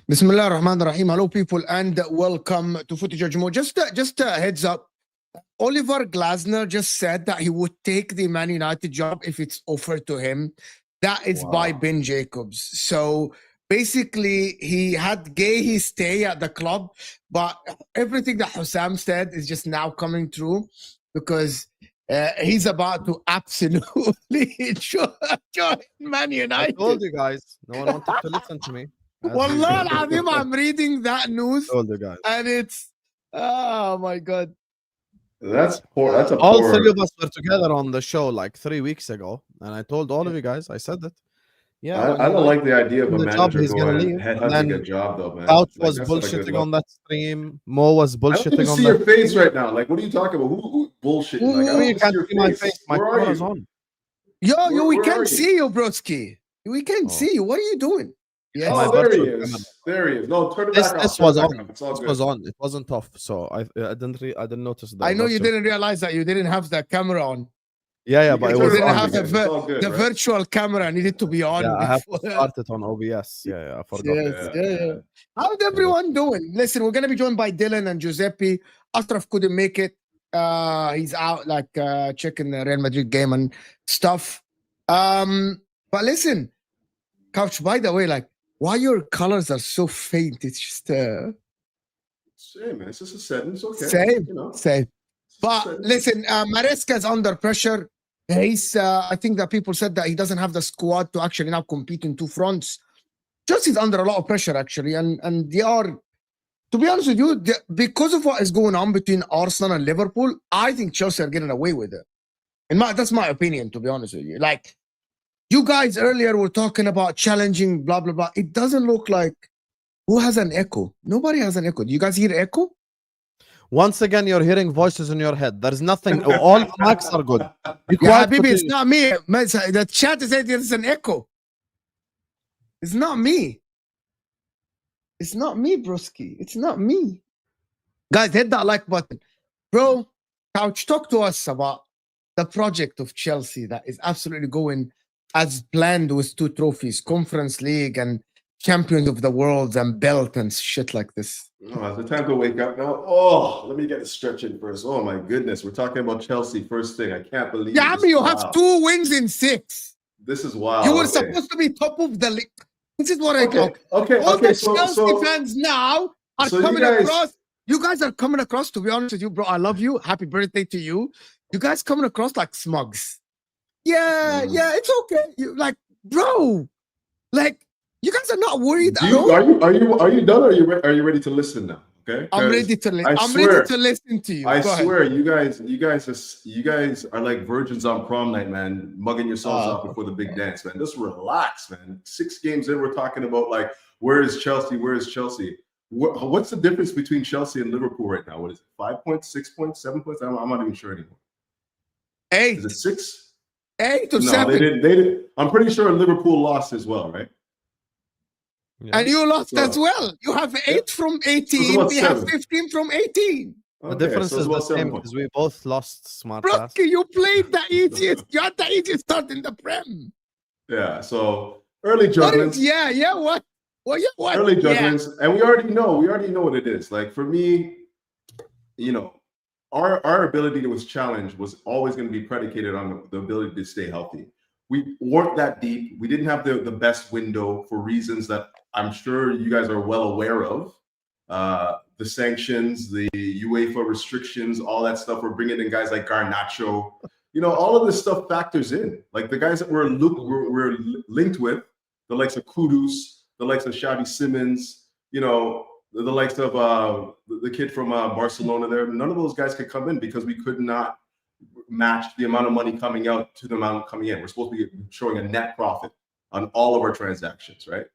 Bismillah ar-Rahman ar-Rahim. Hello, people, and welcome to Footy Judge Mo. Just a heads up. Oliver Glasner just said that he would take the Man United job if it's offered to him. That is by Ben Jacobs. So basically, he had his stay at the club, but everything that Hussam said is just now coming true because he's about to absolutely join Man United. I told you guys, no one wanted to listen to me. Wallah al-Azim, I'm reading that news, Told you guys. and it's, oh my God. That's poor. That's a all poor. three of us were together on the show like 3 weeks ago, and I told all of you guys, I said that. Yeah, I don't like the idea of a the job, manager he's gonna going leave. headhunting a job, though, man. Couch Like, was that's not a good bullshitting look. on that stream. Mo was I don't bullshitting even on see that. your face right now. Like, what are you talking about? Who bullshitting? Like, I You don't can't see your see my face. face. My Where are camera's you? on. Yo, we Where are can't you? see you, broski. We can't see you. What are you doing? Yes. Oh, My there he virtual is. camera. There he is. No, turn it This back off. this Turn it was back on. off. It's all This good. was on. It wasn't tough, so I didn't notice that. I know you didn't realize that you didn't have the camera on. Yeah, You but can it You turn was it didn't on on. have again. It's all good, the right? virtual camera needed to be on. Yeah, I have to before. start it on OBS. Yeah, I forgot. Yes, Yeah. yeah. How's everyone doing? Listen, we're gonna be joined by Dylan and Giuseppe. Ashraf couldn't make it. He's out like checking the Real Madrid game and stuff. But listen, Couch, by the way, like why your colors are so faint? It's just Same, man. It's just a setting. It's okay. same, You know. same. It's just a But setting. listen, Maresca's under pressure. He's I think that people said that he doesn't have the squad to actually now compete in two fronts. Chelsea's under a lot of pressure actually, and they are, to be honest with you, because of what is going on between Arsenal and Liverpool, I think Chelsea are getting away with it. And that's my opinion, to be honest with you. Like, you guys earlier were talking about challenging, blah, blah, blah. It doesn't look like, who has an echo? Nobody has an echo. Do you guys hear echo? Once again, you're hearing voices in your head. There's nothing. All the mics are good. Be Yeah, quiet, Habibi, it's please. not me. The chat is saying there's an echo. It's not me. It's not me, broski. It's not me. Guys, hit that like button. Bro, Couch, talk to us about the project of Chelsea that is absolutely going as planned with 2 trophies, Conference League and Champions of the World and belt and shit like this. Oh, is it time to wake up now? Oh, let me get a stretch in first. Oh my goodness, we're talking about Chelsea first thing. I can't believe. Yeah, I this. mean, you have Wow. 2 wins in 6. This is wild. You were Okay. supposed to be top of the league. This is what I Okay. All Okay. the So, Chelsea fans now are so you coming guys- across. You guys are coming across, to be honest with you, bro. I love you. Happy birthday to you. You guys coming across like smugs. Yeah, yeah, it's okay. You like, bro, like, you guys are not worried at all. Are you done? Or are you ready to listen now? Okay, I'm ready to listen. I'm ready to listen to you. I Go swear, ahead. you guys are like virgins on prom night, man, mugging yourselves off before the big dance, man. Just relax, man. 6 games in, we're talking about like, where is Chelsea? Where is Chelsea? What's the difference between Chelsea and Liverpool right now? What is it? 5 points, 6 points, 7 points? I'm not even sure anymore. 8. Is it 6? 8 or No, 7. they didn't. I'm pretty sure Liverpool lost as well, right? Yeah. And you lost So- as well. You have 8 from So 18. about We have 7. 15 from 18. The difference so it's is the about 7 same points. because we both lost smart pass. Broski, you played the easiest. You had the easiest start in the Prem. Yeah, so early What judgments. is, yeah, what? Well, yeah, what? Early Yeah. judgments, and we already know what it is. Like for me, you know, our ability to challenge was always going to be predicated on the ability to stay healthy. We weren't that deep. We didn't have the best window for reasons that I'm sure you guys are well aware of. The sanctions, the UEFA restrictions, all that stuff. We're bringing in guys like Garnacho. You know, all of this stuff factors in. Like the guys that we're linked with, the likes of Kudus, the likes of Xavi Simons, you know, the likes of the kid from Barcelona there. None of those guys could come in because we could not match the amount of money coming out to the amount coming in. We're supposed to be showing a net profit on all of our transactions, right?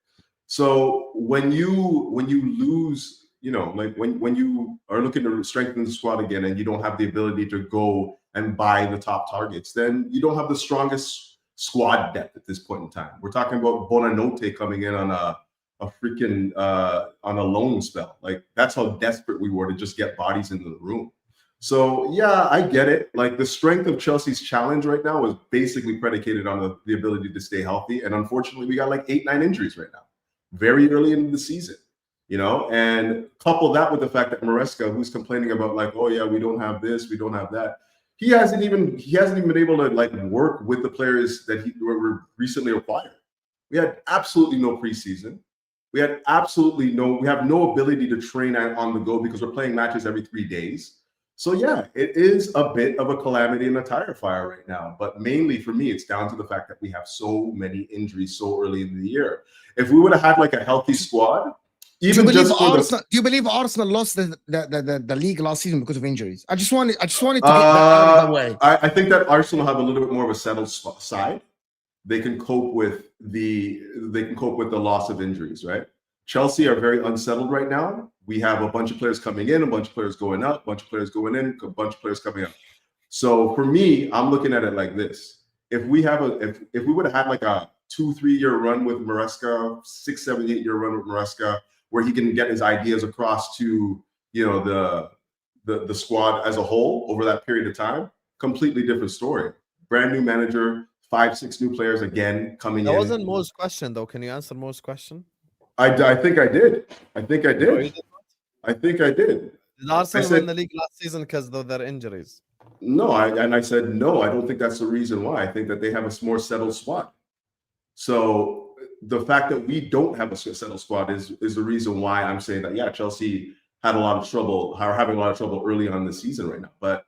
So when you lose, you know, like when you are looking to strengthen the squad again and you don't have the ability to go and buy the top targets, then you don't have the strongest squad depth at this point in time. We're talking about Bonanote coming in on a freaking on a loan spell. Like that's how desperate we were to just get bodies into the room. So yeah, I get it. Like the strength of Chelsea's challenge right now is basically predicated on the ability to stay healthy. And unfortunately, we got like 8-9 injuries right now, very early in the season, you know, and couple that with the fact that Maresca, who's complaining about like, oh yeah, we don't have this, we don't have that. He hasn't even been able to like work with the players that were recently acquired. We had absolutely no preseason. We have no ability to train on the go because we're playing matches every 3 days. So yeah, it is a bit of a calamity and a tire fire right now. But mainly for me, it's down to the fact that we have so many injuries so early in the year. If we would have had like a healthy squad, even just for do you believe Arsenal lost the league last season because of injuries? I just wanted to get that out of the way. I think that Arsenal have a little bit more of a settled side. They can cope with the loss of injuries, right? Chelsea are very unsettled right now. We have a bunch of players coming in, a bunch of players going out, a bunch of players going in, a bunch of players coming out. So for me, I'm looking at it like this. If we would have had like a 2-3 year run with Maresca, 6-7 8 year run with Maresca, where he can get his ideas across to, you know, the squad as a whole over that period of time, completely different story. Brand new manager, 5-6 new players again coming in. That wasn't Mo's question though. Can you answer Mo's question? I think I did. I think I No, did. you did not. I think I did. Did Arsenal said- win the league last season because of their injuries? No, I said no. I don't think that's the reason why. I think that they have a more settled squad. So the fact that we don't have a settled squad is the reason why I'm saying that. Yeah, Chelsea had a lot of trouble, are having a lot of trouble early on in the season right now. But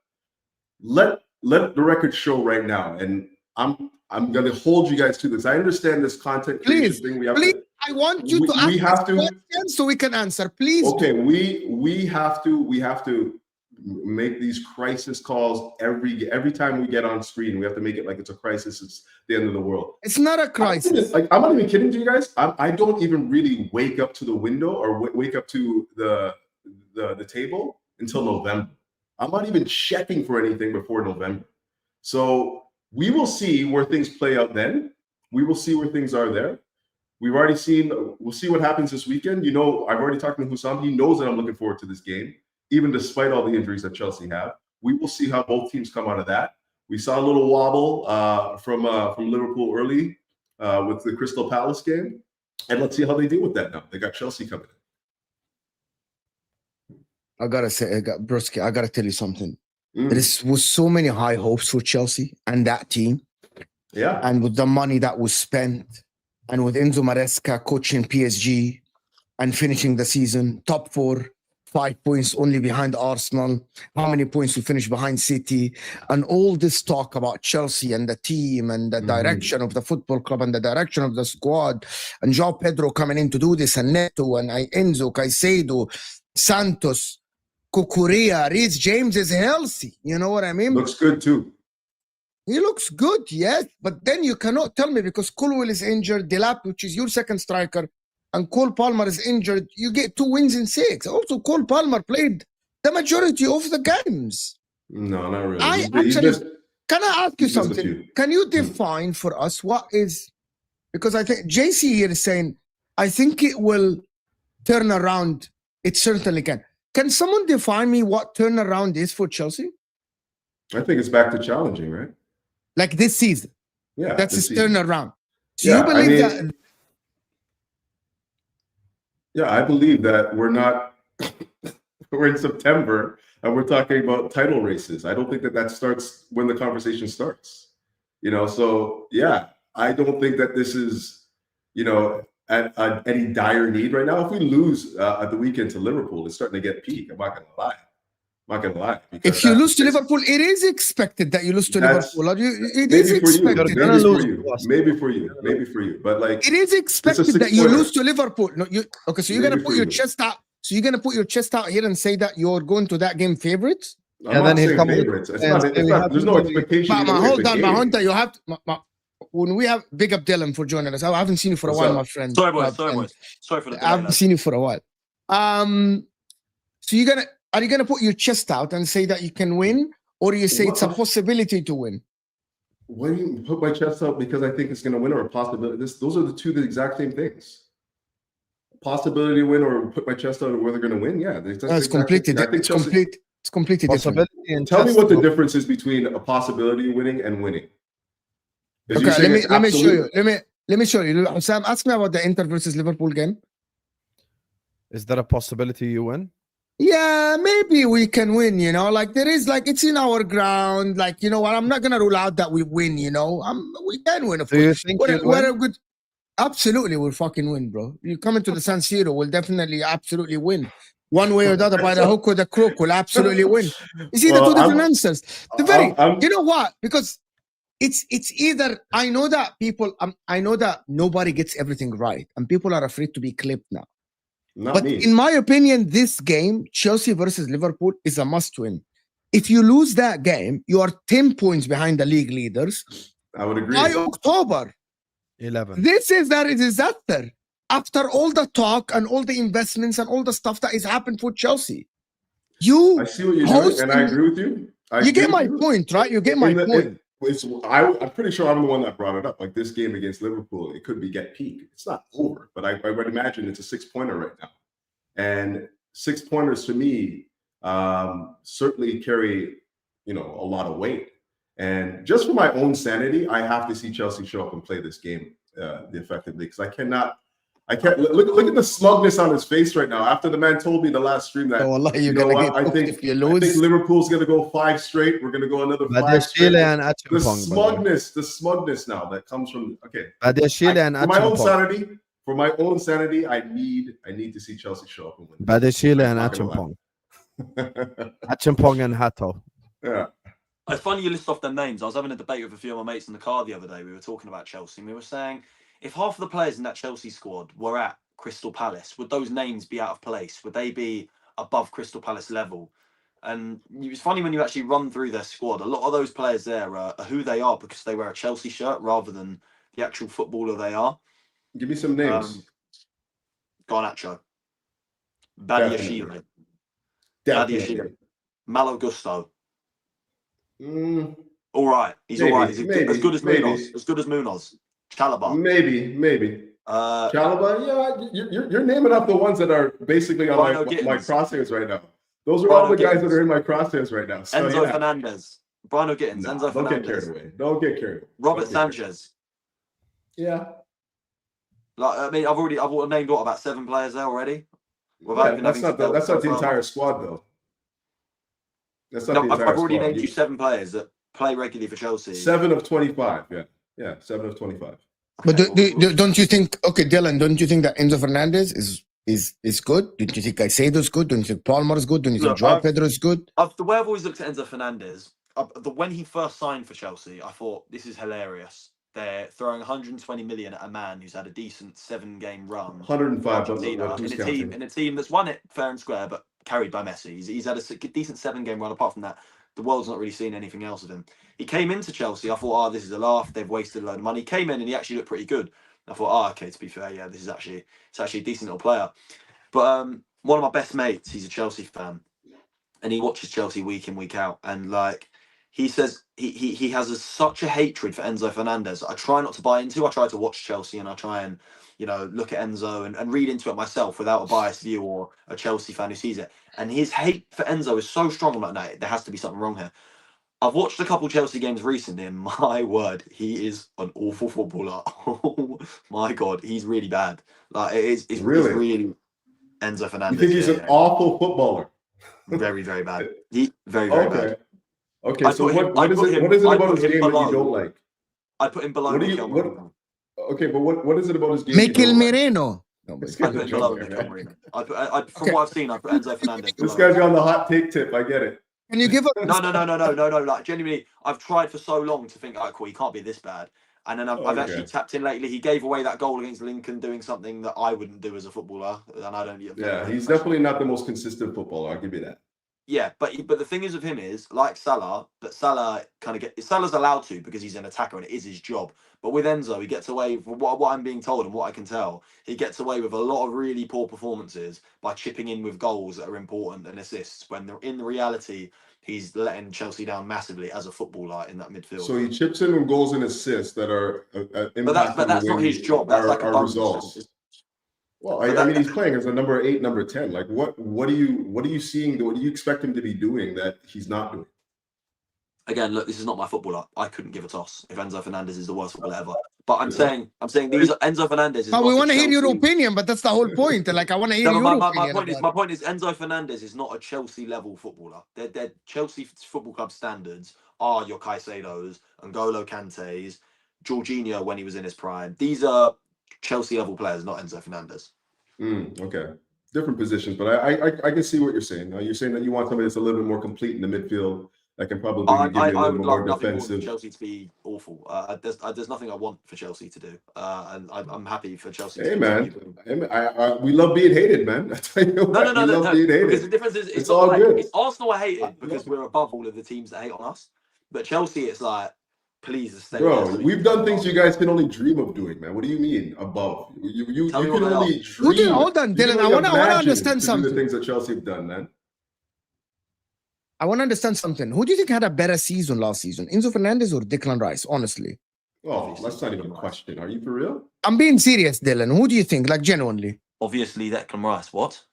let the record show right now, and I'm going to hold you guys to this. I understand this content creation thing. We have please. to. I want you to ask questions so we can answer. Please. Okay, we have to make these crisis calls every time we get on screen. We have to make it like it's a crisis. It's the end of the world. It's not a crisis. Like I'm not even kidding to you guys. I don't even really wake up to the window or wake up to the table until November. I'm not even checking for anything before November. So we will see where things play out then. We will see where things are there. We've already seen, we'll see what happens this weekend. You know, I've already talked to Hussam. He knows that I'm looking forward to this game, even despite all the injuries that Chelsea have. We will see how both teams come out of that. We saw a little wobble from Liverpool early with the Crystal Palace game. And let's see how they deal with that now. They got Chelsea coming in. I gotta say, Broski, I gotta tell you something. There was so many high hopes for Chelsea and that team. Yeah. And with the money that was spent, and with Enzo Maresca coaching PSG and finishing the season top 4, 5 points only behind Arsenal. How many points we finished behind City? And all this talk about Chelsea and the team and the direction of the football club and the direction of the squad, and João Pedro coming in to do this, and Neto and Enzo Caicedo. Santos, Kukurea, Reece James is healthy. You know what I mean? Looks good too. He looks good, yes. But then you cannot tell me because Colwell is injured, Delap, which is your second striker, and Cole Palmer is injured. You get 2 wins in 6. Also, Cole Palmer played the majority of the games. No, not really. I He's actually, missed- can I ask you he's missed a something? few. Can you define for us what is, because I think JC here is saying, I think it will turn around. It certainly can. Can someone define me what turnaround is for Chelsea? I think it's back to challenging, right? Like this season. Yeah. That's this his season. turnaround. So Yeah, you believe I that? mean, yeah, I believe that we're not. We're in September and we're talking about title races. I don't think that starts when the conversation starts. You know, so yeah, I don't think that this is, you know, at any dire need right now. If we lose at the weekend to Liverpool, it's starting to get peak. I'm not gonna lie. If you lose to Liverpool, it is expected that you lose to Liverpool. It is expected. Maybe for you, but like it is expected that you lose to Liverpool. No, okay. So you're gonna put your chest out. So you're gonna put your chest out here and say that you're going to that game favorites. I'm not saying favorites. It's not. There's no expectation. But hold on, Hunter, you have to. When we have big up Dylan for joining us. I haven't seen you for a while, my friend. Sorry, boys. Sorry for the delay. I haven't seen you for a while. So are you gonna put your chest out and say that you can win, or do you say it's a possibility to win? What do you put my chest out because I think it's gonna win or a possibility? Those are the exact same things. Possibility to win or put my chest out where they're gonna win. Yeah, it's completely. It's completely different. Tell me what the difference is between a possibility of winning and winning. Okay, let me show you. Let me show you. Sam, ask me about the Inter versus Liverpool game. Is there a possibility you win? Yeah, maybe we can win, you know, like there is, like, it's in our ground, like, you know what, I'm not going to rule out that we win, you know, we can win. Do you think we're a good, absolutely, we'll fucking win, bro. You come into the San Siro, we'll definitely absolutely win. One way or the other, by the hook or the crook, we'll absolutely win. You see the two different answers. You know what, because it's either, I know that I know that nobody gets everything right, and people are afraid to be clipped now. In my opinion, this game, Chelsea versus Liverpool, is a must-win. If you lose that game, you are 10 points behind the league leaders. I would agree. By October 11. This is a disaster. After all the talk and all the investments and all the stuff that has happened for Chelsea. I see what you're doing, and I agree with you. You get my point, right? You get my point. I'm pretty sure I'm the one that brought it up. Like this game against Liverpool, it could be get peak. It's not over, but I would imagine it's a 6-pointer right now. And 6-pointers to me certainly carry, you know, a lot of weight. And just for my own sanity, I have to see Chelsea show up and play this game effectively, because I can't look at the smugness on his face right now. After the man told me the last stream that I think Liverpool's gonna go 5 straight. We're gonna go another 5 straight. The smugness now that comes from for my own sanity, I need to see Chelsea show up and win. and Hato. Yeah. It's funny you list off their names. I was having a debate with a few of my mates in the car the other day. We were talking about Chelsea, and we were saying, if half of the players in that Chelsea squad were at Crystal Palace, would those names be out of place? Would they be above Crystal Palace level? And it was funny when you actually run through their squad. A lot of those players there are who they are because they wear a Chelsea shirt rather than the actual footballer they are. Give me some names. Garnacho. Badiashile. Malo Gusto. All right. He's all right. He's as good as Munoz. As good as Munoz. Chalobah. Maybe. Chalobah, yeah, you're naming up the ones that are basically on my crosshairs right now. Those are all the guys that are in my crosshairs right now. So, Enzo Fernandez. Brino Gittins. Enzo Fernandez. Don't get carried away. Robert Sanchez. Yeah. Like, I mean, I've named about 7 players there already. That's not the entire squad, though. That's not the entire I've already named you 7 players that play regularly for Chelsea. 7 of 25, yeah, 7 of 25. But don't you think? Okay, Dylan, don't you think that Enzo Fernandez is good? Don't you think Caicedo's good? Don't you think Palmer's good? Don't you think Joao Pedro is good? The way I've always looked at Enzo Fernandez, when he first signed for Chelsea, I thought this is hilarious. they're throwing 120 million at a man who's had a decent 7-game run. 105, but Argentina, who's in counting? a team that's won it fair and square, but carried by Messi. He's had a decent 7-game run. Apart from that, the world's not really seen anything else of him. He came into Chelsea. I thought, this is a laugh. They've wasted a load of money. He came in and he actually looked pretty good. I thought, okay, to be fair, yeah, it's actually a decent little player. But one of my best mates, he's a Chelsea fan, and he watches Chelsea week in, week out, and like he says, he has such a hatred for Enzo Fernandez. I try not to buy into. I try to watch Chelsea and I try and look at Enzo and read into it myself without a biased view or a Chelsea fan who sees it. And his hate for Enzo is so strong. I'm like, no, there has to be something wrong here. I've watched a couple Chelsea games recently, and my word, he is an awful footballer. Oh my god, he's really bad. Like it's really Enzo Fernandez. You think he's an awful footballer? Very, very bad. Very bad. Okay, so what is it about his game that you don't like? I put him below. Okay, but what is it about his game? Mikel Merino. I put him below Mikel Merino. From what I've seen, I put Enzo Fernandez below. This guy's on the hot take tip. I get it. Can you give us? No. Like genuinely, I've tried for so long to think, cool, he can't be this bad. And then I've actually tapped in lately. He gave away that goal against Lincoln, doing something that I wouldn't do as a footballer, and I don't. Yeah, he's definitely not the most consistent footballer. I'll give you that. Yeah, but the thing is with him is like Salah, but Salah's allowed to because he's an attacker and it is his job. But with Enzo, he gets away from what I'm being told and what I can tell. He gets away with a lot of really poor performances by chipping in with goals that are important and assists. When in reality, he's letting Chelsea down massively as a footballer in that midfield. So he chips in with goals and assists that are but that's not his job. That's like a results. Well, I mean, he's playing as a number 8, number 10. Like, what are you seeing? What do you expect him to be doing that he's not doing? Again, look, this is not my footballer. I couldn't give a toss if Enzo Fernandez is the worst footballer ever. But I'm saying these are Enzo Fernandez. We want to hear your opinion, but that's the whole point. Like, I want to hear your opinion. My point is Enzo Fernandez is not a Chelsea level footballer. Their Chelsea Football Club standards are your Caicedos, N'Golo Kantes, Jorginho when he was in his prime. These are Chelsea level players, not Enzo Fernandez. Okay, different positions, but I can see what you're saying. You're saying that you want somebody that's a little bit more complete in the midfield. That can probably give you a little bit more defensive. Chelsea to be awful. There's nothing I want for Chelsea to do, and I'm happy for Chelsea. Hey man, we love being hated, man. I tell you what, no. Being hated. Because the difference is it's all good. It's Arsenal are hated because we're above all of the teams that hate on us, but Chelsea, it's like, please stay. Bro, we've done things you guys can only dream of doing, man. What do you mean above? You can only dream. Hold on, Dylan. I want to understand something. The things that Chelsea have done, man. I want to understand something. Who do you think had a better season last season? Enzo Fernandez or Declan Rice? Honestly. Oh, that's not even a question. Are you for real? I'm being serious, Dylan. Who do you think? Like, genuinely. Obviously, Declan Rice. What?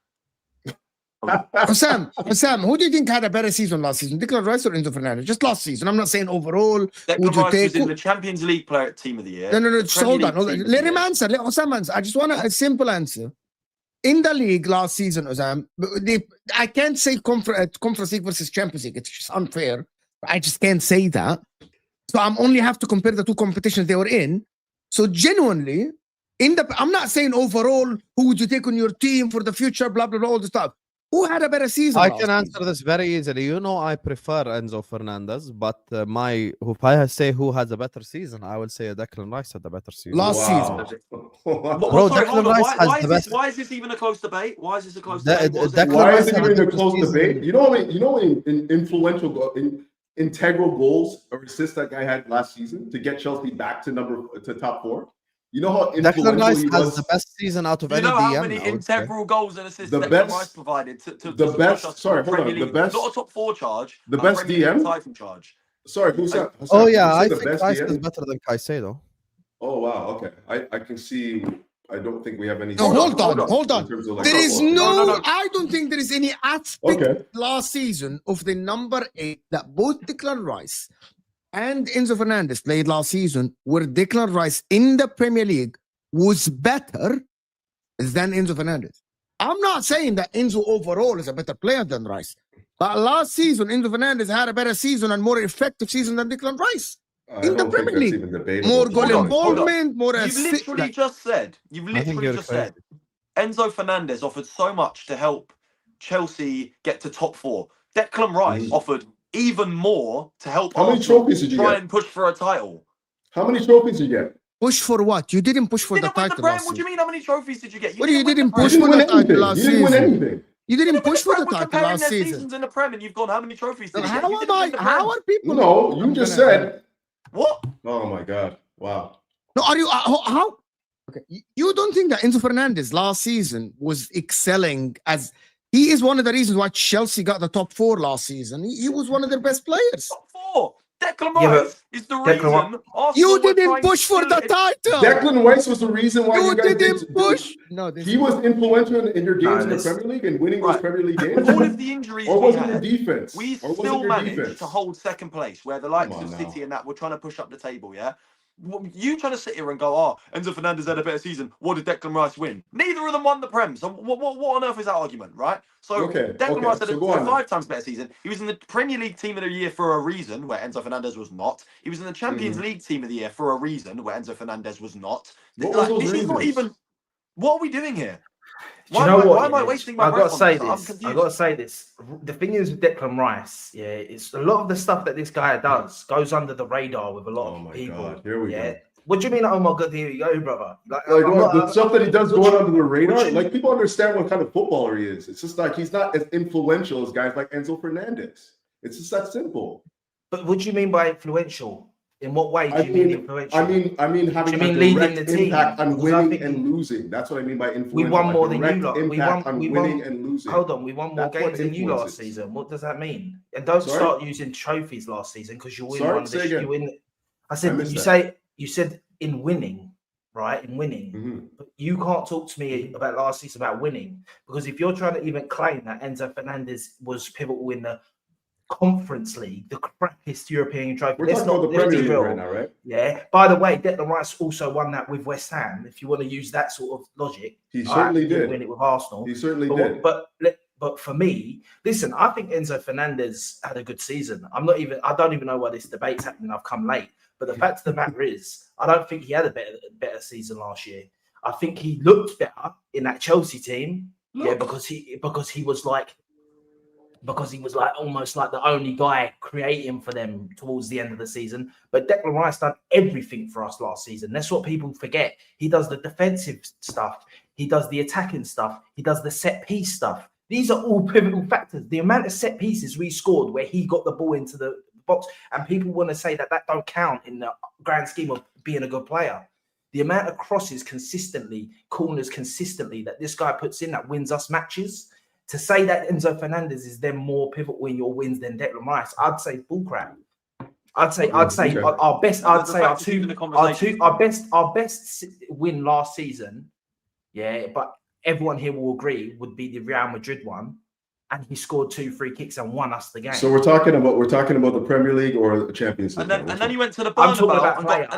Sam, who do you think had a better season last season? Declan Rice or Enzo Fernandez? Just last season. I'm not saying overall. Declan Rice was in the Champions League Player Team of the Year. No. Just hold on. Let him answer. Let Osam answer. I just want a simple answer. In the league last season, Osam, I can't say Conference League versus Champions League. It's just unfair. I just can't say that. So I'm only have to compare the two competitions they were in. So genuinely, I'm not saying overall, who would you take on your team for the future, blah, blah, blah, all the stuff. Who had a better season? I can answer this very easily. You know, I prefer Enzo Fernandez, but if I say who has a better season, I will say Declan Rice had a better season. Last season. Bro, Declan Rice has the best. Why is this even a close debate? Why is this a close debate? Why is it even a close debate? You know in influential, integral goals or assists that guy had last season to get Chelsea back to top 4? You know how Declan Rice has the best season out of any DM. You know how many integral goals and assists Declan Rice provided to the best. Sorry, hold on. The best, not a top 4 charge. The best DM title charge. Sorry, who's that? Oh yeah, I think Rice is better than Caicedo. Oh wow, okay. I can see. I don't think we have any. No, hold on. There is no. I don't think there is any aspect last season of the number 8 that both Declan Rice and Enzo Fernandez played last season, where Declan Rice in the Premier League was better than Enzo Fernandez. I'm not saying that Enzo overall is a better player than Rice, but last season, Enzo Fernandez had a better season and more effective season than Declan Rice in the Premier League. More goal involvement, more assists. You've literally just said, Enzo Fernandez offered so much to help Chelsea get to top 4. Declan Rice offered even more to help How many trophies did you try get? And push for a title. How many trophies did you get? Push for what? You didn't push for the Didn't win the title Prem. last What do you season. mean? How many trophies did you get? What do you win the didn't Prem. push You didn't for win the title anything. last You didn't win season? anything. You didn't Didn't win push the for Prem. the We're title comparing last their season. seasons in the Prem, and you've gone, how many trophies did you get? How You am didn't win the Prem. How are people? No, you I'm just gonna- said. What? Oh my God! Wow. No, are you how? Okay, you don't think that Enzo Fernandez last season was excelling as he is one of the reasons why Chelsea got the top 4 last season. He was one of their best players. Top 4. Declan Yeah, but Rice is the Declan reason Arsenal You were didn't trying push to for steal the it. title. Declan Rice was the reason why You you guys didn't did. push. No, this He was influential in your games in the listen. Premier League and winning those Right. Premier League With games. all of the injuries Or we was it your had, defense? we Or was it still your managed defense? to hold second place, where the likes on of now. City and that were trying to push up the table, yeah? You trying to sit here and go, oh, Enzo Fernandez had a better season. What did Declan Rice win? Neither of them won the Prem. So what on earth is that argument, right? So Okay, Declan okay, Rice had so a go on then. 5 times better season. He was in the Premier League Team of the Year for a reason, where Enzo Fernandez was not. He was in the Champions Mm-hmm. League Team of the Year for a reason, where Enzo Fernandez was not. What was those this is not reasons? even... What are we doing here? Do you know what? Why am I wasting my I breath gotta on say this? I'm this. confused. I gotta say this. The thing is with Declan Rice, yeah, it's a lot of the stuff that this guy does goes under the radar with a lot Oh of my people. God! Here we Yeah. go. What do you mean? Oh my God, here you go, brother. Like Like I'm what, not- the stuff that he does going under the radar, you- like people understand what kind of footballer he is. It's just like he's not as influential as guys like Enzo Fernandez. It's just that simple. But what do you mean by influential? In what way do I you mean mean, influential? I mean having you a mean leading direct the team? impact on Because I winning think and losing. That's what I mean by influential. we won more than you direct lot. We impact won. on We winning won. and losing. Hold on, we won more That's what games than you last influences. season. What does that mean? And don't Sorry? start using trophies last season because you win Sorry, one. say again. You win. I I said missed you that. said in winning, right? In winning. Mhm. But you can't talk to me about last season about winning because if you're trying to even claim that Enzo Fernandez was pivotal in the Conference League, the crappiest European trophy. We're Let's talking about the let's Premier be League real. right now, right? Yeah. By the way, Declan Rice also won that with West Ham. If you want to use that sort of logic, He all right, certainly didn't did. win it with Arsenal. He certainly But, did. but for me, listen, I think Enzo Fernandez had a good season. I don't even know why this debate's happening. I've come late. But the fact of the matter is, I don't think he had a better season last year. I think he looked better in that Chelsea team. Yeah, because he was like almost like the only guy creating for them towards the end of the season. But Declan Rice done everything for us last season. That's what people forget. He does the defensive stuff. He does the attacking stuff. He does the set piece stuff. These are all pivotal factors. The amount of set pieces we scored where he got the ball into the box, and people want to say that don't count in the grand scheme of being a good player. The amount of crosses consistently, corners consistently that this guy puts in that wins us matches. To say that Enzo Fernandez is then more pivotal in your wins than Declan Rice, I'd say bullcrap. I'd say Okay. our best. I'd say our best win last season. Yeah, but everyone here will agree would be the Real Madrid one, and he scored 2 free kicks and won us the game. So we're talking about the Premier League or the Champions League. And then he went to the I'm talking Bernabeu about and player. got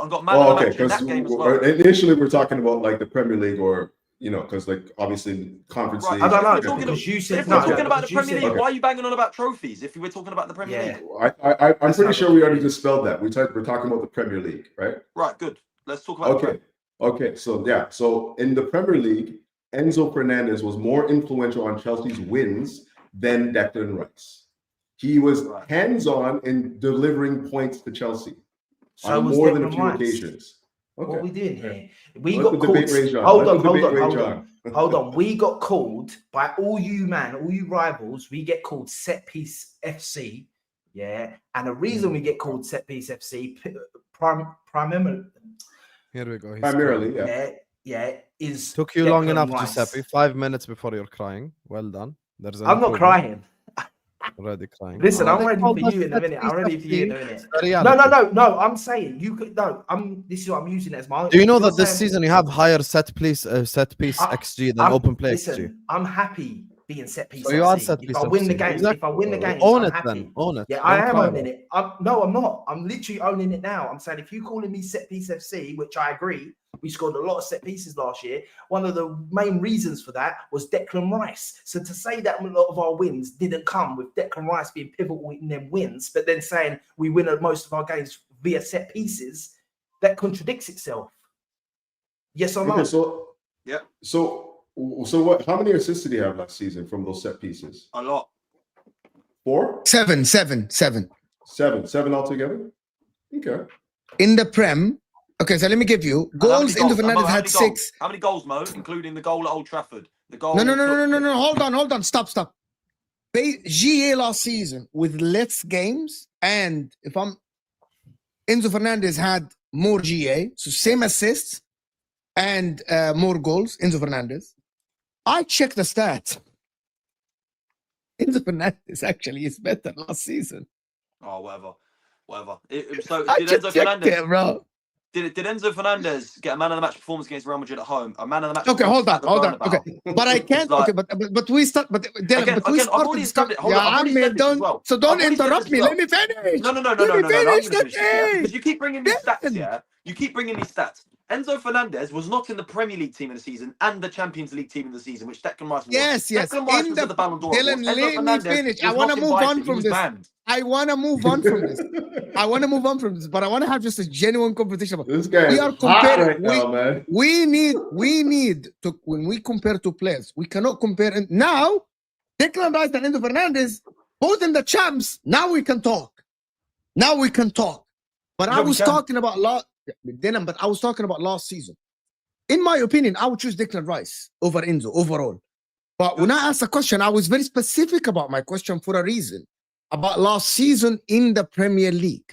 and got man Oh, of the okay. match in Because that game as well. initially we're talking about like the Premier League or because like obviously Conference Right, League. I don't know, If we're talking- because you said If we're no, talking about the because you Premier said- League, okay. why are you banging on about trophies if we're talking about the Premier Yeah. League? I'm Let's pretty have sure a- we already dispelled that. We're talking about the Premier League, right? Right, good. Let's talk about the Okay. Okay. So in the Premier League, Enzo Fernandez was more influential on Chelsea's wins than Declan Rice. He was Right. hands-on in delivering points to Chelsea So on was more than a Declan few Rice. occasions. What are we Okay. doing here? We Let got the called. debate rage on. Hold Let on, the hold debate on, rage hold on. on, hold on. We got called by all you rivals. We get called set piece FC, yeah. And the reason we get called set piece FC, primarily, Here we go. He's Primarily, crying. yeah. is Took you long Declan enough, Rice. Giuseppe. 5 minutes before you're crying. Well done. There's an I'm not improvement. crying. Already crying. Listen, I'm They ready called for us you in a set minute. I'm piece ready for you in a FC. minute. It's the reality. No. I'm saying you could. No, this is what I'm using as my. Do you know you're that this saying- season you have higher set piece XG than open play XG? I'm happy being set piece. So you are FC. set If piece I win the FC. game, Exactly. if I win the game, Own I'm it happy. then. Own it. Yeah, I Don't am cry owning it. No, I'm not. I'm literally owning it now. I'm saying if you're calling me set piece FC, which I agree, we scored a lot of set pieces last year. One of the main reasons for that was Declan Rice. So to say that a lot of our wins didn't come with Declan Rice being pivotal in them wins, but then saying we win most of our games via set pieces, that contradicts itself. Yes or no? Okay, so Yeah. So what? How many assists did he have last season from those set pieces? A lot. 4? Seven. 7 altogether. Okay. in the Prem. Okay, so let me give you And how many goals. Enzo goals? Fernandez How had many 6. goals? How many goals, Mo? Including the goal at Old Trafford. The goal. No. Hold on. Stop. GA last season with less games, and if I'm Enzo Fernandez had more GA, so same assists and more goals. Enzo Fernandez. I checked the stats. Enzo Fernandez actually is better last season. Oh, whatever. So I did just Enzo checked Fernandez? it, bro. Did Enzo Fernandez get a man of the match performance against Real Madrid at home? A man of the match. Okay, hold on. performance at the Okay, but I can't. like- Okay, but we start. But Dylan, Again, but we I've already started. established. Hold on, I've already said this as well. So don't I've already said interrupt this me. as well. Let me finish. No. Let I'm me going to finish finish this, yeah? the Because you keep bringing these stats, Dylan. yeah? You keep bringing these stats. Enzo Fernandez was not in the Premier League team of the season and the Champions League team of the season, which Declan Rice was. Yes. Declan Rice In was at the Ballon d'Or. Dylan, Enzo let me Fernandez finish. was I want to not move invited, on he from was this. banned. I want to move on from this. But I want to have just a genuine conversation. This guy We is are hot comparing. right now, man. We need to, when we compare two players, we cannot compare. And now, Declan Rice and Enzo Fernandez, both in the champs. Now we can talk. But I was talking about but I was talking about last season. In my opinion, I would choose Declan Rice over Enzo overall. But when I asked a question, I was very specific about my question for a reason. About last season in the Premier League,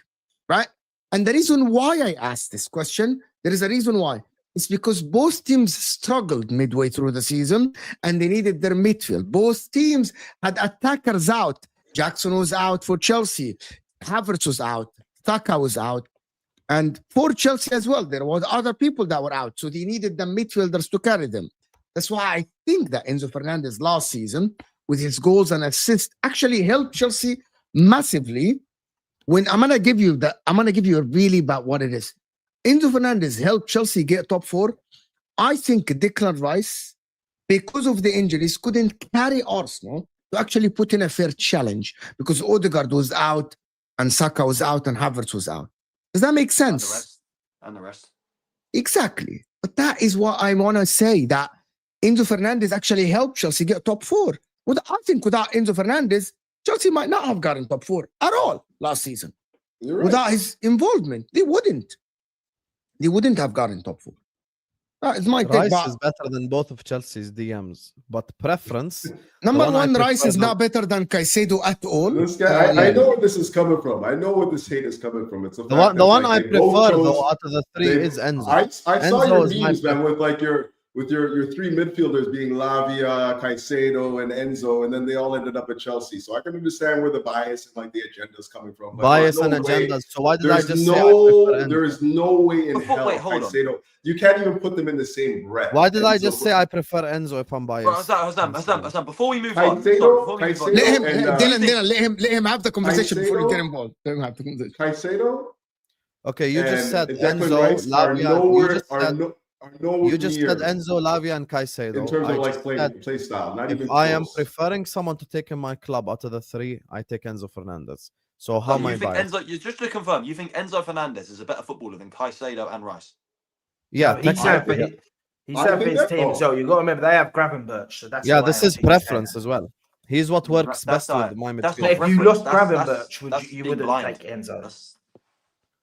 right? And the reason why I asked this question, there is a reason why. It's because both teams struggled midway through the season and they needed their midfield. Both teams had attackers out. Jackson was out for Chelsea. Havertz was out. Saka was out. And for Chelsea as well, there was other people that were out. So they needed the midfielders to carry them. That's why I think that Enzo Fernandez last season, with his goals and assists, actually helped Chelsea massively. When I'm gonna give you really about what it is. Enzo Fernandez helped Chelsea get top 4. I think Declan Rice, because of the injuries, couldn't carry Arsenal to actually put in a fair challenge because Odegaard was out and Saka was out and Havertz was out. Does that make sense? And the rest. Exactly. But that is what I want to say, that Enzo Fernandez actually helped Chelsea get top 4. I think without Enzo Fernandez, Chelsea might not have gotten top 4 at all last season. You're right. Without his involvement, they wouldn't have gotten top 4. That is my take. Rice is better than both of Chelsea's DMs, but preference. Number one I one, Rice prefer is not better than Caicedo at all. This guy, I know where this is coming from. I know where this hate is coming from. It's The one I prefer though out of the 3 is Enzo. I saw Enzo your is my memes, man, with like your 3 midfielders being Lavia, Caicedo, and Enzo, and then they all ended up at Chelsea. So I can understand where the bias and like the agenda is coming from. But Bias there's and no way- agendas. So why did I There's just say I prefer Enzo? there is no way in hell Wait, hold on. Caicedo. You can't even put them in the same breath. Why did I Enzo just say I prefer Enzo if I'm biased? Hassan, before we move on. Caicedo, Let him, and, Dylan, let him have the conversation before you Caicedo? get involved. Let him have the conversation. Caicedo Okay, you just said Declan Enzo, Rice are Lavia. nowhere, You just near said Enzo, Lavia, and Caicedo. in terms I of like just play said style. Not if even I am close. preferring someone to take in my club out of the 3, I take Enzo Fernandez. So how am I biased? Just to confirm, you think Enzo Fernandez is a better footballer than Caicedo and Rice? Yeah, He's technically, saying for his team. So you got to remember they have Gravenberch. So that's yeah, why this I is think he's preference saying as well. He's what works That's best right. with my That's that. midfield. If you Reference, lost that's- Gravenberch, you being wouldn't blind. take Enzo.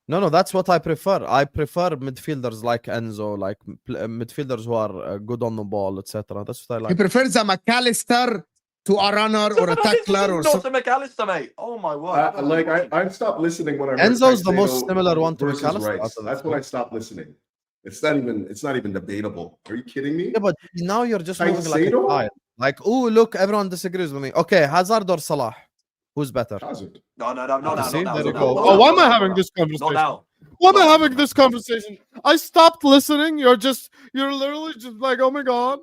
No, that's what I prefer. I prefer midfielders like Enzo, like midfielders who are good on the ball, etc. That's what I He like. prefers a McAllister to a runner or a tackler or not something. to McAllister, mate. Oh my word! I stopped listening when I heard Enzo's the Caicedo most similar one to versus McAllister Rice. out of the That's when I stopped listening. It's not even debatable. Are you kidding me? Yeah, but now you're just moving like a Caicedo? child. Like, oh, look, everyone disagrees with me. Okay, Hazard or Salah? Who's better? Hazard. No, not now. See, Not there you now. go. Not Oh, now, why am not I now, having not this now. conversation? Not now. Why am I Not having now. this conversation? I stopped listening. You're literally just like, oh my god.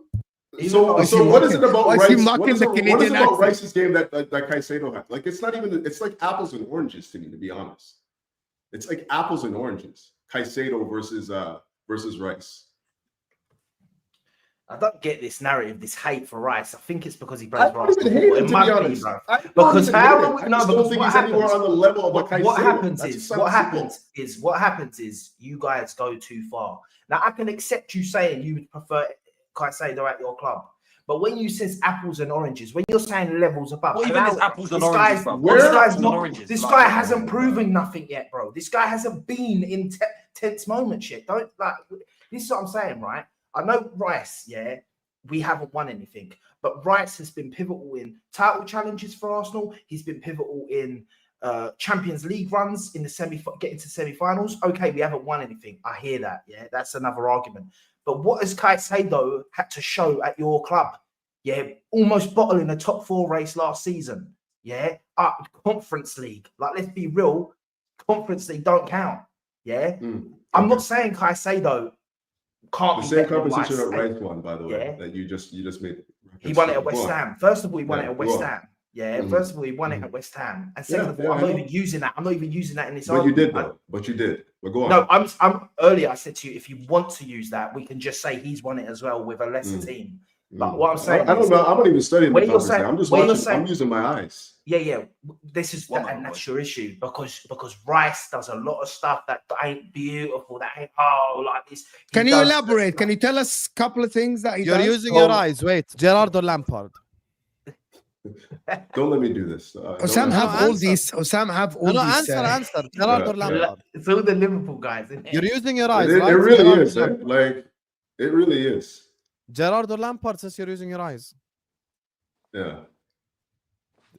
So what is it about Why is he Rice? mocking What is the it what is Canadian it about accent? Rice's game that Caicedo had? Like it's not even. It's like apples and oranges to me, to be honest. It's like apples and oranges. Caicedo versus Rice. I don't get this narrative, this hate for Rice. I think it's because he I plays for don't even Arsenal. hate him, It to might be be, honest. bro. I don't Because even how hate are him. we- I no, just because don't think what he's anywhere happens- on the level of a Caicedo. What happens That is just sounds simple. what happens is you guys go too far. Now I can accept you saying you would prefer Caicedo at your club, But when you says apples and oranges, when you're saying levels above, What even is apples and this oranges, guy's, bro? this What is guy's apples and not. oranges? This Like, guy hasn't proven nothing yet, bro. This guy hasn't been in tense moments yet. Don't like. This is what I'm saying, right? I know Rice. Yeah, we haven't won anything, but Rice has been pivotal in title challenges for Arsenal. He's been pivotal in Champions League runs in the getting to semi-finals. Okay, we haven't won anything. I hear that. Yeah, that's another argument. But what has Caicedo had to show at your club? Yeah, almost bottling a top 4 race last season. Yeah, Conference League. Like, let's be real, Conference League don't count. Yeah, I'm not saying Caicedo can't the be same better than competition Rice. that Rice won, by the way, that you just made. He won it at West Ham. First of all, he won it at West Ham. Yeah, first of all, he won it at West Ham. And second of all, I'm not even using that. I'm not even using that in this argument. But you did, though. But you did. But go on. No, I'm earlier I said to you, if you want to use that, we can just say he's won it as well with a lesser team. But what I'm saying, I don't know. I'm not even studying the conference. saying, I'm just watching. I'm using my eyes. Yeah. This is and that's your issue because Rice does a lot of stuff that ain't beautiful. That ain't like this. Can you elaborate? Can you tell us a couple of things that you're using your eyes? Wait, Gerrard or Lampard? Don't let me do this. Osam have all these. Osam have all these. Answer. Gerrard or Lampard? It's all the Liverpool guys, isn't it? You're using your eyes. It right? really is. Like it really is. Gerrard or Lampard says you're using your eyes. Yeah.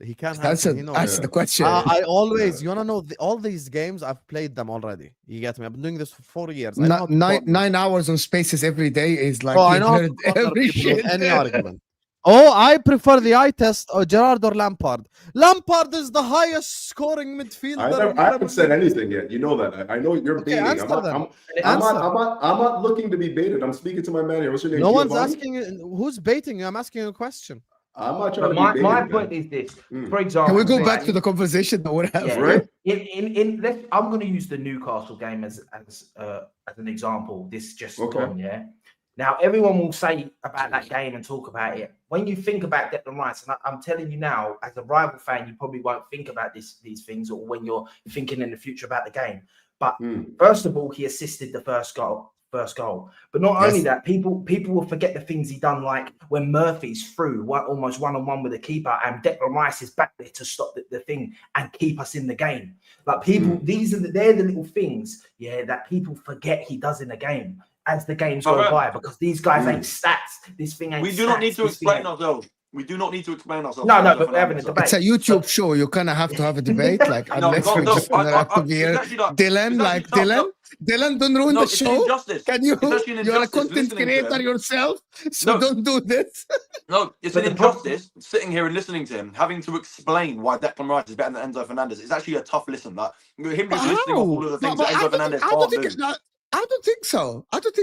He can't answer the question. I always, you want to know, all these games, I've played them already. You get me? I've been doing this for 4 years. 9 hours on Spaces every day is like I know every shit. Any argument. I prefer the eye test or Gerrard or Lampard. Lampard is the highest scoring midfielder. I haven't said anything yet. You know that. I know you're baiting. I'm not looking to be baited. I'm speaking to my man here. What's your name? No one's asking who's baiting you. I'm asking you a question. I'm not trying to be baited. My point is this. For example, can we go back to the conversation that we have? Right. I'm going to use the Newcastle game as an example. This just gone, yeah. Now, everyone will say about that game and talk about it. When you think about Declan Rice, and I'm telling you now, as a rival fan, you probably won't think about these things, or when you're thinking in the future about the game. But first of all, he assisted the first goal. But not only that, people will forget the things he done, like when Murphy's through almost one-on-one with the keeper, and Declan Rice is back there to stop the thing and keep us in the game. Like people, they're the little things, that people forget he does in the game as the games go by, because these guys ain't stats. This thing ain't. We do not need to explain ourselves. We do not need to explain ourselves. No, but we're having a debate. It's a YouTube show. You kind of have to have a debate, like unless we're just have to be here. Dylan, don't ruin the show. Can you? You're a content creator yourself, so don't do this. No, it's an injustice sitting here and listening to him, having to explain why Declan Rice is better than Enzo Fernandez. It's actually a tough listen. Like him just listening to all of the things that Enzo Fernandez can't do. I don't think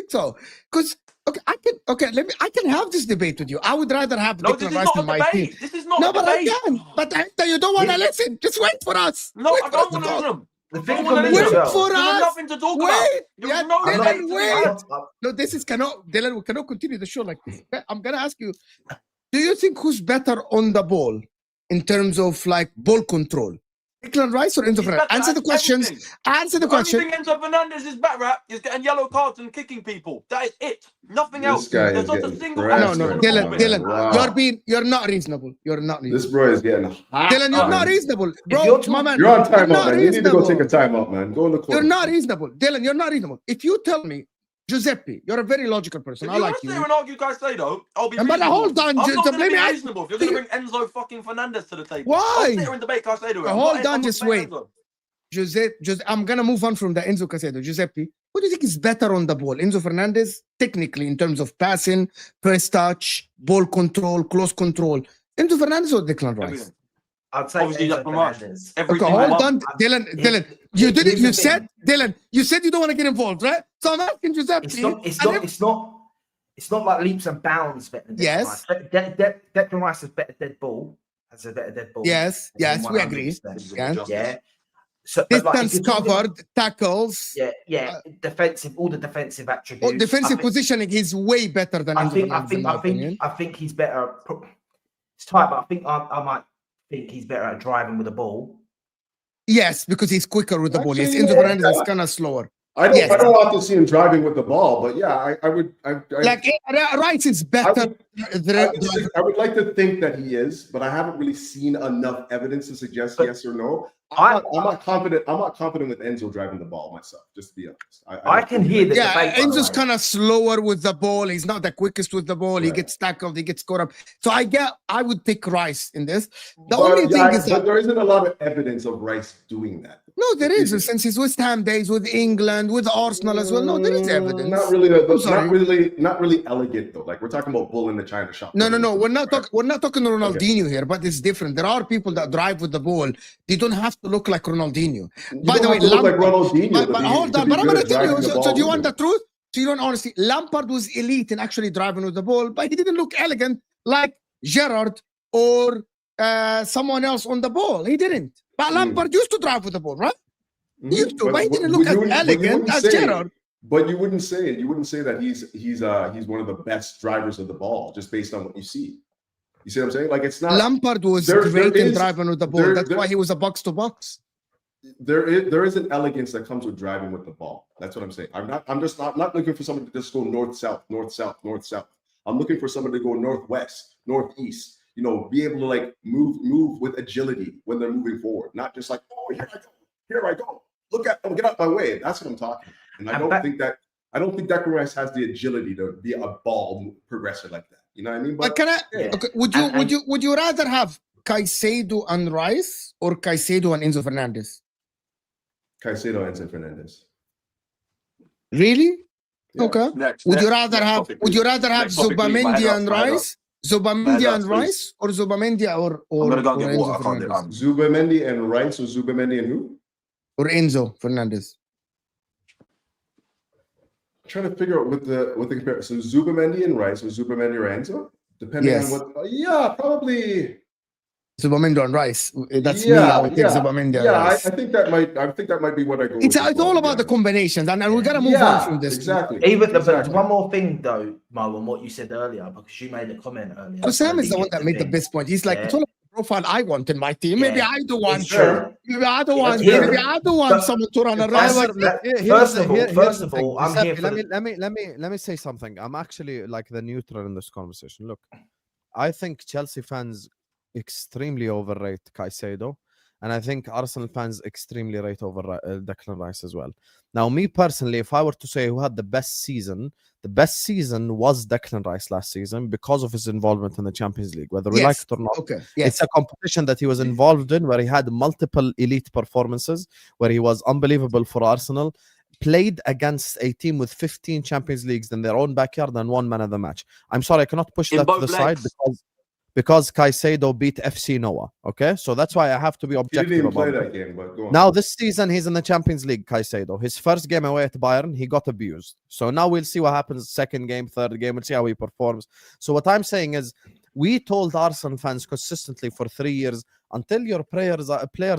so. Because I can have this debate with you. I would rather have Declan Rice in my team. This is not a debate. But I can. But you don't want to listen. Just wait for us. No, I don't want to listen. The thing for me, wait for us. Nothing to talk about. Wait. No, this is Dylan, we cannot continue the show like this. I'm gonna ask you: do you think who's better on the ball in terms of like ball control? Declan Rice or Enzo Fernandez? Answer the questions. Answer the question. The only thing Enzo Fernandez is better at is getting yellow cards and kicking people. That is it. Nothing else. There's not a single. No, Dylan, wow. You're not reasonable. You're not reasonable. This bro is getting hot. Dylan, you're not reasonable, bro. My man, you're on timeout, man. You need to go take a timeout, man. Go in the corner. You're not reasonable, Dylan. You're not reasonable. If you tell me, Giuseppe, you're a very logical person. I like you. If you're going to argue Caicedo, I'll be reasonable. But hold on, I'm not going to be reasonable if you're going to bring Enzo fucking Fernandez to the table. Why? I'll sit here and debate Caicedo. Hold on, just wait. Giuseppe, I'm going to move on from the Enzo Caicedo. Giuseppe, who do you think is better on the ball? Enzo Fernandez, technically, in terms of passing, press touch, ball control, close control. Enzo Fernandez or Declan Rice? I'd say obviously Enzo Fernandez. Okay, hold on, Dylan. You did it. You said, Dylan. You said you don't want to get involved, right? So I'm asking Giuseppe. It's not like leaps and bounds better than Declan Rice. Declan Rice has better dead ball. Has a better dead ball. Yes, we agree. Yeah. So, distance covered, tackles. Yeah. Defensive, all the defensive attributes. Defensive positioning, he's way better than Enzo Fernandez. I think he's better. It's tight, but I might think he's better at driving with the ball. Yes, because he's quicker with the ball. Yes, Enzo Fernandez is kind of slower. I don't want to see him driving with the ball, but yeah, I would. Rice is better. I would like to think that he is, but I haven't really seen enough evidence to suggest yes or no. I'm not confident. I'm not confident with Enzo driving the ball myself. Just to be honest, I can hear the Yeah, debate. by the Enzo's way. kind of slower with the ball. He's not the quickest with the ball. He Right. gets tackled. He gets caught up. So I would pick Rice in this. The only thing is that there isn't a lot of evidence of Rice doing that. no, there is since his West Ham days with England, with Arsenal as well. No, there is evidence. Not really. I'm sorry. Not really elegant though. Like we're talking about bull in the china shop. No. We're not talking Ronaldinho here, but it's different. There are people that drive with the ball. They don't have to look like Ronaldinho. By the way, look like Lampard. Ronaldinho. But hold on. But I'm going to tell you. So do you want the truth? So you don't honestly. Lampard was elite in actually driving with the ball, but he didn't look elegant like Gerrard or someone else on the ball. He didn't. But Lampard used to drive with the ball, right? He used to, but he didn't look as elegant as Gerrard. But you wouldn't say it. You wouldn't say that he's one of the best drivers of the ball just based on what you see. You see what I'm saying? Like it's not. Lampard was great in driving with the ball. That's why he was a box to box. There is an elegance that comes with driving with the ball. That's what I'm saying. I'm not looking for someone to just go north south. I'm looking for someone to go northwest, northeast. You know, be able to like move with agility when they're moving forward, not just like, oh, here I go. Look at get out my way. That's what I'm talking. And I don't think Declan Rice has the agility to be a ball progressor like that. You know what I mean? But can I? Yeah. Okay, would you rather have Caicedo and Rice or Caicedo and Enzo Fernandez? Caicedo and Enzo Fernandez. Really? Yeah. Okay. Would you rather have Zubamendi and Rice? Zubamendi and Rice or Zubamendi or I'm gonna go and get Enzo water. I can't do it. Zubamendi and Rice or Zubamendi and who? Or Enzo Fernandez. I'm trying to figure out what the comparison. So Zubamendi and Rice or Zubamendi or Enzo? Depending on what yeah, probably Zubamendi and Rice. That's me. I would take Zubamendi and Rice. I think that might be what I go It's all about the combinations, and we gotta move on from this. Exactly. But one more thing though, Marlon, what you said earlier, because you made a comment earlier. So Sam is the one that made the best point. He's like, it's all about the profile I want in my team. Maybe I don't want. Maybe I don't want someone to run around. First of all, I'm here for let me say something. I'm actually like the neutral in this conversation. Look, I think Chelsea fans extremely overrate Caicedo, and I think Arsenal fans extremely rate over Declan Rice as well. Now, me personally, if I were to say who had the best season was Declan Rice last season because of his involvement in the Champions League, whether we like it or not. Okay. Yes. It's a competition that he was involved in where he had multiple elite performances, where he was unbelievable for Arsenal, played against a team with 15 Champions Leagues in their own backyard and won man of the match. I'm sorry, I cannot push that to the side because Caicedo beat FC Noah. Okay, so that's why I have to be objective. He didn't even play that game, but go on. Now this season he's in the Champions League. Caicedo, his first game away at Bayern, he got abused. So now we'll see what happens. Second game, third game, we'll see how he performs. So what I'm saying is, we told Arsenal fans consistently for 3 years, until your players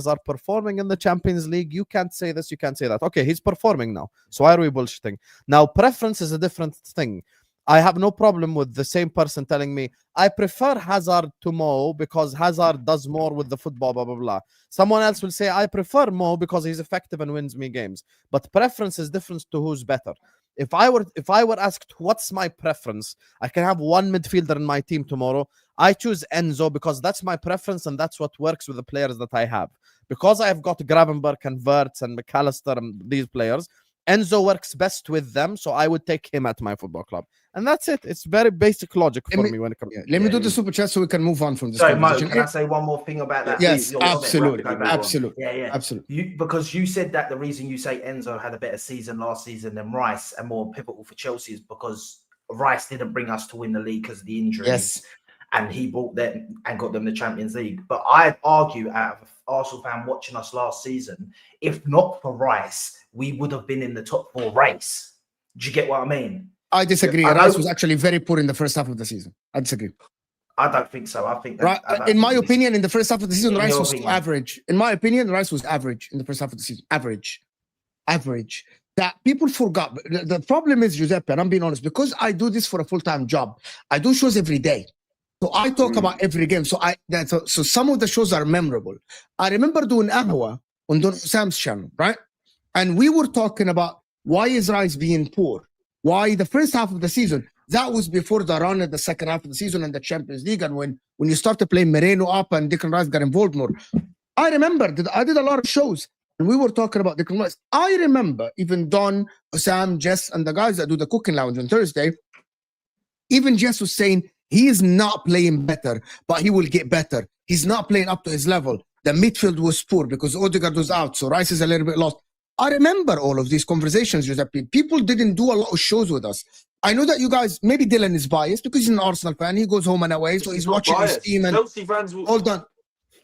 are performing in the Champions League, you can't say this, you can't say that. Okay, he's performing now. So why are we bullshitting? Now preference is a different thing. I have no problem with the same person telling me, I prefer Hazard to Mo because Hazard does more with the football, blah, blah, blah. Someone else will say, I prefer Mo because he's effective and wins me games. But preference is different to who's better. If I were asked what's my preference, I can have one midfielder in my team tomorrow. I choose Enzo because that's my preference and that's what works with the players that I have. Because I have got Gravenberch and Wirtz and McAllister and these players, Enzo works best with them, so I would take him at my football club. And that's it. It's very basic logic for me when it comes. Let me do the super chat so we can move on from this. Sorry, Mo, can I say one more thing about that? Yes, absolutely. Absolutely. Because you said that the reason you say Enzo had a better season last season than Rice and more pivotal for Chelsea is because Rice didn't bring us to win the league because of the injuries. Yes. And he brought them and got them the Champions League. But I'd argue, out of an Arsenal fan watching us last season, if not for Rice, we would have been in the top 4 race. Do you get what I mean? I disagree. Rice was actually very poor in the first half of the season. I disagree. I don't think so. I think in my opinion, in the first half of the season, Rice was average. In my opinion, Rice was average in the first half of the season. Average. That people forgot. The problem is, Giuseppe, and I'm being honest, because I do this for a full-time job. I do shows every day. So I talk about every game. So some of the shows are memorable. I remember doing Ahwa on Don Sam's channel, right? And we were talking about why is Rice being poor? Why the first half of the season, that was before the run at the second half of the season and the Champions League, and when you started playing Moreno up and Declan Rice got involved more. I remember that I did a lot of shows and we were talking about Declan Rice. I remember even Don, Sam, Jess, and the guys that do the cooking lounge on Thursday, even Jess was saying he is not playing better, but he will get better. He's not playing up to his level. The midfield was poor because Odegaard was out, so Rice is a little bit lost. I remember all of these conversations, Giuseppe. People didn't do a lot of shows with us. I know that you guys, maybe Dylan is biased because he's an Arsenal fan. He goes home and away, so he's watching his team. And Chelsea fans will... hold on,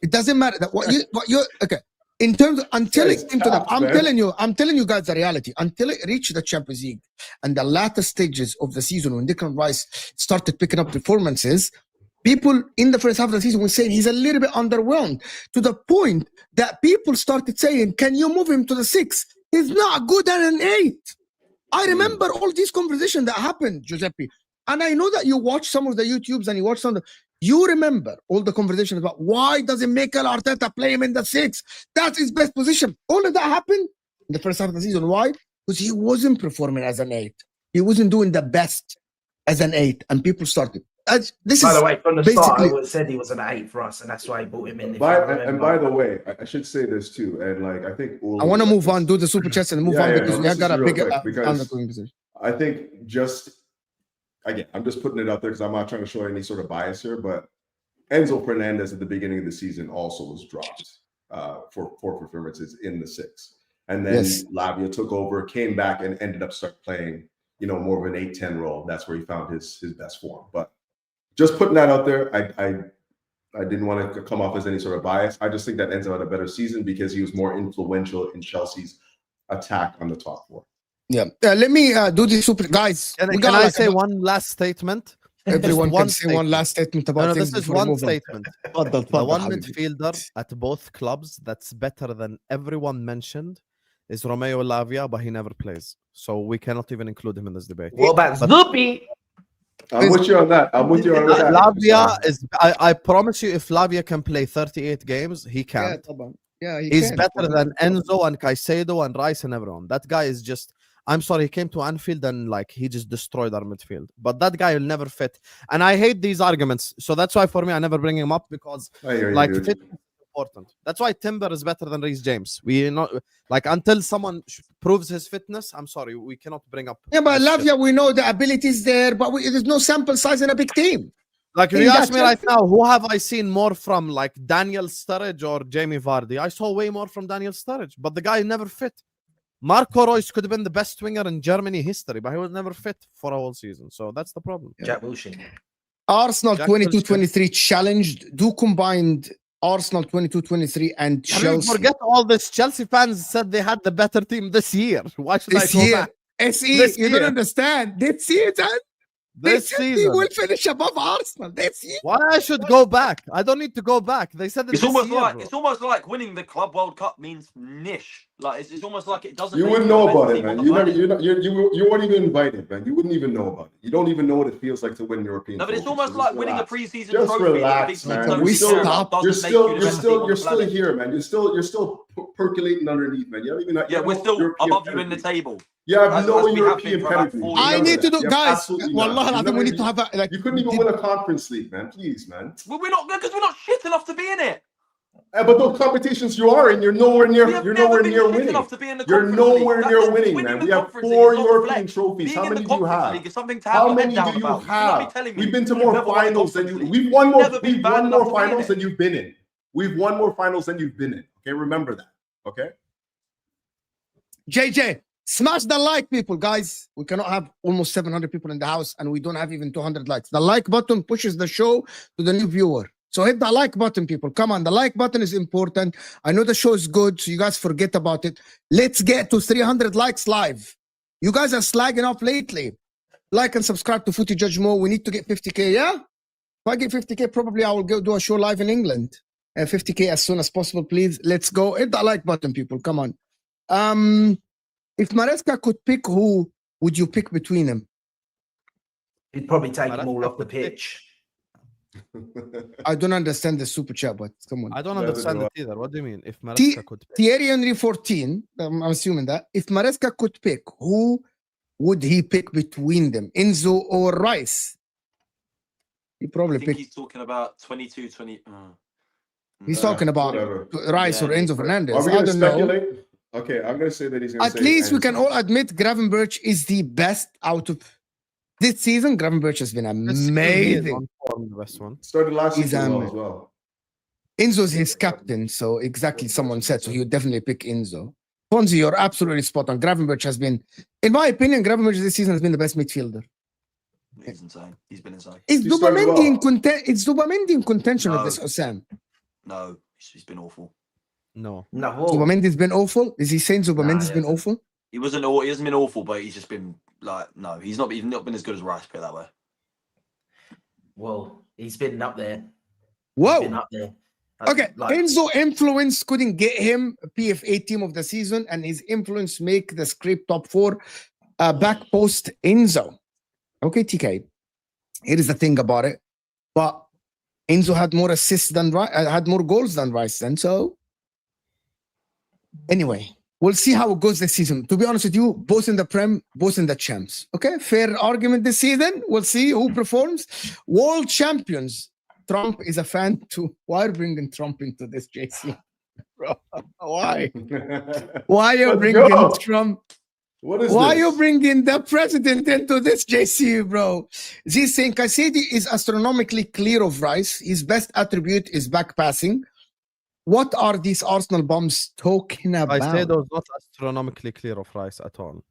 it doesn't matter that what you okay. In terms of until it came to that, I'm telling you guys the reality. Until it reached the Champions League and the latter stages of the season when Declan Rice started picking up performances, people in the first half of the season were saying he's a little bit underwhelmed, to the point that people started saying, can you move him to the 6? He's not good at an 8. I remember all these conversations that happened, Giuseppe. And I know that you watch some of the YouTubes and you watch some of the... You remember all the conversations about why doesn't Mikel Arteta play him in the 6? That's his best position. All of that happened in the first half of the season. Why? Because he wasn't performing as an 8. He wasn't doing the best as an 8. And people started... By the way, from the start, I said he was an 8 for us, and that's why I brought him in. By the way, I should say this too, and like I think I want to move on, do the super chats, and move on because we have got a bigger position. I think just again, I'm just putting it out there because I'm not trying to show any sort of bias here, but Enzo Fernandez at the beginning of the season also was dropped for poor performances in the 6, and then Lavia took over, came back, and ended up start playing, more of an 8-10 role. That's where he found his best form, but. Just putting that out there, I didn't want to come off as any sort of bias. I just think that Enzo had a better season because he was more influential in Chelsea's attack on the top 4. Yeah. Let me do this super guys. Can I say one last statement? Everyone can say one last statement about things. This is one statement. The one midfielder at both clubs that's better than everyone mentioned is Romeo Lavia, but he never plays. So we cannot even include him in this debate. What about Snoopy? I'm with you on that. Lavia is. I promise you, if Lavia can play 38 games, he can. He's better than Enzo and Caicedo and Rice and everyone. That guy is just. I'm sorry, he came to Anfield and he just destroyed our midfield. But that guy will never fit. And I hate these arguments. So that's why for me, I never bring him up because fitness is important. That's why Timber is better than Reece James. We not until someone proves his fitness. I'm sorry, we cannot bring up. Yeah, but Lavia, we know the ability is there, but there's no sample size in a big team. If you ask me right now, who have I seen more from, Daniel Sturridge or Jamie Vardy? I saw way more from Daniel Sturridge, but the guy never fit. Marco Reus could have been the best winger in Germany history, but he was never fit for a whole season. So that's the problem. Jack Wilshere. Arsenal 22-23 challenged. Do combined Arsenal 22-23 and Chelsea. Forget all this. Chelsea fans said they had the better team this year. Why should I go back? You don't understand. This season, this season will finish above Arsenal. This year. Why I should go back? I don't need to go back. They said it's almost like winning the Club World Cup means niche. It's almost like it doesn't. You wouldn't know about it, man. You weren't even invited, man. You wouldn't even know about it. You don't even know what it feels like to win European. No, but it's almost like winning a preseason trophy. Just relax, man. You're still here, man. You're still percolating underneath, man. You don't even. Yeah, we're still above you in the table. You have no European pedigree. I need to do, guys. Wallah, we need to have you couldn't even win a Conference League, man. Please, man. Well, we're not shit enough to be in it. But those competitions you are in, you're nowhere near. You're nowhere near winning. You're nowhere near winning, man. We have 4 European trophies. How many do you have? How many do you have? We've been to more finals than you. We've won more finals than you've been in. We've won more finals than you've been in. Okay, remember that. Okay. JJ, smash the like, people, guys. We cannot have almost 700 people in the house, and we don't have even 200 likes. The like button pushes the show to the new viewer. So hit the like button, people. Come on, the like button is important. I know the show is good, so you guys forget about it. Let's get to 300 likes live. You guys are slagging off lately. Like and subscribe to Footy Judge Mo. We need to get 50K, yeah? If I get 50K, probably I will go do a show live in England. 50K as soon as possible, please. Let's go. Hit the like button, people. Come on. If Maresca could pick, who would you pick between them? He'd probably take them all off the pitch. I don't understand the super chat, but come on. I don't understand it either. What do you mean? If Maresca could pick? Thierry Henry 14, I'm assuming that. If Maresca could pick, who would he pick between them, Enzo or Rice? He I probably think picked. he's talking about 22, 20. He's talking about whatever. Rice Yeah, or Enzo Are Fernandez. we I gonna don't know. speculate? Okay, I'm gonna say that he's gonna At say least we can Enzo. all admit Gravenberch is the best out of this season. Gravenberch has been This season he is amazing. on form, the best one. Started last He's, season well as well. Enzo's his captain, so exactly someone said, so he would definitely pick Enzo. Fonzie, you're absolutely spot on. Gravenberch has been, in my opinion, Gravenberch this season has been the best midfielder. He's insane. He's been insane. Is He started Dubamendi in well. Is Dubamendi in contention No. of this, Osam? No, he's been awful. No. No, Zubamendi's been awful. Is he saying Zubamendi's he been hasn't. awful? He hasn't been awful, but he's just been like, no, he's not been as good as Rice, put it that way. well, he's been up there. He's been Whoa. up there. Okay, Like, Enzo influence couldn't get him PFA team of the season, and his influence make the scrape top 4. Back post Enzo. Okay, TK. Here is the thing about it, but Enzo had more assists than had more goals than Rice, then. So anyway, we'll see how it goes this season. To be honest with you, both in the Prem, both in the champs. Okay, fair argument this season. We'll see who performs. World champions. Trump is a fan too. Why are you bringing Trump into this, JC? Bro, why? Why are you Let's bringing go. Trump? What is Why are this? you bringing the president into this, JC, bro? He's saying Caicedo is astronomically clear of Rice. His best attribute is back passing. What are these Arsenal bums talking about? Caicedo is not astronomically clear of Rice at all.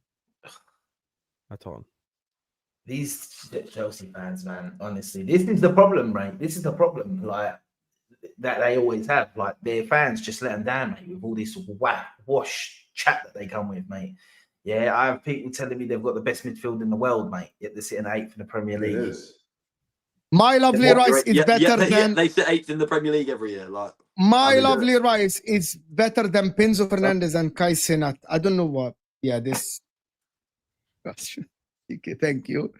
At all. these Chelsea fans, man, honestly, this is the problem, right? This is the problem, like that they always have. Like their fans just let them down, mate, with all this wash chat that they come with, mate. Yeah, I have people telling me they've got the best midfield in the world, mate. Yet they're sitting 8th in the Premier It League. is. My lovely Rice is better than they sit 8th in the Premier League every year. Like my I mean, lovely Rice is better than Enzo Fernandez and Kai Senat. I don't know what. Yeah, this. Okay, thank you.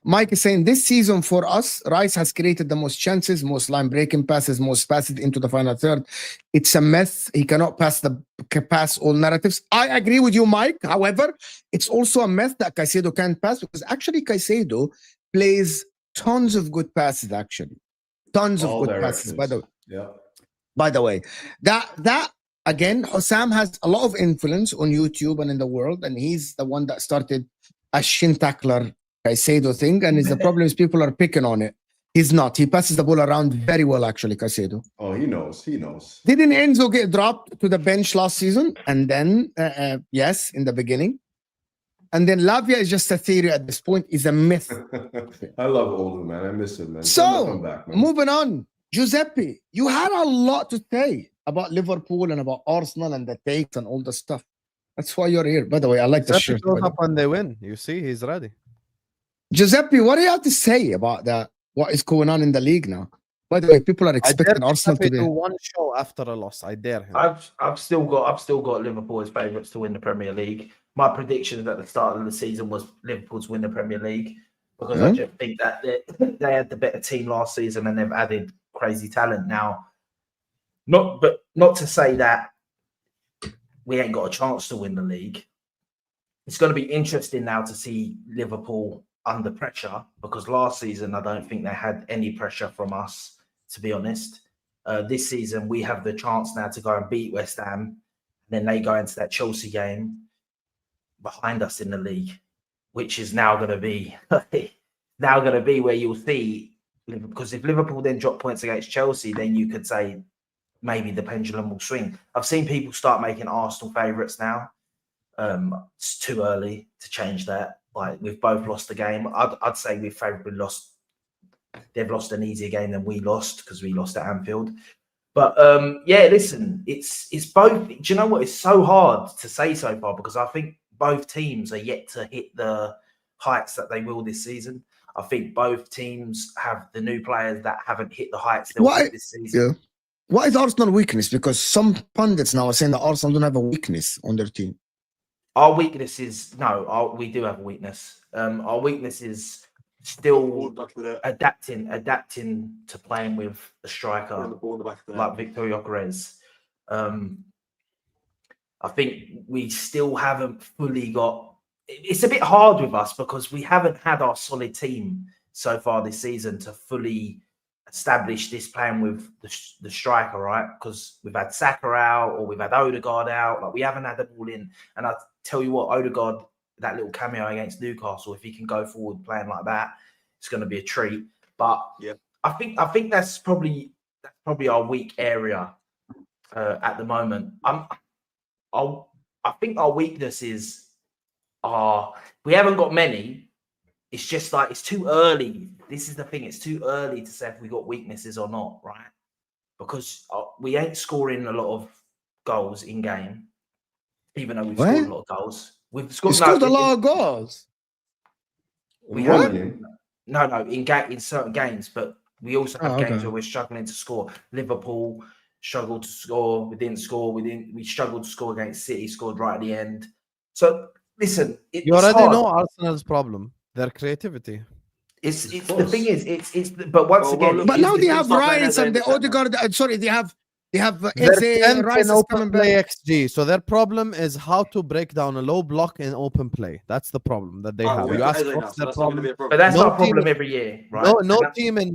Mike is saying this season for us, Rice has created the most chances, most line breaking passes, most passes into the final third. It's a mess. He cannot pass all narratives. I agree with you, Mike. However, it's also a mess that Caicedo can't pass because actually Caicedo plays tons of good passes. Actually, tons of All good passes. directions. Yeah. By the way, that again, Hossam has a lot of influence on YouTube and in the world, and he's the one that started a shin tackler Caicedo thing, and the problem is people are picking on it. He's not. He passes the ball around very well, actually, Caicedo. Oh, he knows. He knows. Didn't Enzo get dropped to the bench last season? And then, yes, in the beginning. And then Lavia is just a theory at this point. Is a myth. I love Oldham, man. I miss him, man. So, Come back, man. moving on. Giuseppe, you had a lot to say about Liverpool and about Arsenal and the takes and all the stuff. That's why you're here. By the way, I like the Giuseppe shirt. shows up when they win. You see, he's ready. Giuseppe, what do you have to say about that? What is going on in the league now? By the way, people are I dare expecting Arsenal Giuseppe to do be. one show after a loss. I dare him. I've still got Liverpool as favourites to win the Premier League. My predictions at the start of the season was Liverpool to win the Premier League because I just think that they had the better team last season and they've added crazy talent now. Not to say that we ain't got a chance to win the league. It's going to be interesting now to see Liverpool under pressure because last season I don't think they had any pressure from us, to be honest. This season we have the chance now to go and beat West Ham, and then they go into that Chelsea game behind us in the league, which is now going to be where you'll see, because if Liverpool then drop points against Chelsea, then you could say maybe the pendulum will swing. I've seen people start making Arsenal favourites now. It's too early to change that. Like we've both lost the game. I'd say we've favourably lost. They've lost an easier game than we lost because we lost at Anfield. But yeah, listen, it's both. Do you know what? It's so hard to say so far because I think both teams are yet to hit the heights that they will this season. I think both teams have the new players that haven't hit the heights they'll hit this season. Yeah. What is Arsenal weakness? Because some pundits now are saying that Arsenal don't have a weakness on their team. Our weakness is we do have a weakness. Our weakness is still adapting to playing with a striker like Victor Gyökeres. I think we still haven't fully got it's a bit hard with us because we haven't had our solid team so far this season to fully establish this plan with the striker, right? Because we've had Saka out or we've had Odegaard out. Like, we haven't had them all in. And I tell you what, Odegaard, that little cameo against Newcastle, if he can go forward playing like that, it's going to be a treat. But yeah, I think that's probably our weak area at the moment. I think our weaknesses are, we haven't got many. It's just like, it's too early. This is the thing. It's too early to say if we got weaknesses or not, right? Because we ain't scoring a lot of goals in game, even though we've scored a lot of goals. We've scored, scored a lot of goals. We One haven't. game. No, in certain games, but we also have games where we're struggling to score. Liverpool struggled to score. We didn't score. We struggled to score against City. Scored right at the end. So listen, You already know Arsenal's problem. Their creativity. It's the thing is, it's but once again, but now they have start playing Rice Eze and the in the Odegaard. Sorry, they have They're Eze, 10th Rice in is open coming play back. XG. So their problem is how to break down a low block in open play. That's the problem that they have. We've You got ask Eze now, what's so their that's not going to problem? be a problem. but that's No our problem team- every year, right?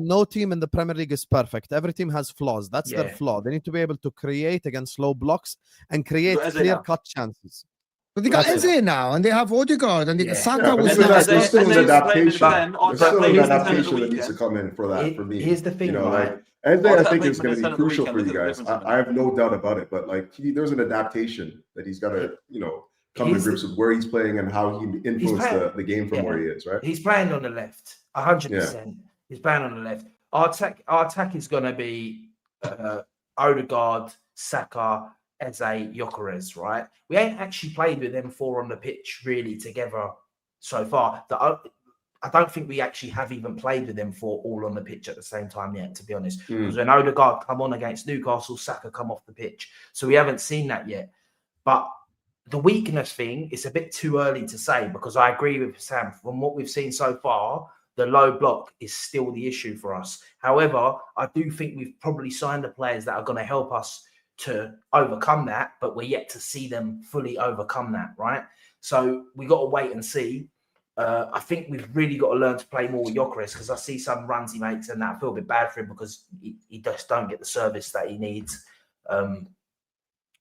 No team in the Premier League is perfect. Every team has flaws. That's their Yeah. flaw. They need to be able to create against low blocks and create got Eze now. clear-cut chances. But they got That's Eze now, and they have Odegaard, and they got Yeah. Saka Yeah, but was even nice. there's still an adaptation. There's still an here's the adaptation that needs to come in for that. For me, Here's the thing, you know, right? like Eze, I Arteta think played is going to Minnesota be the crucial weekend. for you Look at the guys. difference in I have no doubt about it. But like, there's an adaptation that he's got to, come to grips with where he's playing and how he influenced the game from where he is. Right? He's playing on the left, 100%. He's playing on the left. Our attack is going to be Odegaard, Saka, Eze, Gyökeres, right? We ain't actually played with them four on the pitch really together so far. I don't think we actually have even played with them four all on the pitch at the same time yet, to be honest. Because when Odegaard come on against Newcastle, Saka come off the pitch. So we haven't seen that yet. But the weakness thing, it's a bit too early to say, because I agree with Sam. From what we've seen so far, the low block is still the issue for us. However, I do think we've probably signed the players that are going to help us to overcome that, but we're yet to see them fully overcome that, right? So we got to wait and see. I think we've really got to learn to play more with Gyökeres, because I see some runs he makes and that I feel a bit bad for him because he just don't get the service that he needs.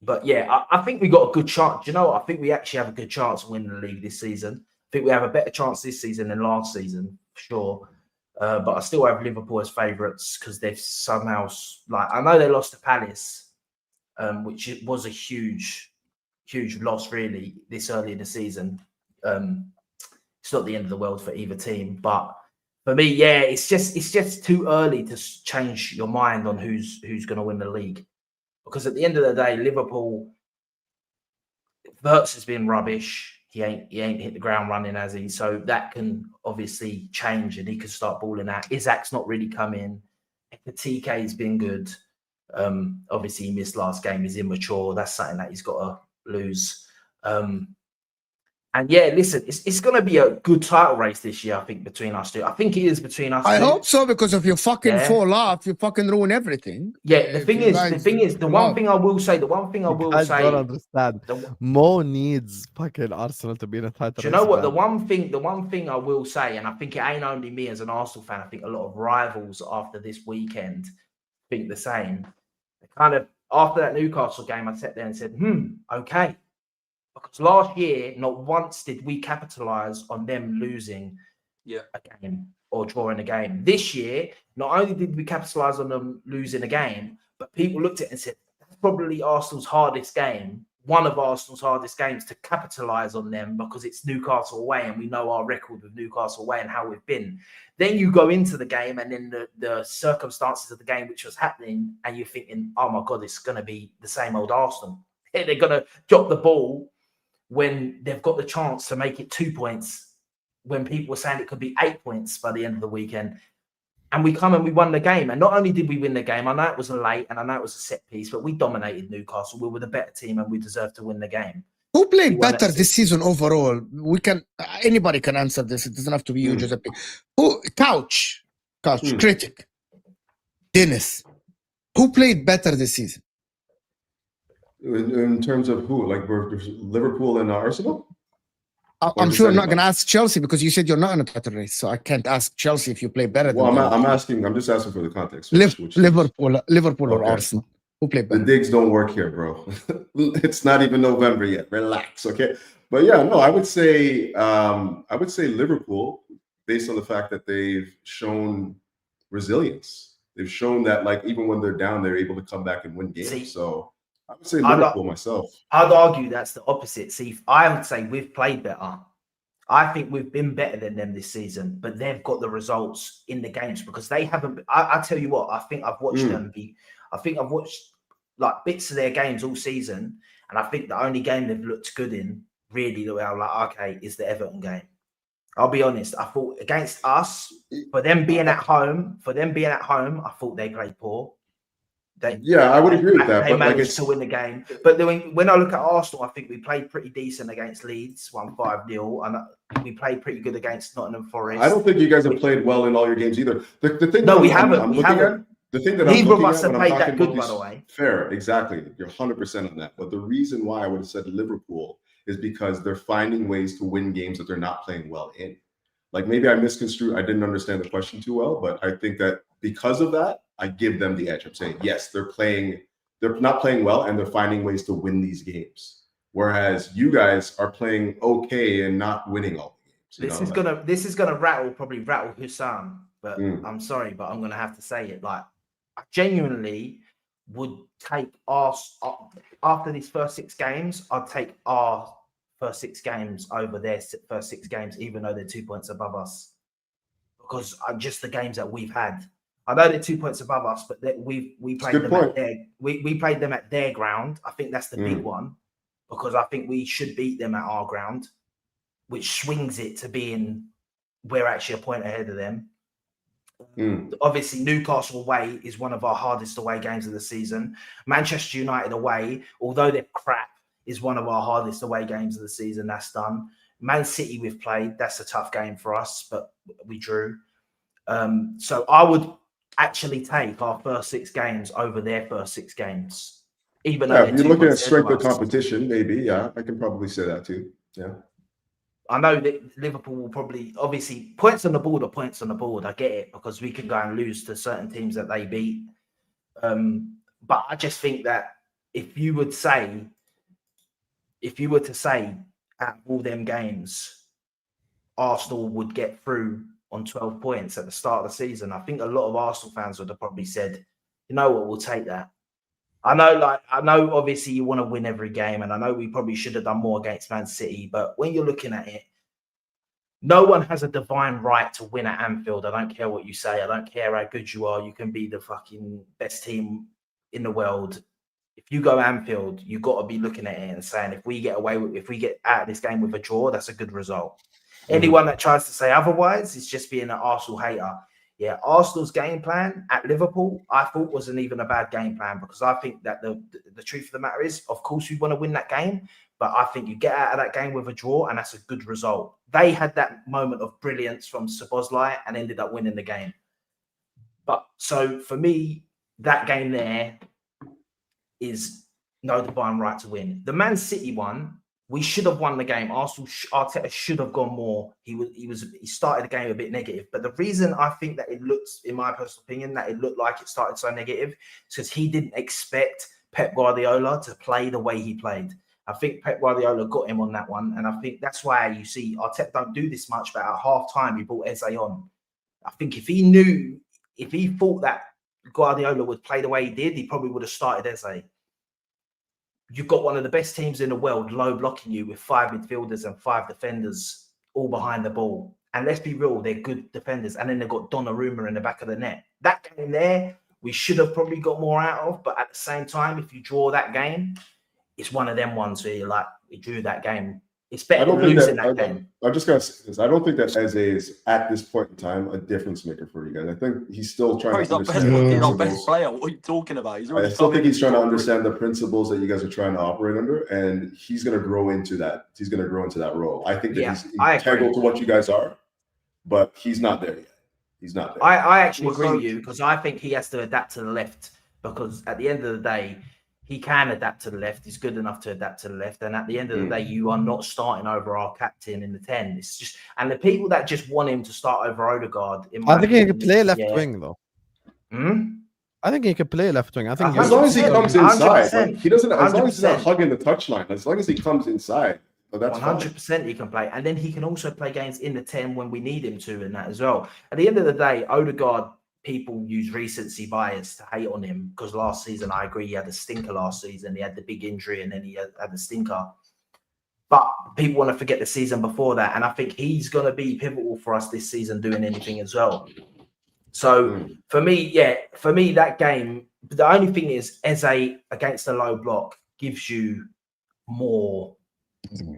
But yeah, I think we got a good chance. You know what? I think we actually have a good chance of winning the league this season. I think we have a better chance this season than last season, for sure. But I still have Liverpool as favourites because they've somehow, like, I know they lost to Palace, which was a huge loss really this early in the season. It's not the end of the world for either team, but for me, yeah, it's just too early to change your mind on who's going to win the league, because at the end of the day, Liverpool, Wirtz has been rubbish. He ain't hit the ground running, has he? So that can obviously change, and he can start balling out. Isak's not really come in. TK's been good. Obviously, he missed last game. He's immature. That's something that he's got to lose. And yeah, listen, it's going to be a good title race this year, I think, between us two. I think it is between us two. I hope so, because if you fucking fall off, you fucking ruin everything. Yeah, the thing is, the one thing I will say, You guys don't understand. Mo needs fucking Arsenal to be in a title race. Do you know what? The one thing I will say, and I think it ain't only me as an Arsenal fan, I think a lot of rivals after this weekend think the same. Kind of after that Newcastle game, I sat there and said, okay. Because last year, not once did we capitalise on them losing a game or drawing a game. This year, not only did we capitalise on them losing a game, but people looked at it and said, that's probably Arsenal's hardest game, one of Arsenal's hardest games to capitalise on them, because it's Newcastle away and we know our record with Newcastle away and how we've been. Then you go into the game and then the circumstances of the game which was happening, and you're thinking, oh my God, it's going to be the same old Arsenal. They're going to drop the ball when they've got the chance to make it 2 points, when people were saying it could be 8 points by the end of the weekend. And we come and we won the game. And not only did we win the game, I know it was late and I know it was a set piece, but we dominated Newcastle. We were the better team and we deserved to win the game. Who played better this season overall? Anybody can answer this. It doesn't have to be you, Giuseppe. Couch, critic, Dennis. Who played better this season? In terms of who? Like Liverpool and Arsenal? I'm does sure I'm not anybody? going to ask Chelsea because you said you're not in a title race, so I can't ask Chelsea if you play better Well, than them. I'm just asking for the context. Which Liverpool or Okay. Arsenal. Who play The better? digs don't work here, bro. It's not even November yet. Relax, okay? But yeah, no, I would say Liverpool, based on the fact that they've shown resilience. They've shown that, like, even when they're down, they're able to come back and win games. See, So I would say Liverpool myself. I'd argue that's the opposite. See, I would say we've played better. I think we've been better than them this season, but they've got the results in the games because they haven't. I tell you what, I think I've watched them be. I think I've watched like bits of their games all season, and I think the only game they've looked good in, really, the way I'm like, okay, is the Everton game. I'll be honest. I thought against us, for them being at home, I thought they played poor. I would agree with that. They But like, managed to win the game. But then when I look at Arsenal, I think we played pretty decent against Leeds, 1-5-0, and we played pretty good against Nottingham Forest. I don't think you guys have played well in all your games either. The thing No, that we haven't. The thing that Neither I'm of us looking have at played when I'm that talking good, about by the these, way. fair, exactly. You're 100% on that. But the reason why I would have said Liverpool is because they're finding ways to win games that they're not playing well in. Like, maybe I misconstrued, I didn't understand the question too well, but I think that because of that, I give them the edge. I'm saying, yes, they're not playing well and they're finding ways to win these games. Whereas you guys are playing okay and not winning all the games. This is gonna probably rattle Husam, but I'm sorry, but I'm gonna have to say it. Like, I genuinely would take after these first 6 games, I'd take our first 6 games over their first 6 games, even though they're 2 points above us, because just the games that we've had. I know they're 2 points above us, but we played them at we played them at their ground. I think that's the big one, because I think we should beat them at our ground, which swings it to being we're actually a point ahead of them. Obviously, Newcastle away is one of our hardest away games of the season. Manchester United away, although they're crap, is one of our hardest away games of the season. That's done. Man City we've played. That's a tough game for us, but we drew. So I would actually take our first 6 games over their first 6 games. Even though if you're looking at strength of competition, maybe, I can probably say that too. Yeah. I know that Liverpool will probably, obviously, points on the board are points on the board. I get it, because we can go and lose to certain teams that they beat. But I just think that if you were to say at all them games, Arsenal would get through on 12 points at the start of the season, I think a lot of Arsenal fans would have probably said, you know what, we'll take that. I know obviously you want to win every game, and I know we probably should have done more against Man City, but when you're looking at it, no one has a divine right to win at Anfield. I don't care what you say. I don't care how good you are. You can be the fucking best team in the world. If you go Anfield, you've got to be looking at it and saying, if we get out of this game with a draw, that's a good result. Anyone that tries to say otherwise is just being an Arsenal hater. Yeah, Arsenal's game plan at Liverpool, I thought wasn't even a bad game plan, because I think that the truth of the matter is, of course, we want to win that game, but I think you get out of that game with a draw, and that's a good result. They had that moment of brilliance from Szoboszlai and ended up winning the game. But so for me, that game there is no divine right to win. The Man City one, we should have won the game. Arteta should have gone more. He started the game a bit negative. But the reason I think that it looks, in my personal opinion, that it looked like it started so negative is because he didn't expect Pep Guardiola to play the way he played. I think Pep Guardiola got him on that one. And I think that's why you see Arteta don't do this much, but at half time, he brought Eze on. I think if he thought that Guardiola would play the way he did, he probably would have started Eze. You've got one of the best teams in the world low blocking you with 5 midfielders and 5 defenders all behind the ball. And let's be real, they're good defenders. And then they've got Donnarumma in the back of the net. That game there, we should have probably got more out of. But at the same time, if you draw that game, it's one of them ones where you're like, we drew that game. It's better than losing that game. I'm just going to say this. I don't think that Eze is, at this point in time, a difference maker for you guys. I think he's still trying to understand the He's our principles. best player. What are you talking about? I still think he's trying to understand the principles that you guys are trying to operate under, and he's going to grow into that. He's going to grow into that role. I think that he's integral to what you guys are, but he's not there yet. He's not there. I actually agree with you, because I think he has to adapt to the left, because at the end of the day, he can adapt to the left. He's good enough to adapt to the left. And at the end of the day, you are not starting over our captain in the 10. It's just, and the people that just want him to start over Odegaard, I think he can play left wing though. Hmm? I think he can play left wing. I think as long as he comes inside, 100%. like, he doesn't. As long as he's not 100%. hugging the touchline, as long as he comes inside, well, that's 100% he can play. And then he can also play games in the 10 when we need him to, and that as well. At the end of the day, Odegaard, people use recency bias to hate on him because last season, I agree, he had a stinker last season. He had the big injury and then he had the stinker. But people want to forget the season before that. And I think he's going to be pivotal for us this season doing anything as well. So for me, that game, the only thing is Eze against the low block gives you more.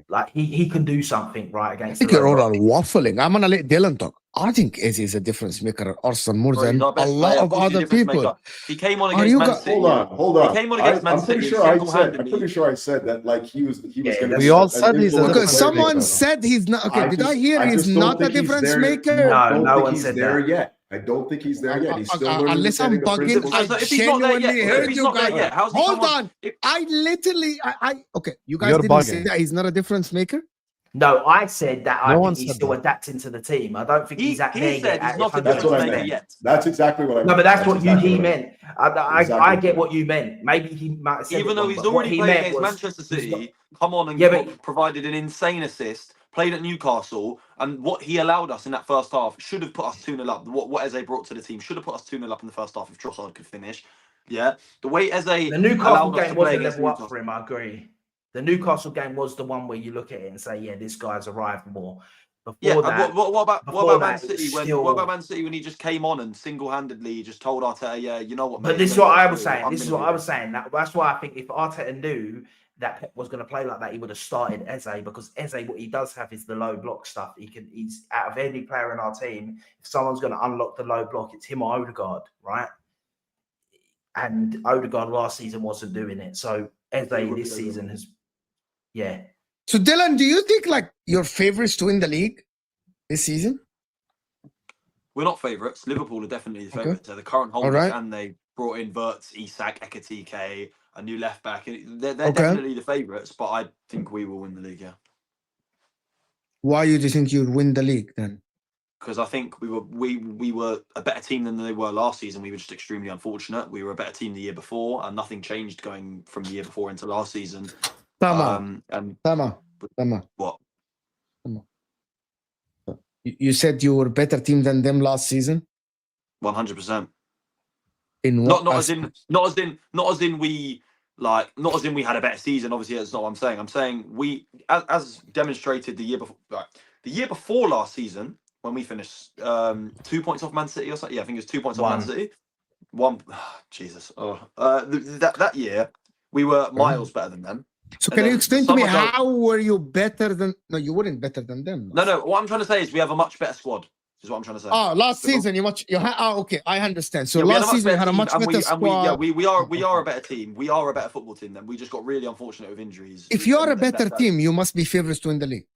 Like he can do something right I against. think the you're low all block. waffling. I'm gonna let Dylan talk. I think Eze is a difference maker at Arsenal more Bro, than he's our a best lot player. of course he's a other difference people. maker. He came on Are against you Man guys- City. Hold on. He came on against Man I'm pretty City sure I said. single-handedly. I'm pretty sure I said that. Like he was going to. We all said he's a Okay, difference someone maker. said he's not. Okay, did I hear I he's just don't not a think he's difference there. maker? No, I don't no think one he's said there that. yet. I don't think he's there yet. He's still learning Unless the I'm setting of bugging, principles. I If he's not there genuinely yet, heard if he's you not there guys. yet, how's he Hold come on. I literally, okay, you guys You're didn't bugging. say that he's not a difference maker? No, I said that No I one think he's said still that. adapting to the team. I don't think he's at there He said yet. he's not a That's difference what I maker meant. yet. That's exactly what I meant. No, but that's what exactly he what I meant. I Exactly. get what you meant. Maybe he might have said Even it though wrong, he's but what already he played meant against was Manchester he's not- City, come on and Yeah, but- provided an insane assist, played at Newcastle, and what he allowed us in that first half should have put us 2-0 up. What Eze brought to the team should have put us 2-0 up in the first half if Trossard could finish. Yeah, the way Eze The Newcastle allowed us game to was play a against level up Newcastle. for him. I agree. The Newcastle game was the one where you look at it and say, "Yeah, this guy's arrived more." Before Yeah, that, and what about before Man that, it was City when still- what about Man City when he just came on and single-handedly just told Arteta, yeah, you know what? But mate, this is you're what gonna I go was through. saying. I'm This is gonna what be I was there. saying. That's why I think if Arteta knew that Pep was going to play like that, he would have started Eze, because Eze, what he does have is the low block stuff. He's out of any player in our team. If someone's going to unlock the low block, it's him or Odegaard, right? And Odegaard last season wasn't doing it. So Eze this season has, yeah. So, Dylan, do you think like your favorites to win the league this season? We're not favourites. Liverpool are definitely the Okay. favourites. They're the current holders, right. and they brought in Wirtz, Isak, Ekitike, a new left back. They're Okay. definitely the favourites, but I think we will win the league. Yeah, Why do you think you'd win the league then? because I think we were a better team than they were last season. We were just extremely unfortunate. We were a better team the year before, and nothing changed going from the year before into last season. Tama, And Tama. what? You said you were a better team than them last season? 100%. In what Not as in we had a better season. Obviously, that's not what I'm saying. I'm saying we, as demonstrated the year before. Right, the year before last season, when we finished 2 points off Man City or something. Yeah, I think it was 2 points off Man City. One, Jesus. That year we were miles better than them. So And can you then explain to me summer how were you better than? No, you weren't better than them. No. What I'm trying to say is we have a much better squad. Is what I'm trying to say. Oh, last So- season okay, I understand. So Yeah, we had a last much season you better had a team, much and better squad. we are a better team. We are a better football team. Then we just got really unfortunate with injuries. If you are a And better that- team, you must be favorites to win the league.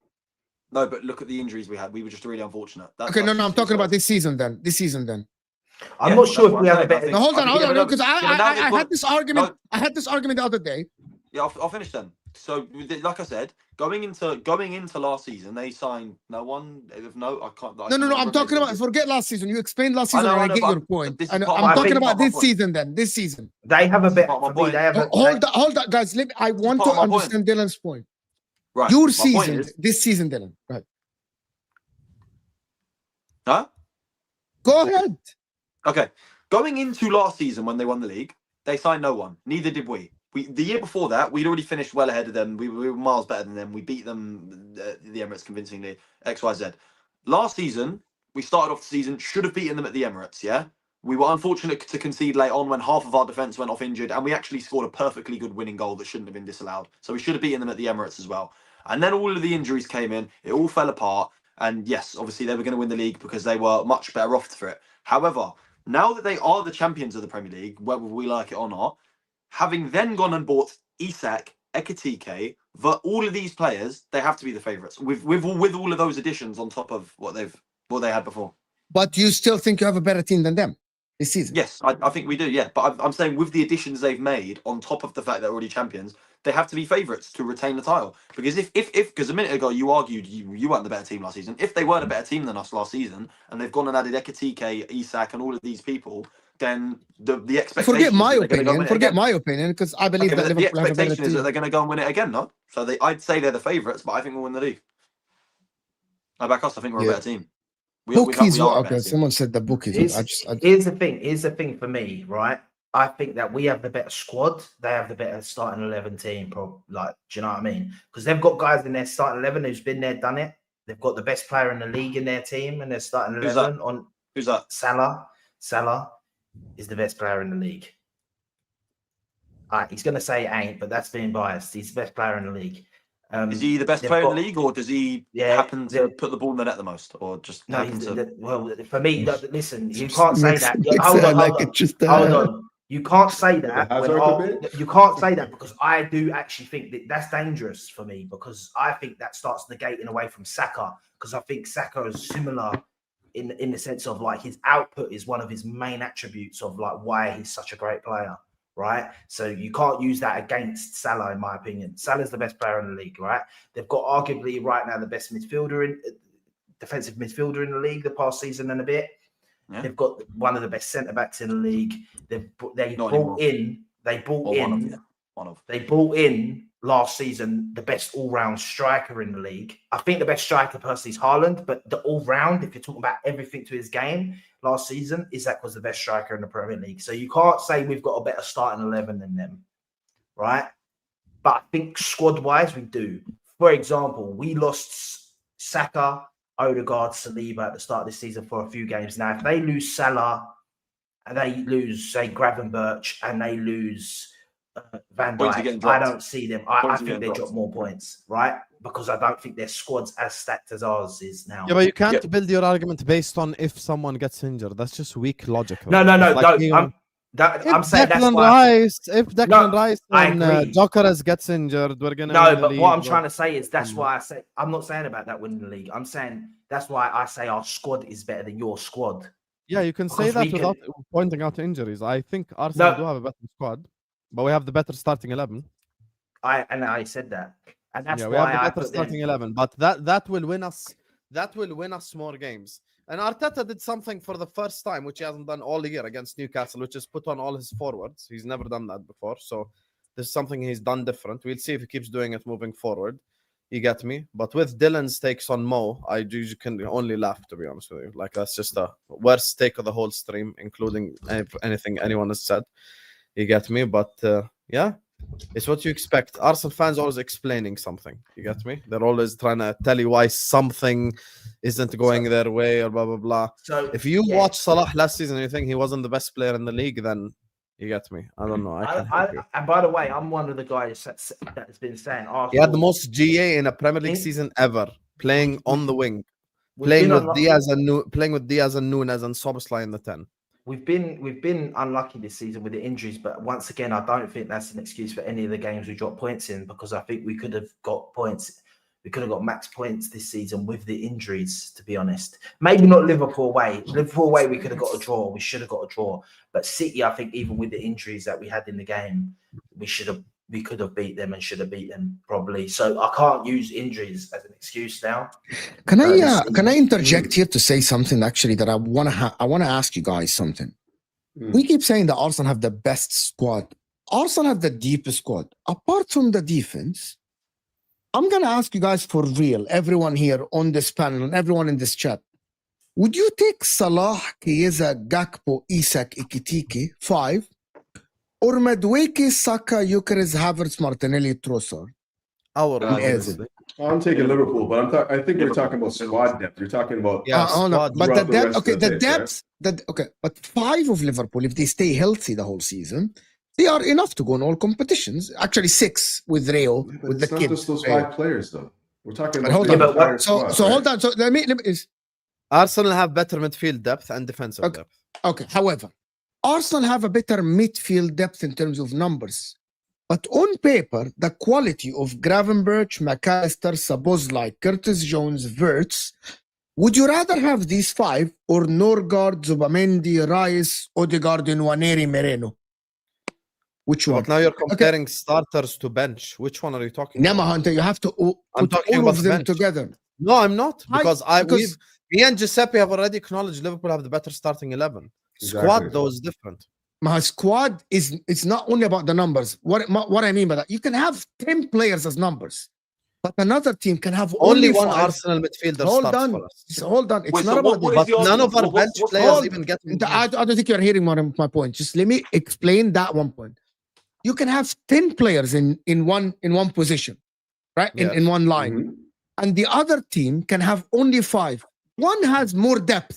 No, but look at the injuries we had. We were just really unfortunate. Okay, no, I'm talking about this season then. I'm Yeah, not sure that's if we what have a I'm better. saying. No, hold on, Yeah, but no, because yeah, but now I this had this argument. no. I had this argument the other day. Yeah, I'll finish then. So, like I said, going into last season, they signed no one. No, I can't. No. I'm talking about. Forget last season. You explained last I season, know, and I I know, get but your point. this is And part of I'm my talking point, about my this point. season. Then this season. They have a better. part of my For me, point. they have a. Hold on, guys. I want part to of my point. understand Dylan's point. Right. Your my point season, is- this season, Dylan. Right. Huh? Go ahead. Okay. Going into last season when they won the league, they signed no one. Neither did we. The year before that, we'd already finished well ahead of them. We were miles better than them. We beat them, the Emirates, convincingly. XYZ. Last season, we started off the season, should have beaten them at the Emirates, yeah? We were unfortunate to concede late on when half of our defence went off injured, and we actually scored a perfectly good winning goal that shouldn't have been disallowed. So we should have beaten them at the Emirates as well. And then all of the injuries came in. It all fell apart. And yes, obviously they were going to win the league because they were much better off for it. However, now that they are the champions of the Premier League, whether we like it or not, having then gone and bought Isak, Ekitike, all of these players, they have to be the favourites with all of those additions on top of what they had before. But you still think you have a better team than them? this season. Yes, I think we do. Yeah, but I'm saying with the additions they've made, on top of the fact they're already champions, they have to be favourites to retain the title. Because if because a minute ago you argued you weren't the better team last season. If they weren't a better team than us last season, and they've gone and added Ekitike, Isak, and all of these people, then the expectation. Forget my is that they're gonna go opinion. win it Forget again. my opinion, because I believe Okay, that but the Liverpool have a better expectation is that team. they're going to go and win it again, no? So I'd say they're the favourites, but I think we'll win the league. I back us. I think we're a Yeah. better team. Bookies, we are a okay. better team. Someone said the bookies. Here's the thing. Here's the thing for me, right? I think that we have the better squad. They have the better starting 11 team. Like, do you know what I mean? Because they've got guys in their starting 11 who's been there, done it. They've got the best player in the league in their team, and they're starting 11 on. Who's that? Salah. Salah is the best player in the league. He's going to say it ain't, but that's being biased. He's the best player in the league. Is he the best player in the league, or does he happen to put the ball in the net the most, or just no? Well, for me, listen, you Just can't say makes- that. makes Hold it on, like hold on. it's just, Hold on. You can't say that. Hazard You can't say that because I do actually think that that's dangerous for me, because I think that starts negating away from Saka, because I think Saka is similar in the sense of like his output is one of his main attributes of like why he's such a great player, right? So you can't use that against Salah, in my opinion. Salah's the best player in the league, right? They've got arguably right now the best defensive midfielder in the league the past season and a bit. Yeah. They've got one of the best centre backs in the league. They brought in last season the best all-round striker in the league. I think the best striker personally is Haaland, but the all-round, if you're talking about everything to his game last season, Isak was the best striker in the Premier League. So you can't say we've got a better starting 11 than them, right? But I think squad-wise we do. For example, we lost Saka, Odegaard, Saliba at the start of this season for a few games. Now, if they lose Salah and they lose, say, Gravenberch, and they lose Van Dijk, I don't see them. I think they drop more points, right? Because I don't think their squad's as stacked as ours is now. Yeah, but you can't build your argument based on if someone gets injured. That's just weak logic. No. I'm saying that's why. If Declan Rice and Jokeres gets injured, we're gonna. No, but what I'm trying to say is that's why I say I'm not saying about that winning the league. I'm saying that's why I say our squad is better than your squad. Yeah, you can say that without pointing out injuries. I think Arsenal do have a better squad, but we have the better starting 11. I said that, and that's we why have the I better put starting 11. But that will win us. That will win us more games. And Arteta did something for the first time, which he hasn't done all year against Newcastle, which is put on all his forwards. He's never done that before. So this is something he's done different. We'll see if he keeps doing it moving forward. You get me? But with Dylan's takes on Mo, you can only laugh, to be honest with you. Like, that's just the worst take of the whole stream, including anything anyone has said. You get me? But yeah, it's what you expect. Arsenal fans always explaining something. You get me? They're always trying to tell you why something isn't going their way or blah, blah, blah. So if you watch Salah last season and you think he wasn't the best player in the league, then you get me. I don't know. And by the way, I'm one of the guys that's been saying Arsenal. He had the most GA in a Premier League season ever, playing on the wing, playing with Diaz and Nunes and Szoboszlai in the 10. We've been unlucky this season with the injuries, but once again, I don't think that's an excuse for any of the games we dropped points in, because I think we could have got points. We could have got max points this season with the injuries, to be honest. Maybe not Liverpool away. Liverpool away, we could have got a draw. We should have got a draw. But City, I think, even with the injuries that we had in the game, we could have beat them and should have beat them probably. So I can't use injuries as an excuse now. Can I interject here to say something actually that I wanna ask you guys something. We keep saying that Arsenal have the best squad. Arsenal have the deepest squad. Apart from the defense, I'm gonna ask you guys for real, everyone here on this panel and everyone in this chat. Would you take Salah, Chiesa, Gakpo, Isak, Ekitike, 5? Or Madueke, Saka, Gyökeres, Havertz, Martinelli, Trossard? I'm taking Liverpool, but I think we're talking about squad depth. You're talking about but the depth. Okay, the depth. But 5 of Liverpool, if they stay healthy the whole season, they are enough to go in all competitions. Actually, 6 with Rio, with the kids. It's not just those 5 players, though. We're talking about hold on. So let me Arsenal have better midfield depth and defensive depth. Okay. However, Arsenal have a better midfield depth in terms of numbers. But on paper, the quality of Gravenberch, McAllister, Szoboszlai, Curtis Jones, Wirtz Would you rather have these 5 or Norgard, Zubamendi, Rice, Odegaard, and Nwaneri Mereno? Which one? But now you're comparing starters to bench. Which one are you talking Nema about? Hunter, you have to I'm put talking all about of them bench. together. No, I'm not. Because because- me and Giuseppe have already acknowledged Liverpool have the better starting 11. Exactly. Squad, though, is different. My squad is it's not only about the numbers. What I mean by that, you can have 10 players as numbers, but another team can have Only one 5. Arsenal midfielder Hold starts on. for us. Hold on. It's Wait, not so about what the, is the But none of our argument? bench What's the players argument? even get. I don't think you're hearing my point. Just let me explain that one point. You can have 10 players in one position, right? Yes. In one line. Mhm. And the other team can have only 5. One has more depth,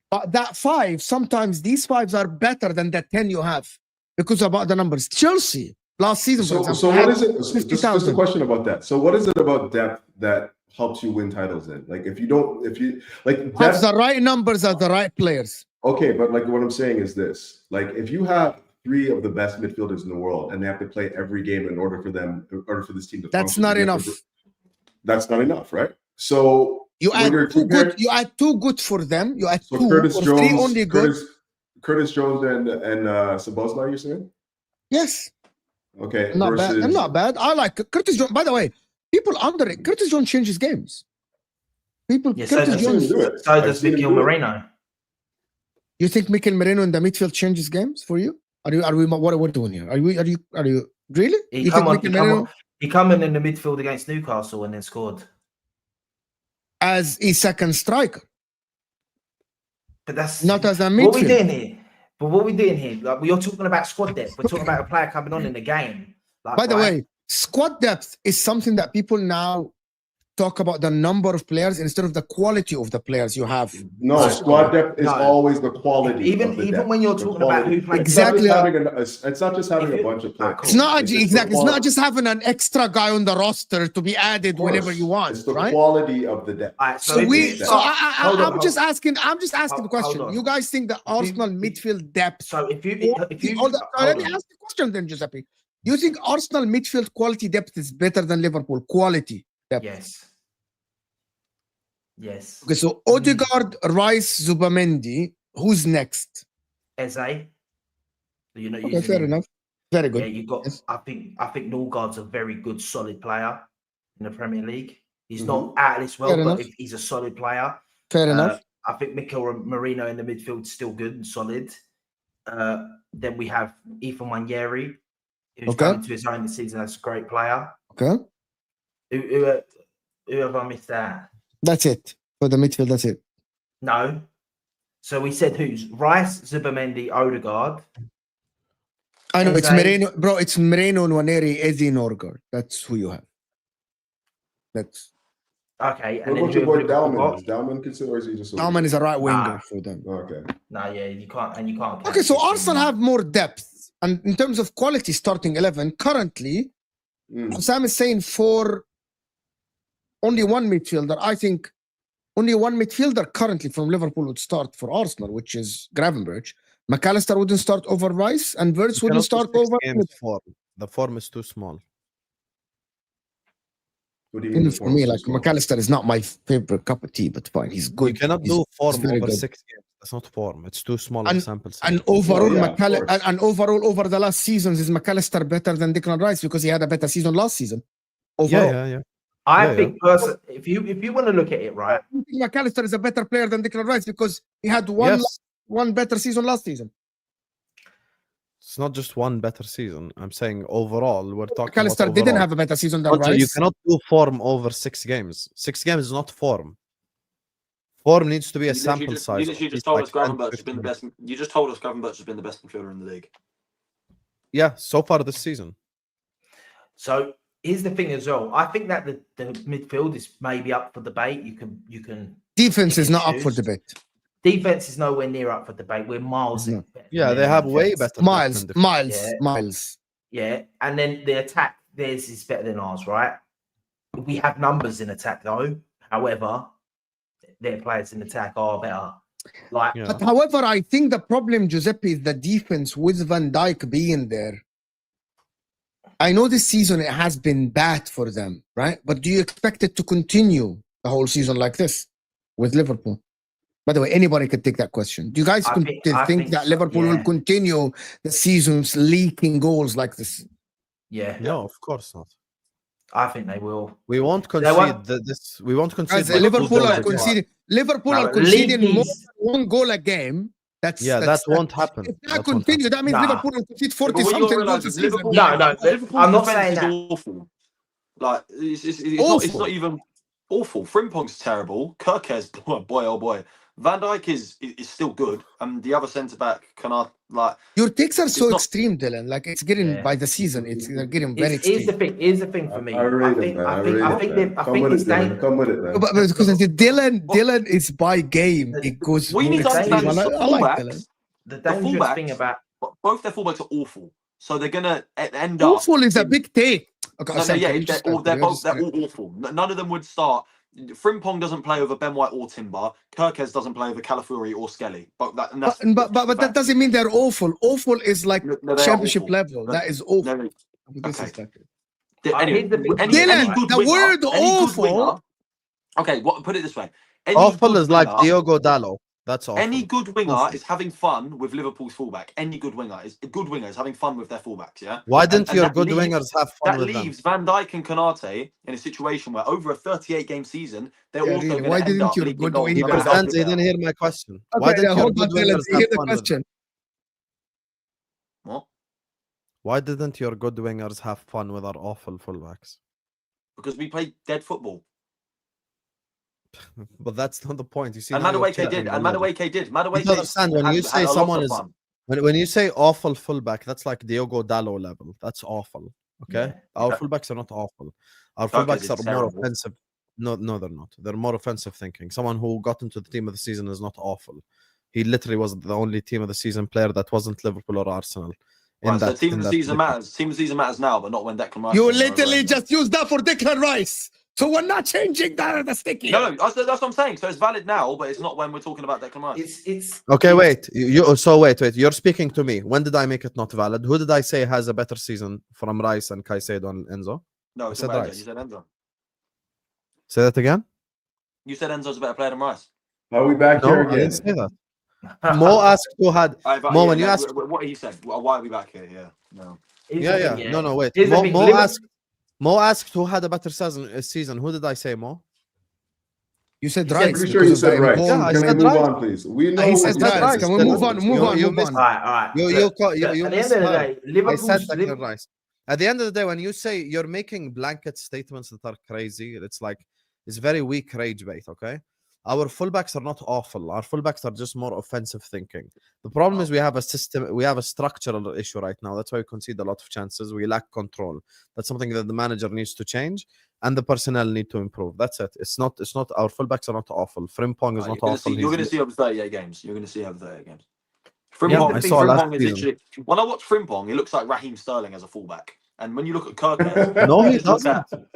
but that 5, sometimes these 5s are better than the 10 you have because about the numbers. Chelsea last season, for example, So what had is it? Just a 50,000. question about that. So what is it about depth that helps you win titles then? Like if you like Have depth, the right numbers as the right players. okay, but like what I'm saying is this: like if you have 3 of the best midfielders in the world and they have to play every game in order for this team to That's function, not you have enough. That's not enough, right? So You when add you're too comparing- good. You add too good for them. You add So 2 Curtis or 3 Jones, only good. Curtis Jones and Sabozla, you're saying? Yes, Okay, not bad. versus Not bad. I like Curtis Jones. By the way, people under it. Curtis Jones changes games. People. Yeah, so Curtis does- Jones. do it. So I've does seen him Mikel do it. Moreno. You think Mikel Merino in the midfield changes games for you? Are we? What are we doing here? Are you really? He You come think on. Mikel Merino He come in the midfield against Newcastle and then scored. as a second striker, But that's not as a what we midfield? doing here. But what we doing here? Like we are talking about squad depth. We're talking about a player coming on in the game. Like, By the right? way, squad depth is something that people now talk about the number of players instead of the quality of the players you have. No, squad depth is No. always the quality. Even of the even depth. when you're The talking about quality. who plays Exactly. It's not just having If a you- bunch of players. Cool. It's not It's just exactly. the It's not quality. just having an extra guy on the roster to be added Of course. whenever you want, It's the right? quality of the depth. Alright, So if we. you So start- hold on, I'm just asking. I'm just asking the Hold question. on. You guys think the Arsenal midfield depth? So if you Hold on, let me hold on. ask the question then, Giuseppe. You think Arsenal midfield quality depth is better than Liverpool quality depth? Yes. Yes. Okay, so Odegaard, Rice, Zubamendi. Who's next? Eze. You're not Okay, using fair him. enough. Very good. Yeah, you got. Yes. I think Norgard's a very good, solid player in the Premier League. He's Mhm. not out of this world, Fair but enough. he's a solid player. Fair enough. I think Mikel Marino in the midfield is still good and solid. Then we have Ethan Nwaneri, who's Okay. coming to his own this season. That's a great player. Okay, Who have I missed out? that's it for the midfield. That's it. No. So we said who's Rice, Zubamendi, Odegaard. I know it's Eze. Moreno, bro. It's Moreno, Nwaneri, Eze, Norgard. That's who you have. That's Okay, What and then about your who boy have Liverpool Dalman? got? Is Dalman considered, or is he just a Alman is a right winger Nah. for them. Okay. No, yeah, you can't, and you can't. Okay, so count this Arsenal in. have more depth, and in terms of quality, starting 11 currently, Mm. Sam is saying for only one midfielder. I think only one midfielder currently from Liverpool would start for Arsenal, which is Gravenberch. McAllister wouldn't start over Rice, and Wirtz You wouldn't cannot do start 6 over. games form. The form is too small. What do you mean? Even the for me, form's like too small? McAllister is not my favorite cup of tea, but fine, he's good. You cannot He's- do he's form very over good. 6 games. That's not form. It's too small of And- sample size. And overall, yeah, of course. and overall over the last seasons, is McAllister better than Declan Rice because he had a better season last season? Overall, yeah. I Yeah, think, if you want to look at it, right? I think McAllister is a better player than Declan Rice because he had one better season last season. It's not just one better season. I'm saying overall, we're talking about McAllister didn't overall. have a better season than Also, Rice. you cannot do form over 6 games. 6 games is not form. Form needs to be a sample size. You literally of just at told least us like 10 Gravenberch to has been the 15. best. You just told us Gravenberch has been the best midfielder in the league. Yeah, so far this season. So here's the thing as well. I think that the midfield is maybe up for debate. You can Defense is Pick and not up for choose. debate. defense is nowhere near up for debate. We're miles. No. better Yeah, than they them have in way defense. better. Miles, Yeah. miles. Yeah, and then the attack theirs is better than ours, right? We have numbers in attack though. However, their players in attack are better. Like Yeah. But however, I think the problem, Giuseppe, is the defense with Van Dijk being there. I know this season it has been bad for them, right? But do you expect it to continue the whole season like this? with Liverpool? By the way, anybody could take that question. Do you guys I think think that so, Liverpool will yeah. continue the seasons leaking goals like this? Yeah, No, of course not. I think they will. We won't They concede won't- this. We won't concede. Guys, like Liverpool 2 goals are a game. conceding. Liverpool No, are but conceding league more is- than 1 goal a game. Yeah, that won't happen. If That that won't continue, that means Nah. Liverpool will concede Yeah, 40 but what you something gotta goals realise a is season. Liverpool's No, I'm not defense saying is that. awful. Like it's Awful. not even awful. Frimpong's terrible. Kirkes, boy oh boy. Van Dijk is still good, and the other centre back cannot like. Your takes are so not- extreme, Dylan. Like it's getting Yeah. by the season, they're getting very Here's the extreme. thing. Here's the thing for me. I rate think it, man. I think rate it, man. I Come think with it's it, Dylan. dangerous. Come with it, man. But because Dylan is by game. It goes What you more need to extreme. understand is the I like Dylan. fullbacks. The The dangerous thing fullbacks, about both their fullbacks are awful, so they're gonna end up. Awful is a big take. Okay, No, Sam, yeah, can you just they're all start? awful. None of them would start. Frimpong doesn't play over Ben White or Timber. Kirkes doesn't play over Calafiori or Skelly. But that doesn't mean they're awful. Awful is like No, they are championship awful. level. No, That is awful. no, This is okay. like- Anyway, here's the big any Dylan, good the winger, word any good awful- winger- Okay, put it this way. Any Awful good is like winger- Diogo Dallo. That's awful. Any good winger Awful. is having fun with Liverpool's fullback. Any good winger is having fun with their fullbacks. Yeah. Why didn't and your that good leaves- wingers have fun That with them? leaves Van Dijk and Konate in a situation where over a 38-game season, they're Yeah, also really. going Why to end didn't up your leaking good goals. He winger- no matter how pretends good he they are. didn't hear my question. Okay, Why didn't your hold good on, Dylan. wingers You hear have the fun with them? question. What? Why didn't your good wingers have fun with our awful fullbacks? Because we played dead football. But that's not the point. You see, And now you're Madueke killing did. the And logic. Madueke did. You Madueke don't understand when you say had a lot someone of is fun. when you say awful fullback, that's like Diogo Dallo level. That's awful. Okay, Yeah. our Yeah. fullbacks are not awful. Our Okay, fullbacks it's are more terrible. offensive. No, they're not. They're more offensive thinking. Someone who got into the team of the season is not awful. He literally was the only team of the season player that wasn't Liverpool or Arsenal. Right, so team of the season matters. Team of the season matters now, but not when Declan Rice. You came over literally and- just used that for Declan Rice. So we're not changing the sticky. No, that's what I'm saying. So it's valid now, but it's not when we're talking about Declan Rice. it's Okay, wait. Wait. You're speaking to me. When did I make it not valid? Who did I say has a better season from Rice and Caicedo and Enzo? No, I it's said about Enzo. Rice. You said Enzo. Say that again. You said Enzo's a better player than Rice. Are we back No, here I again? didn't say that. Mo asked who had. Mo, when you asked, what he said, why are we back here? Yeah, no. yeah. No, wait. Here's the thing, Mo asked who had a better season. Who did I say, Mo? You said You said- Rice. Pretty sure you because of said the right. impose- Yeah, I Can we said move right. on, please? We know He what said you said Rice. right. Can we Still- move on? Move on. you Move missed- on. All right. You at the end of the misheard. day, I said Liverpool's Declan Rice. At the end of the day, when you say you're making blanket statements that are crazy, it's very weak rage bait. Okay, our fullbacks are not awful. Our fullbacks are just more offensive thinking. The problem is we have a system, we have a structural issue right now. That's why we concede a lot of chances. We lack control. That's something that the manager needs to change, and the personnel need to improve. That's it. It's not. Our fullbacks are not awful. Frimpong is not awful. You're going to see over 38 games. You're going to see over 38 games. Yeah, Frimpong, I saw last Frimpong is season. literally. When I watch Frimpong, he looks like Raheem Sterling as a fullback. And when you look at Kirkes, No, he just looks doesn't.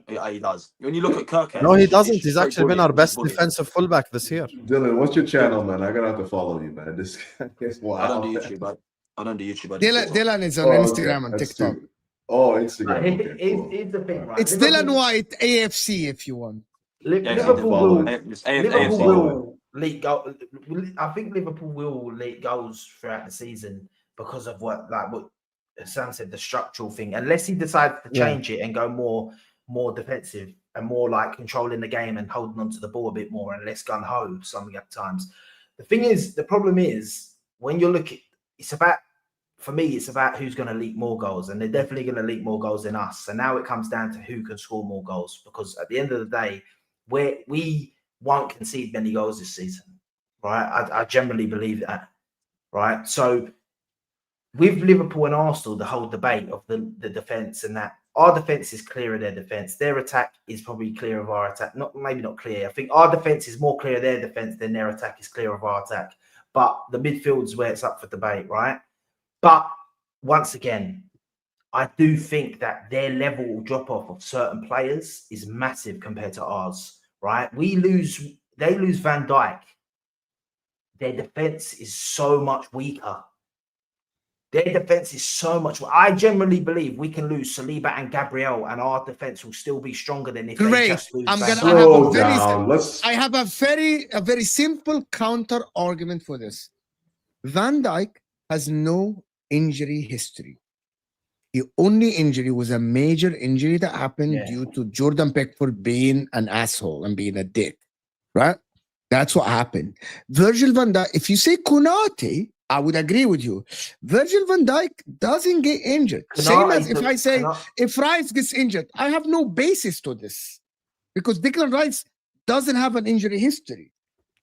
Yeah, he does. When you look at Kirkes, No, he it's just- doesn't. it's He's straight actually been bullying. our best Bullying. defensive fullback this year. Dylan, what's your channel, man? I'm gonna have to follow you, man. This guy is I wild. don't do YouTube. I don't do YouTube. I do TikTok. Dylan is on Oh, okay. Instagram and That's TikTok. stupid. Oh, Instagram. Okay, cool. Here's the thing, right? It's Dylan White AFC if you want. Liverpool follow will. it. Liverpool AFC. will leak goal. I think Liverpool will leak goals throughout the season because of what Sam said, the structural thing. Unless he decides to change it and go more defensive and more like controlling the game and holding onto the ball a bit more and less gun ho some at times. The problem is when you're looking, for me, it's about who's going to leak more goals, and they're definitely going to leak more goals than us. So now it comes down to who can score more goals, because at the end of the day, we won't concede many goals this season, right? I generally believe that, right? So with Liverpool and Arsenal, the whole debate of the defense and that our defense is clear of their defense, their attack is probably clear of our attack. Maybe not clear. I think our defense is more clear of their defense than their attack is clear of our attack. But the midfield's where it's up for debate, right? But once again, I do think that their level drop off of certain players is massive compared to ours, right? They lose Van Dijk. Their defense is so much weaker. Their defense is so much. I generally believe we can lose Saliba and Gabriel, and our defense will still be stronger than if they Great. just lose. I'm Van gonna- Dijk. I have a Slow very down. Let's. I have a very simple counter argument for this. Van Dijk has no injury history. The only injury was a major injury that happened due to Jordan Pickford being an asshole and being a dick, right? That's what happened. Virgil van Dijk, if you say Konate, I would agree with you. Virgil van Dijk doesn't get injured. Same as if I say, if Rice gets injured, I have no basis to this because Declan Rice doesn't have an injury history.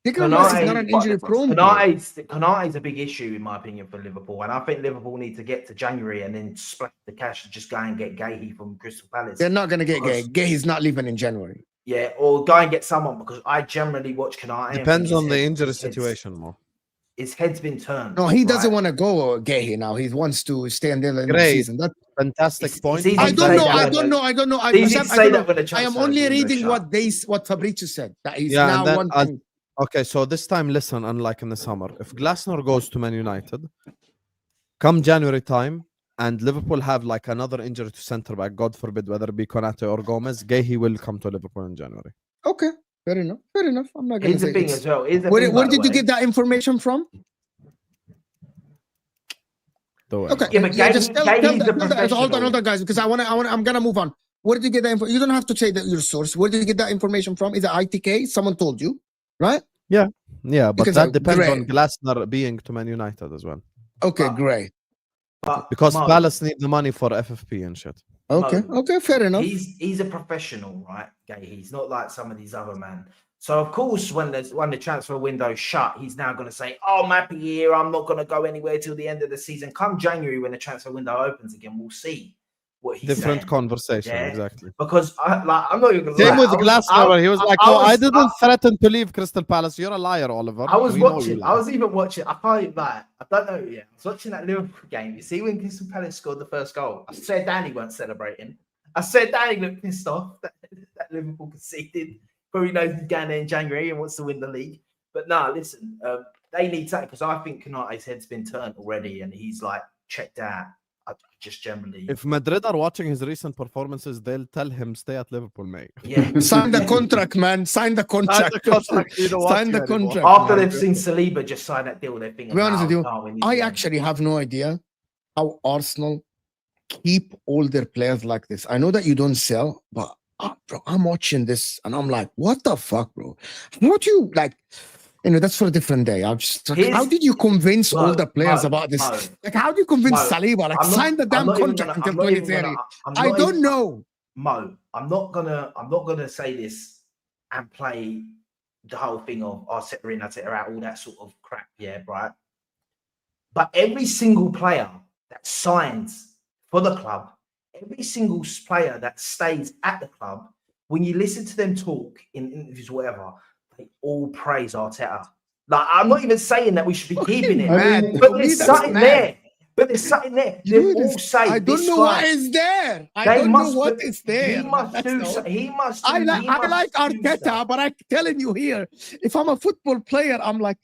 Declan Rice is not an injury prone. Konate's a big issue, in my opinion, for Liverpool. And I think Liverpool need to get to January and then splash the cash and just go and get Gahey from Crystal Palace. They're not going to get Gahey. Gahey's not leaving in January. Yeah, or go and get someone because I generally watch Konate. Depends on the injury situation more. His head's been turned. No, he doesn't want to go Gahey now. He wants to stay until the end of the season. That's fantastic point. I don't know. I am only reading what Fabrizio said. That he's now one. Okay, so this time, listen, unlike in the summer, if Glasner goes to Man United, come January time, and Liverpool have like another injury to centre back, God forbid, whether it be Konate or Gomez, Gahey will come to Liverpool in January. Okay, fair enough. I'm not going to say thing as well. Where did you get that information from? Okay, yeah, but hold on, guys, because I'm gonna move on. Where did you get that info? You don't have to say that your source. Where did you get that information from? Is it ITK? Someone told you, right? Yeah, but because that depends on Glasner being to Man United as well. Okay, great. Because Palace need the money for FFP and shit. Okay, fair enough. He's a professional, right? Okay, he's not like some of these other men. So of course, when the transfer window shut, he's now going to say, "Oh, I'm happy here. I'm not going to go anywhere till the end of the season." Come January, when the transfer window opens again, we'll see what he's different saying. conversation, exactly. Because I'm not even going to same with Glasner. He was like, "No, I didn't threaten to leave Crystal Palace. You're a liar, Oliver." I was even watching. I can't lie. I don't know. Yeah, I was watching that Liverpool game. You see when Crystal Palace scored the first goal, I said Danny weren't celebrating. I said Danny looked pissed off that Liverpool conceded. Probably knows he's going there in January and wants to win the league. But no, listen, they need that because I think Konate's head's been turned already and he's like checked out. I just generally. If Madrid are watching his recent performances, they'll tell him stay at Liverpool, mate. Yeah, sign the contract, man. Sign the contract. Sign the contract. After they've seen Saliba just sign that deal, they're thinking. To be honest with you, I actually have no idea how Arsenal keep all their players like this. I know that you don't sell, but. Bro, I'm watching this and I'm like, what the fuck, bro? How do you like? That's for a different day. I'm just like, how did you convince all the players about this? Like, how do you convince Saliba? Like, sign the damn contract until 2030. I don't know. Mo, I'm not gonna say this and play the whole thing of Arteta in, Arteta out, all that sort of crap. Yeah, right. But every single player that signs for the club. Every single player that stays at the club, when you listen to them talk in interviews, whatever, they all praise Arteta. Like, I'm not even saying that we should be keeping it, but there's something there. They all say, I don't know what is there. I don't know what is there. He must. I like Arteta, but I'm telling you here, if I'm a football player, I'm like,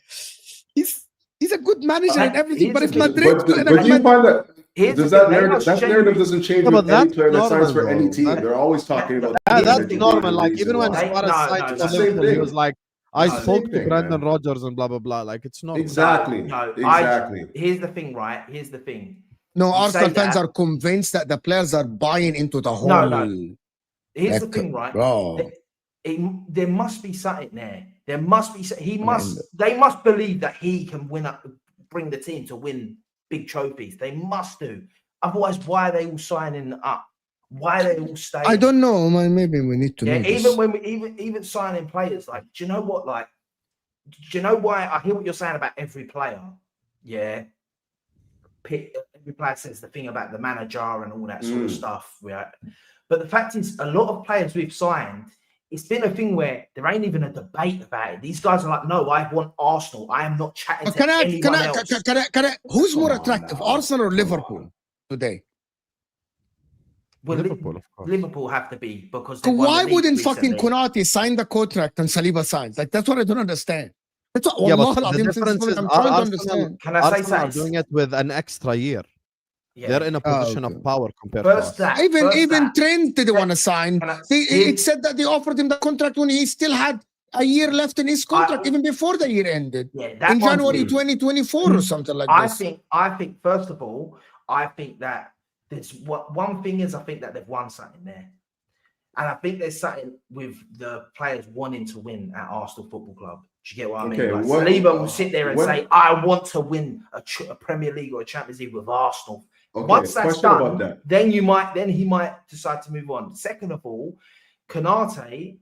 he's a good manager and everything. But if Madrid, but you find that. That narrative doesn't change with any player that signs for any team. They're always talking about that's normal. Like even when Suarez signed for Liverpool, he was like, I spoke to Brendan Rodgers and blah blah blah. Like it's not exactly. Here's the thing, right? Here's the thing. No, Arsenal fans are convinced that the players are buying into the whole. No. Here's the thing, right? Bro. There must be something there. There must be. They must believe that he can bring the team to win big trophies. They must do. Otherwise, why are they all signing up? Why are they all staying? I don't know, man. Maybe we need to know even when we even signing players, like, do you know what? Like, do you know why? I hear what you're saying about every player. Yeah. Every player says the thing about the manager and all that sort of stuff. Right? But the fact is, a lot of players we've signed, it's been a thing where there ain't even a debate about it. These guys are like, no, I want Arsenal. I am not chatting to anyone else. Who's more attractive, Arsenal or Liverpool today? Well, Liverpool, of course. Liverpool have to be because. Why wouldn't fucking Konate sign the contract and Saliba signs? Like, that's what I don't understand. That's what, Yeah, but Wallah the al-Azim, this is difference what is I'm trying to Arsenal, understand. Can I say Arsenal are something? doing it with an extra year. Yeah. They're in a position okay. of power compared First to us. that. Even first that. Trent didn't want to sign. Can I- It said that they offered him the contract when he still had a year left in his contract, even before the year ended, Yeah, that in one's January weird. 2024 or something like I this. think first of all, I think that there's one thing is I think that they've won something there. And I think there's something with the players wanting to win at Arsenal Football Club. Do you get what I mean? Okay, Like what- Saliba will sit there and what- say, I want to win a Premier League or a Champions League with Arsenal. Okay, Once that's question about done, that. then he might decide to move on. Second of all, Konate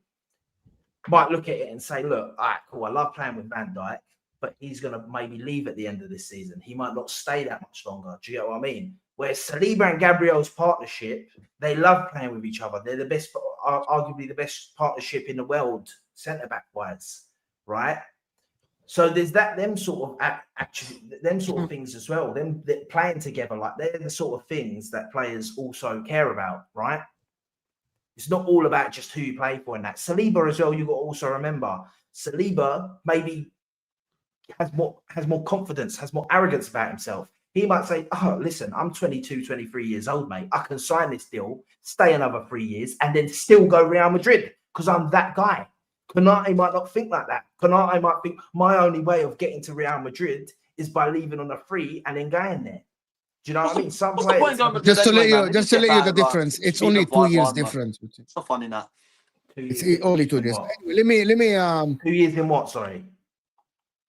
might look at it and say, look, all right, cool, I love playing with Van Dijk, but he's going to maybe leave at the end of this season. He might not stay that much longer. Do you get what I mean? Whereas Saliba and Gabriel's partnership, they love playing with each other. They're the best, arguably the best partnership in the world, centre-back wise, right? So there's them sort of things as well. Them playing together, like they're the sort of things that players also care about, right? It's not all about just who you play for and that. Saliba as well, you've got to also remember, Saliba maybe has more confidence, has more arrogance about himself. He might say, oh, listen, I'm 22, 23 years old, mate. I can sign this deal, stay another 3 years, and then still go Real Madrid because I'm that guy. Konate might not think like that. Konate might think my only way of getting to Real Madrid is by leaving on a free and then going there. Do you know what I mean? Some What's the point players, going Madrid Just to anyway, let you, man? They just to get let you the battered, like, difference. It's speed only of 2 white years wine, man. difference. It's not fun in that. It's only 2 years. What? Anyway, let me 2 years in what? Sorry.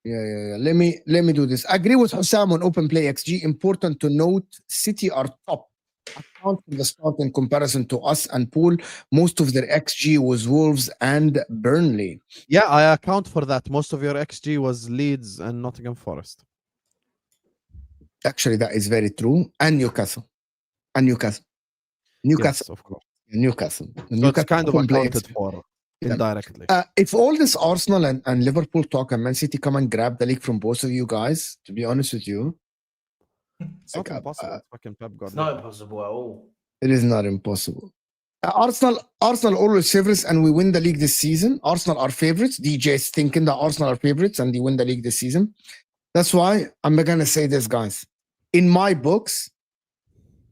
yeah. Let me do this. I agree with Hussam on open play XG. Important to note, City are top. Account for the start in comparison to us and Pool. Most of their XG was Wolves and Burnley. Yeah, I account for that. Most of your XG was Leeds and Nottingham Forest. Actually, that is very true. And Newcastle. Yes, of course. Newcastle. So Newcastle it's kind of open play accounted XG. for Yeah. indirectly. If all this Arsenal and Liverpool talk and Man City come and grab the league from both of you guys, to be honest with you, It's not like, impossible. It's fucking Pep It's Guardiola. not impossible at all. it is not impossible. Arsenal always favorites and we win the league this season. Arsenal are favorites. DJ is thinking that Arsenal are favorites and they win the league this season. That's why I'm going to say this, guys. In my books,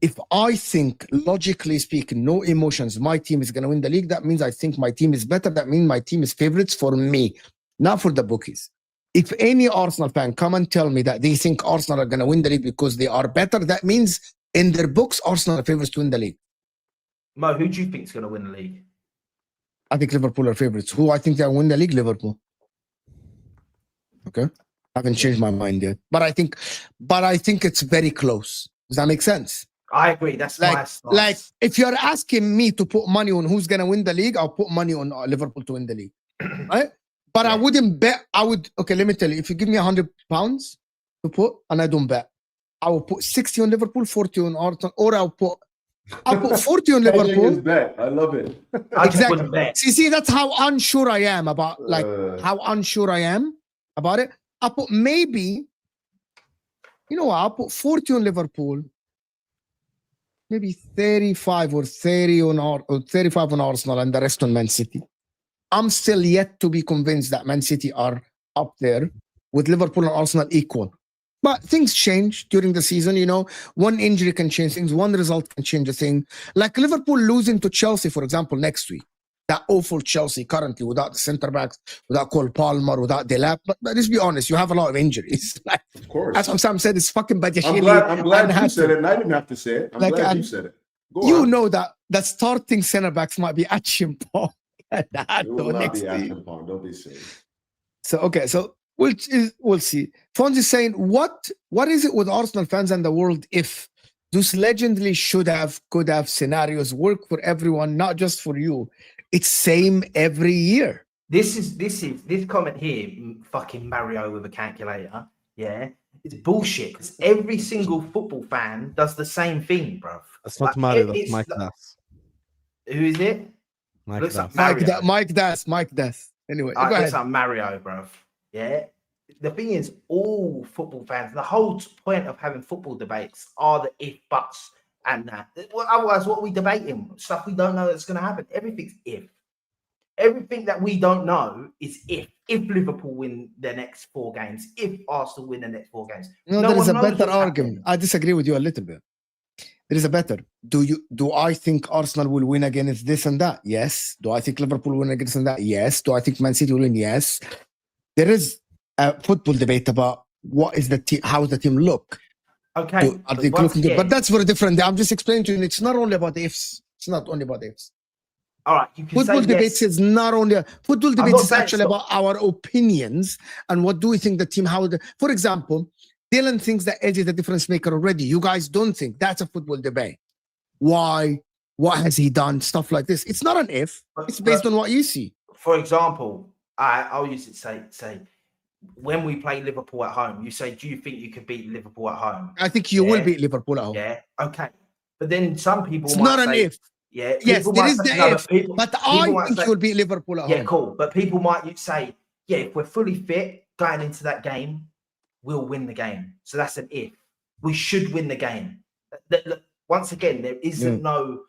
if I think, logically speaking, no emotions, my team is going to win the league, that means I think my team is better. That means my team is favorites for me, not for the bookies. If any Arsenal fan come and tell me that they think Arsenal are going to win the league because they are better, that means in their books, Arsenal are favorites to win the league. Mo, who do you think is going to win the league? I think Liverpool are favorites. Who I think they'll win the league? Liverpool. Okay. I haven't changed my mind yet. But I think it's very close. Does that make sense? I agree. That's my stance. Like if you're asking me to put money on who's gonna win the league, I'll put money on Liverpool to win the league. Right? But I wouldn't bet. Okay, let me tell you, if you give me £100 to put and I don't bet, I will put 60 on Liverpool, 40 on Arsenal, or I'll put 40 on Hedging Liverpool. is bet. I love it. I just Exactly. wouldn't bet. See, that's how unsure I am about how unsure I am about it. I put maybe, you know what? I'll put 40 on Liverpool, maybe 35 or 30 or 35 on Arsenal, and the rest on Man City. I'm still yet to be convinced that Man City are up there with Liverpool and Arsenal equal. But things change during the season, you know. One injury can change things. One result can change a thing. Like Liverpool losing to Chelsea, for example, next week. That awful Chelsea currently without the centre backs, without Cole Palmer, without Delap. But let's be honest, you have a lot of injuries. Like, Of course. as Sam said, it's fucking Badiashile. I'm glad you said it, and I didn't have to say it. I'm glad you said it. Go You on. know that starting centre backs might be Achimpong. It will not be Achimpong. Don't be silly. So okay, so we'll see. Fonz is saying, what is it with Arsenal fans and the world if those legendary could have scenarios work for everyone, not just for you? It's same every year. This comment here, fucking Mario with a calculator. Yeah, it's bullshit. Because every single football fan does the same thing, bro. That's not Mario. That's Mike Das. Who is it? Mike Looks Das. like Mario. Mike Das. Anyway, go Looks ahead. like Mario, bro. Yeah. The thing is, all football fans, the whole point of having football debates are the if, buts, and that. Well, otherwise, what are we debating? Stuff we don't know that's going to happen. Everything's if. everything that we don't know is if Liverpool win their next 4 games, if Arsenal win the next 4 games. No, No there is one a knows better what's argument. happening. I disagree with you a little bit. There is a better. Do I think Arsenal will win against this and that? Yes. Do I think Liverpool will win against this and that? Yes. Do I think Man City will win? Yes. There is a football debate about what is the team, how does the team look? Okay, Are but they once looking good? But again- that's for a different day. I'm just explaining to you. It's not only about the ifs. It's not only about the ifs. all right, you can Football say debates yes. is not only football not debates is saying actually it's about our opinions and what do we think the team. For example, Dylan thinks that Edge is a difference maker already. You guys don't think that's a football debate. Why? What has he done? Stuff like this. It's not an if. It's based on what you see. For example, I'll use it. Say when we play Liverpool at home, you say, do you think you could beat Liverpool at home? I think you will Yeah. beat Liverpool at home. Yeah, okay. But then some people It's might not an say, if. yeah, Yes, people there might is say- the no, if, people but people I might think say- you will beat Liverpool at yeah, home. cool. But people might say, yeah, if we're fully fit going into that game, we'll win the game. So that's an if. We should win the game. Look, once again, there isn't no.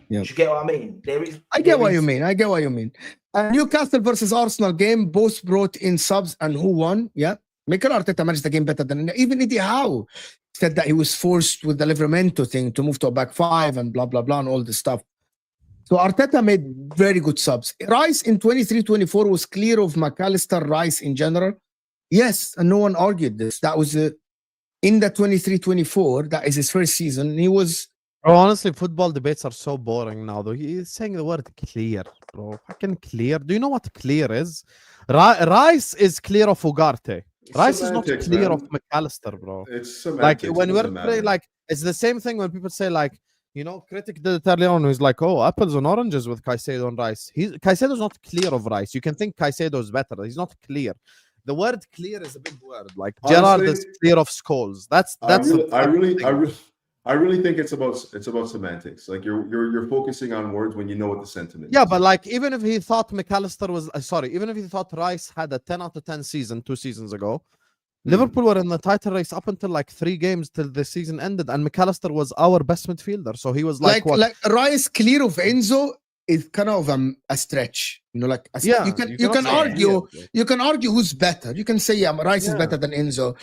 Yeah. Do you get what I mean? There is. I get what you mean. I get what you mean. Newcastle versus Arsenal game, both brought in subs, and who won? Yeah. Mikel Arteta managed the game better than even Eddie Howe said that he was forced with the Livramento thing to move to a back 5 and blah blah blah and all this stuff. So Arteta made very good subs. Rice in 23-24 was clear of McAllister, Rice in general. Yes, and no one argued this. That was in the 23-24. That is his first season. He was. Bro, honestly, football debates are so boring now, though. He's saying the word clear, bro. Fucking clear. Do you know what clear is? Rice is clear of Ugarte. Rice is not Semantics, clear man. of McAllister, bro. It's Like semantics. when it we're doesn't playing, matter. like it's the same thing when people say, like, you know, critic did it early on. Who's like, oh, apples and oranges with Caicedo and Rice. Caicedo's not clear of Rice. You can think Caicedo is better. He's not clear. The word clear is a big word. Like Gerrard is Honestly, clear of Scholes. That's I really think it's about semantics. Like you're focusing on words when you know what the sentiment Yeah, is. but like even if he thought McAllister was even if he thought Rice had a 10 out of 10 season 2 seasons ago, Liverpool were in the title race up until like 3 games till the season ended, and McAllister was our best midfielder. So he was like what? Like Rice clear of Enzo is kind of a stretch. You know, like Yeah, you can cannot say argue clear, bro. you can argue who's better. You can say Rice is Yeah. better than Enzo.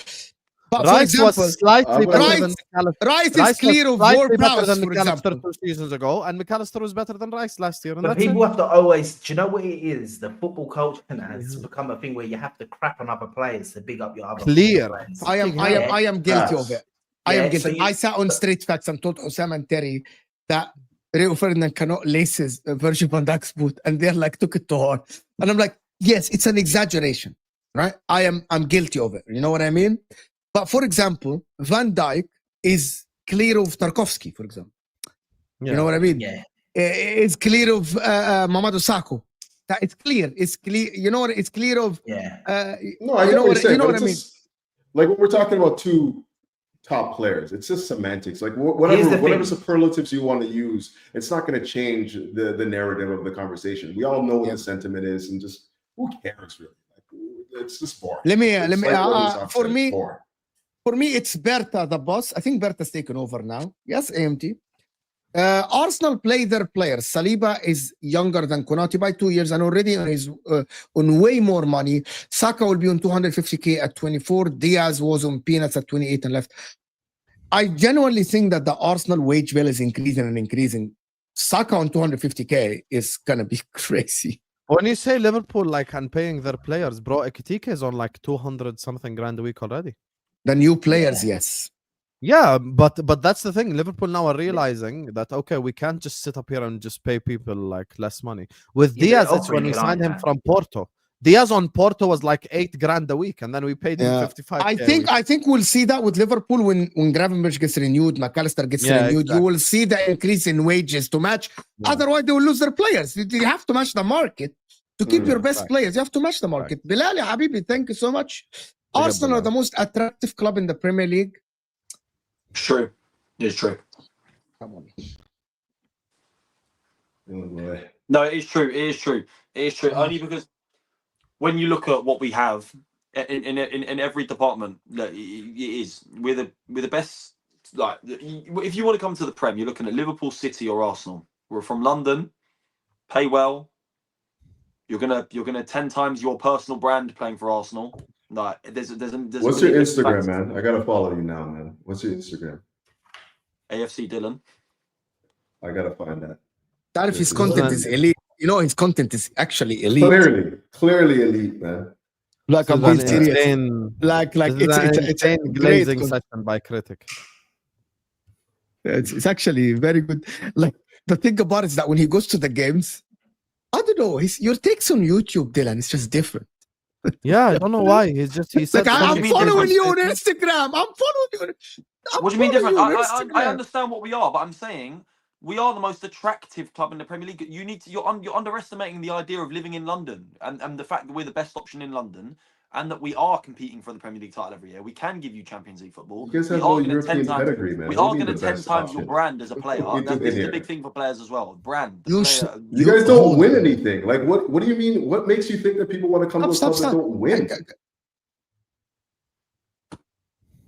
But Rice for example, was slightly but better Rice- than McAllister. Rice is Rice clear was of slightly Ward better Prowse, than for McAllister example. 2 seasons ago, and McAllister was better than Rice last year. And But that's people it. have to always, do you know what it is? The football culture has become a thing where you have to crap on other players to big up your other Clear. players. I am guilty of it. I am Yeah, guilty. so you- I sat on Straight Facts and told Osama and Terry that Rio Ferdinand cannot lace his Virgil van Dijk's boot, and they're like took it to heart. And I'm like, yes, it's an exaggeration, right? I'm guilty of it. You know what I mean? But for example, Van Dijk is clear of Tarkovsky, for example. Yeah. You know what I mean? Yeah. It's clear of Mamadou Sakho. That it's clear. It's clear. You know what? It's clear of. Yeah. No, I you get know what you're what saying. you know but what I mean. it's just, like when we're talking about 2 top players, it's just semantics. Like Here's whatever the whatever thing. superlatives you want to use, it's not going to change the narrative of the conversation. We all know what Yeah. the sentiment is, and just who cares really? Like, it's just boring. Let me. It's Let me. like what was offside, For it's me, boring. For me, it's Berta, the boss. I think Berta's taken over now. Yes, AMT. Arsenal play their players. Saliba is younger than Konate by 2 years and already on way more money. Saka will be on 250k at 24. Diaz was on peanuts at 28 and left. I genuinely think that the Arsenal wage bill is increasing and increasing. Saka on 250k is gonna be crazy. When you say Liverpool like and paying their players, bro, Ekitike is on like 200 something grand a week already. The new players, yes. Yeah, but that's the thing. Liverpool now are realizing that okay, we can't just sit up here and just pay people like less money. With Yeah, Diaz, they're it's when we offering it, signed him aren't from Porto. Diaz on Porto was like 8 grand a week, and then we paid him Yeah. 55. I think we'll see that with Liverpool when Gravenberch gets renewed, McAllister gets Yeah, renewed. exactly. You will see the increase in wages to match. Yeah. Otherwise, they will lose their players. You have to match the market to keep your best right. players. You have to match the market. Bilal, ya Habibi, thank you so much. up, Arsenal are Bilal. the most attractive club in the Premier League. It's true. It's true. Come on. Oh, boy. No, it is true. It is true. It is true. Only because when you look at what we have in every department, look, it is we're the best. Like, if you want to come to the Prem, you're looking at Liverpool, City, or Arsenal. We're from London, pay well, You're gonna 10 times your personal brand playing for Arsenal. Like, there's What's your Instagram, man? I gotta follow you now, man. What's your Instagram? AFC Dylan. I gotta find that. That if his content is elite, you know, his content is actually elite. Clearly elite, man. Like I'm being serious. Like it's a glazing session by critic. It's actually very good. Like the thing about it is that when he goes to the games, I don't know. Your takes on YouTube, Dylan, it's just different. Yeah, I don't know why. He said like I'm following you on Instagram. I'm following you. What do you mean different? I understand what we are, but I'm saying we are the most attractive club in the Premier League. You're underestimating the idea of living in London and the fact that we're the best option in London and that we are competing for the Premier League title every year. We can give you Champions League football. You guys have no European pedigree, man. We are going to 10 times your brand as a player. This is a big thing for players as well. Brand. You guys don't win anything. Like what do you mean? What makes you think that people want to come to a club that don't win?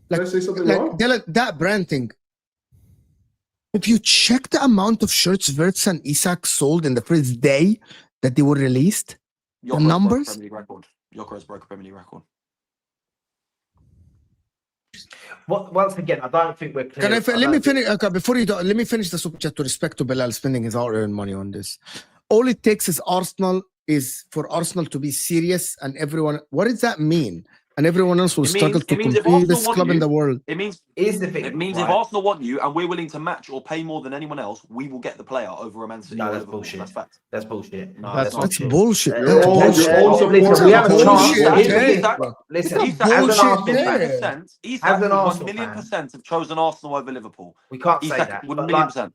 Did I say something wrong? Dylan, that brand thing. If you check the amount of shirts Wirtz and Isak sold in the first day that they were released, the numbers. Yokeres broke a Premier League record. Once again, I don't think we're clear. Let me finish. Okay, before you do, let me finish the super chat to respect to Bilal spending his hard-earned money on this. All it takes is for Arsenal to be serious, and everyone. What does that mean? And everyone else will struggle to compete this club in the world. It means if Arsenal want you and we're willing to match or pay more than anyone else, we will get the player over a Man City. No, that's bullshit. That's fact. That's bullshit. No, that's bullshit. We have a chance. Listen, Isak would 1,000,000% have chosen Arsenal over Liverpool. We can't say that. 1,000,000%.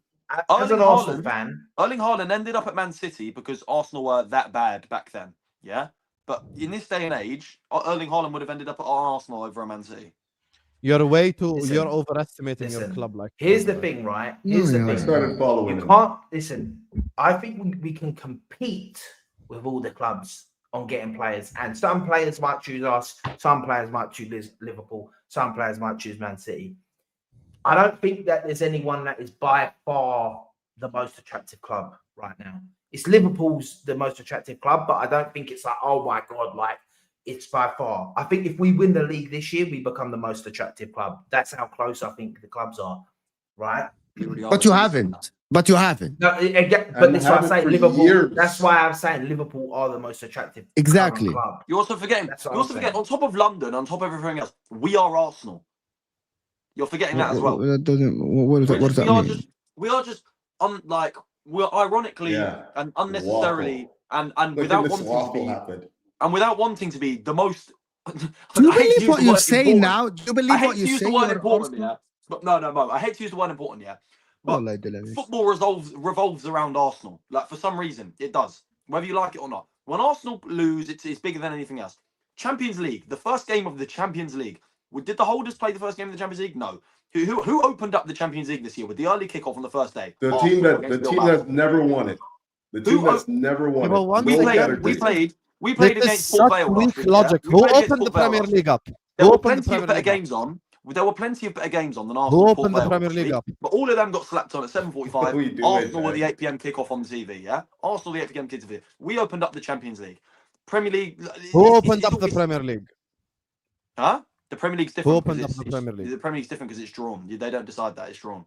As an Arsenal fan, Erling Haaland ended up at Man City because Arsenal were that bad back then. Yeah. But in this day and age, Erling Haaland would have ended up at Arsenal over a Man City. You're overestimating your club. Like, here's the thing, right? Here's the thing. I started following you can't listen. I think we can compete with all the clubs on getting players, and some players might choose us, some players might choose Liverpool, some players might choose Man City. I don't think that there's anyone that is by far the most attractive club right now. It's Liverpool's the most attractive club, but I don't think it's like, oh my God, like it's by far. I think if we win the league this year, we become the most attractive club. That's how close I think the clubs are, right? But you haven't. But you haven't. No, but that's why I say Liverpool. Years. That's why I'm saying Liverpool are the most attractive. Exactly. Club. You're also forgetting. On top of London, on top of everything else, we are Arsenal. You're forgetting that as well. That doesn't. What does that mean? We are just we're ironically and unnecessarily and without wanting to be and without wanting to be the most. Do you believe what you say now? Do you believe what you say? But no. I hate to use the word important, yeah. But football revolves around Arsenal. Like for some reason, it does. Whether you like it or not. When Arsenal lose, it's bigger than anything else. Champions League, the first game of the Champions League. Did the holders play the first game of the Champions League? No. Who opened up the Champions League this year with the early kickoff on the first day? The team that's never won it. The team that's never won it. We played against four Beowulf. Logic. Who opened the Premier League up? There were plenty of better games on. There were plenty of better games on than Arsenal. Who opened the Premier League up? But all of them got slapped on at 7:45. Arsenal were the 8 p.m. kickoff on the TV. Yeah, Arsenal the 8 p.m. kickoff TV. We opened up the Champions League. Premier League. Who opened up the Premier League? Huh? The Premier League's different. Who opened up the Premier League? The Premier League's different because it's drawn. They don't decide that, it's drawn.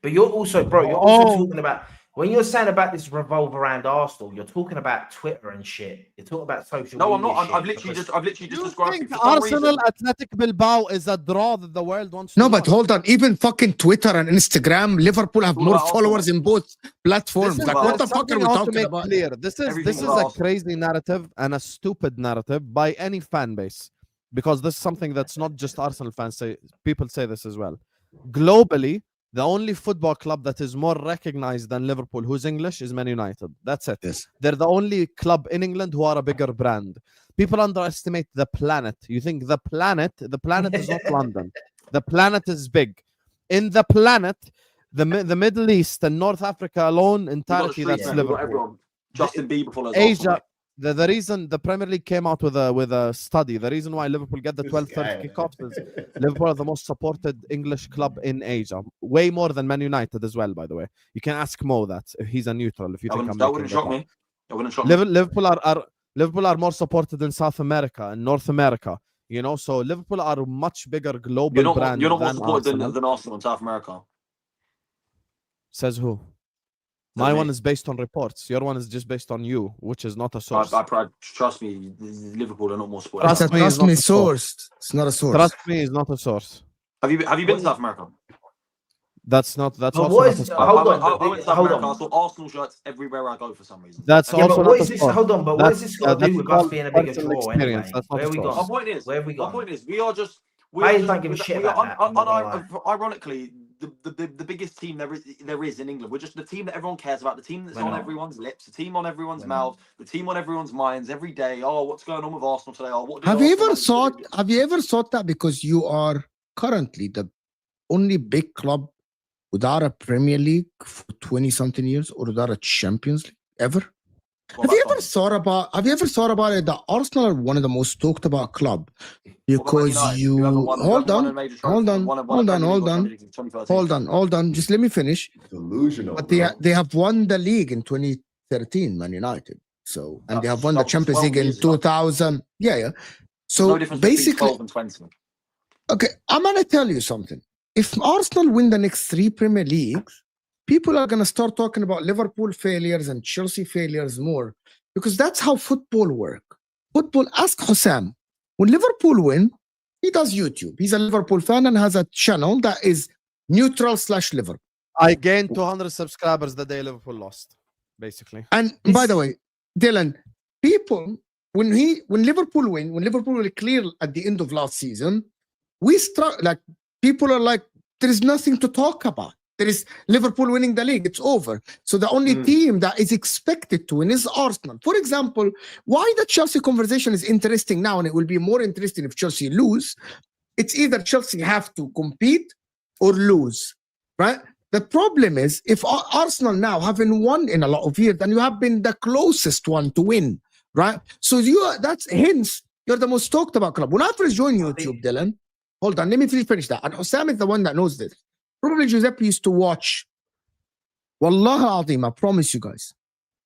But you're also, bro, you're also talking about, when you're saying about this revolve around Arsenal, you're talking about Twitter and shit. You're talking about social media. No, I'm not. I've literally just described it. Arsenal Athletic Bilbao is a draw that the world wants to No, but hold on. Even fucking Twitter and Instagram, Liverpool have more followers in both platforms. Like, what the fuck are we talking about? Clear. This is a crazy narrative and a stupid narrative by any fan base. Because this is something that's not just Arsenal fans say. People say this as well. Globally, the only football club that is more recognized than Liverpool, who's English, is Man United. That's it. Yes. They're the only club in England who are a bigger brand. People underestimate the planet. You think the planet is not London. The planet is big. In the planet, the Middle East and North Africa alone, entirety, that's Liverpool. Justin Bieber follows Asia. The reason the Premier League came out with a study, the reason why Liverpool get the 12:30 kickoffs is Liverpool are the most supported English club in Asia, way more than Man United as well. By the way, you can ask Mo that if he's a neutral. If you think that wouldn't shock me. I wouldn't shock me. Liverpool are more supported in South America and North America. You know, so Liverpool are a much bigger global brand. You're not more than supported Arsenal. than Arsenal in South America. Says who? My one is based on reports. Your one is just based on you, which is not a source. Trust me, Liverpool are not more supported. Trust me, Trust it's me, not a source. It's not a source. Trust me, is not a source. Have you been to South America? That's not. That's But also what not is- a source. hold on, I went to South hold America. on. I saw Arsenal shirts everywhere I go for some reason. That's Yeah, also but not what a is this? source. Hold on, but what has this got to that's do with us called being a bigger personal draw experience. anyway? That's not Where a are we source. gone? My point is, Where have we gone? we are just. Players don't give a shit about that, I'm not gonna Ironically, the biggest team there is in England. We're just the team that everyone cares about, the team that's We're on not. everyone's lips, the team on everyone's We're mouth, the team on everyone's minds every day. Oh, what's going on with Arsenal today? Oh, what did Have you Arsenal ever manage to thought? do? Have you ever thought that because you are currently the only big club without a Premier League for 20-something years or without a Champions League ever? What Have you about ever thought about? Have you ever thought about it that Arsenal are one of the most talked about club because you hold on, hold on. Just let me finish. Delusional. But bro. they have won the league in 2013, Man United. So and they have won the That's Champions 12 League in years ago. 2000. Yeah. So No difference between basically, 12 and 20. okay, I'm gonna tell you something. If Arsenal win the next 3 Premier Leagues, people are gonna start talking about Liverpool failures and Chelsea failures more because that's how football work. Football. Ask Hussam. When Liverpool win, he does YouTube. He's a Liverpool fan and has a channel that is neutral/Liverpool. I gained 200 subscribers the day Liverpool lost, basically. And by the way, Dylan, people when Liverpool win, when Liverpool will clear at the end of last season, we start like people are like, there is nothing to talk about. There is Liverpool winning the league. It's over. So the only team that is expected to win is Arsenal. For example, why the Chelsea conversation is interesting now, and it will be more interesting if Chelsea lose. It's either Chelsea have to compete or lose, right? The problem is if Arsenal now haven't won in a lot of years, then you have been the closest one to win, right? So that's hence you're the most talked about club. When I first joined YouTube, Dylan, hold on, let me finish that. And Hussam is the one that knows this. Probably Giuseppe used to watch. Wallah Azim, I promise you guys.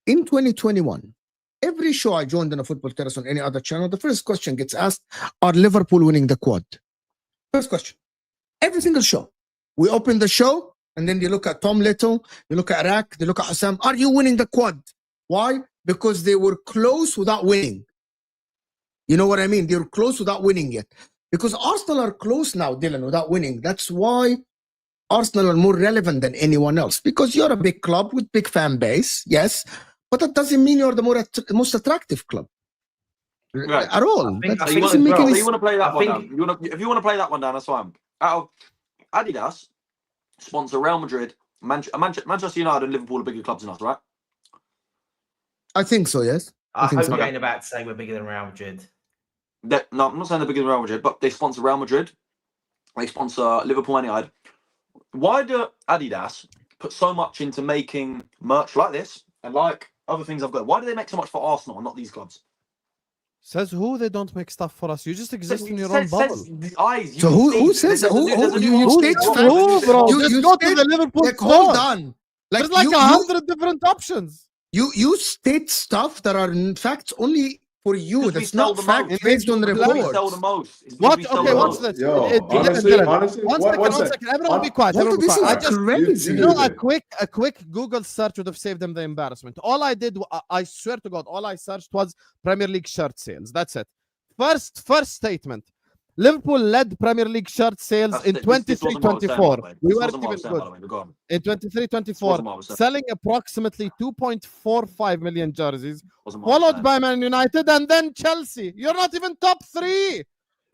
In 2021, every show I joined on a Football Terrace on any other channel, the first question gets asked, are Liverpool winning the quad? First question. Every single show. We open the show, and then they look at Tom Little, they look at Rak, they look at Hussam. Are you winning the quad? Why? Because they were close without winning. You know what I mean? They were close without winning yet. Because Arsenal are close now, Dylan, without winning. That's why Arsenal are more relevant than anyone else. Because you're a big club with big fan base, yes. But that doesn't mean you're the most attractive club. Right. At all. I think- That I think doesn't as make well, any So you want to play that I one think- down? If you want to play that one down, that's fine. Out of Adidas sponsor Real Madrid, Manchester United, and Liverpool are bigger clubs than us, right? I think so, yes. I think hope so. you ain't about to say we're bigger than Real Madrid. No, I'm not saying they're bigger than Real Madrid, but they sponsor Real Madrid. They sponsor Liverpool and United. Why do Adidas put so much into making merch like this and like other things I've got? Why do they make so much for Arsenal and not these clubs? Says who? They don't make stuff for us. You just exist in your Says- own bubble. says the eyes. So who says There's a who new- there's a new you Arsenal state fan. fans? Who, bro? You- Just you go to state- the Liverpool Like, hold store. on. Like There's like you, 100 different options. you state stuff that are in fact only for you. Because we That's sell not the fact most. based on Because we sell reports. the most. It's because What? we sell Okay, the what's most. this? Yo, Dylan, honestly, one second. Everyone be quiet. Walter, Everyone be this quiet. is I just, crazy. you know, it. a quick Google search would have saved them the embarrassment. All I did, I swear to God, all I searched was Premier League shirt sales. That's it. First statement. Liverpool led Premier League shirt sales in This wasn't what I was saying, 23-24. by the way. We This weren't wasn't what I even was saying, by good. the way, but go on. In Wasn't 23-24, what I was saying. selling approximately 2.45 million jerseys, Wasn't what I was followed saying. by Man United and then Chelsea. You're not even top 3.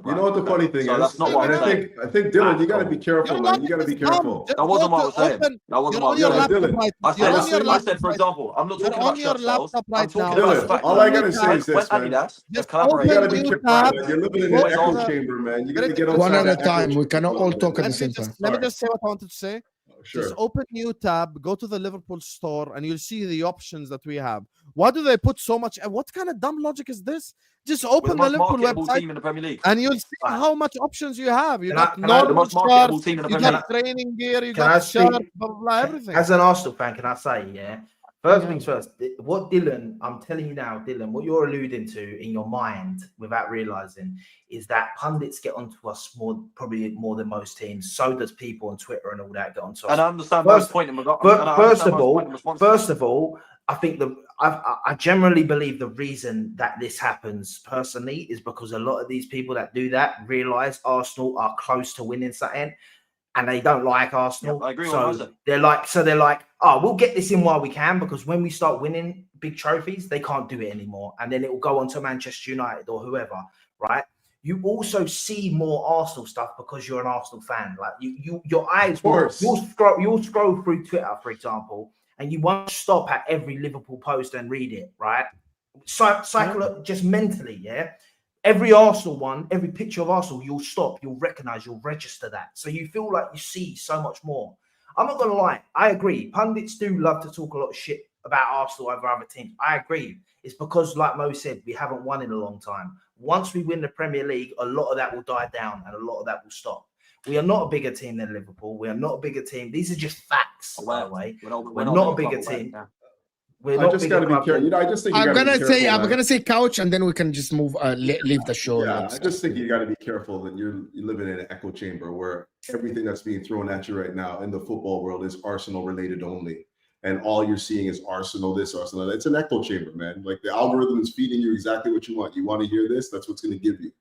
You know what the funny thing So is? that's not what And I'm saying. I think Dylan, you got to be careful, Your man. You got to logic be is dumb. careful. Just That wasn't go what I to was saying. open- That wasn't You're what I on was your Yeah, saying. laptop Dylan, right I now. You're on honestly- your I laptop said, for right example, I'm not You're talking on about your shirt sales. laptop I'm right talking now. about Dylan, the fact all that I gotta say is when this, man. Adidas have Just You collaborated got to open be new careful, tab. man. You're living in Go an to echo the- chamber, man. You got to Let get me- outside One at that a echo time. We chamber cannot a all little talk bit. at the Let same me time. just let me Sorry. just say what I wanted to say. Sure. Just open new tab, go to the Liverpool store, and you'll see the options that we have. Why do they put so much? What kind of dumb logic is this? Just we're the open the most Liverpool marketable website team in the Premier League. and you'll see Right. how much options you have. You Can I- got can I- The normal most marketable shirts, team in the you Premier got League. training gear, you Can I got speak- shirts, blah, blah, blah, everything. As an Arsenal fan, can I say, yeah, First things first, what Dylan, I'm telling you now, Dylan, what you're alluding to in your mind without realizing is that pundits get onto us probably more than most teams. So does people on Twitter and all that get onto us. And I understand Mo's point in regard. First of all, I think I generally believe the reason that this happens personally is because a lot of these people that do that realize Arsenal are close to winning something. And they don't like Arsenal. Yeah, I agree so with that. they're like, oh, we'll get this in while we can, because when we start winning big trophies, they can't do it anymore. And then it will go on to Manchester United or whoever, right? You also see more Arsenal stuff because you're an Arsenal fan. Like your eyes, you'll scroll through Twitter, for example, and you won't stop at every Liverpool post and read it, right? Just mentally, yeah. Every Arsenal one, every picture of Arsenal, you'll stop, you'll recognize, you'll register that. So you feel like you see so much more. I'm not going to lie. I agree. Pundits do love to talk a lot of shit about Arsenal over other teams. I agree. It's because, like Mo said, we haven't won in a long time. Once we win the Premier League, a lot of that will die down and a lot of that will stop. We are not a bigger team than Liverpool. We are not a bigger team. These are just facts, by the way. We're not a bigger team. I just got to be careful. You know, I just think I'm gonna say couch, and then we can just move, leave the show. Yeah, I just think you got to be careful that you're living in an echo chamber where everything that's being thrown at you right now in the football world is Arsenal related only, and all you're seeing is Arsenal this, Arsenal that. It's an echo chamber, man. Like the algorithm is feeding you exactly what you want. You want to hear this? That's what's going to give you.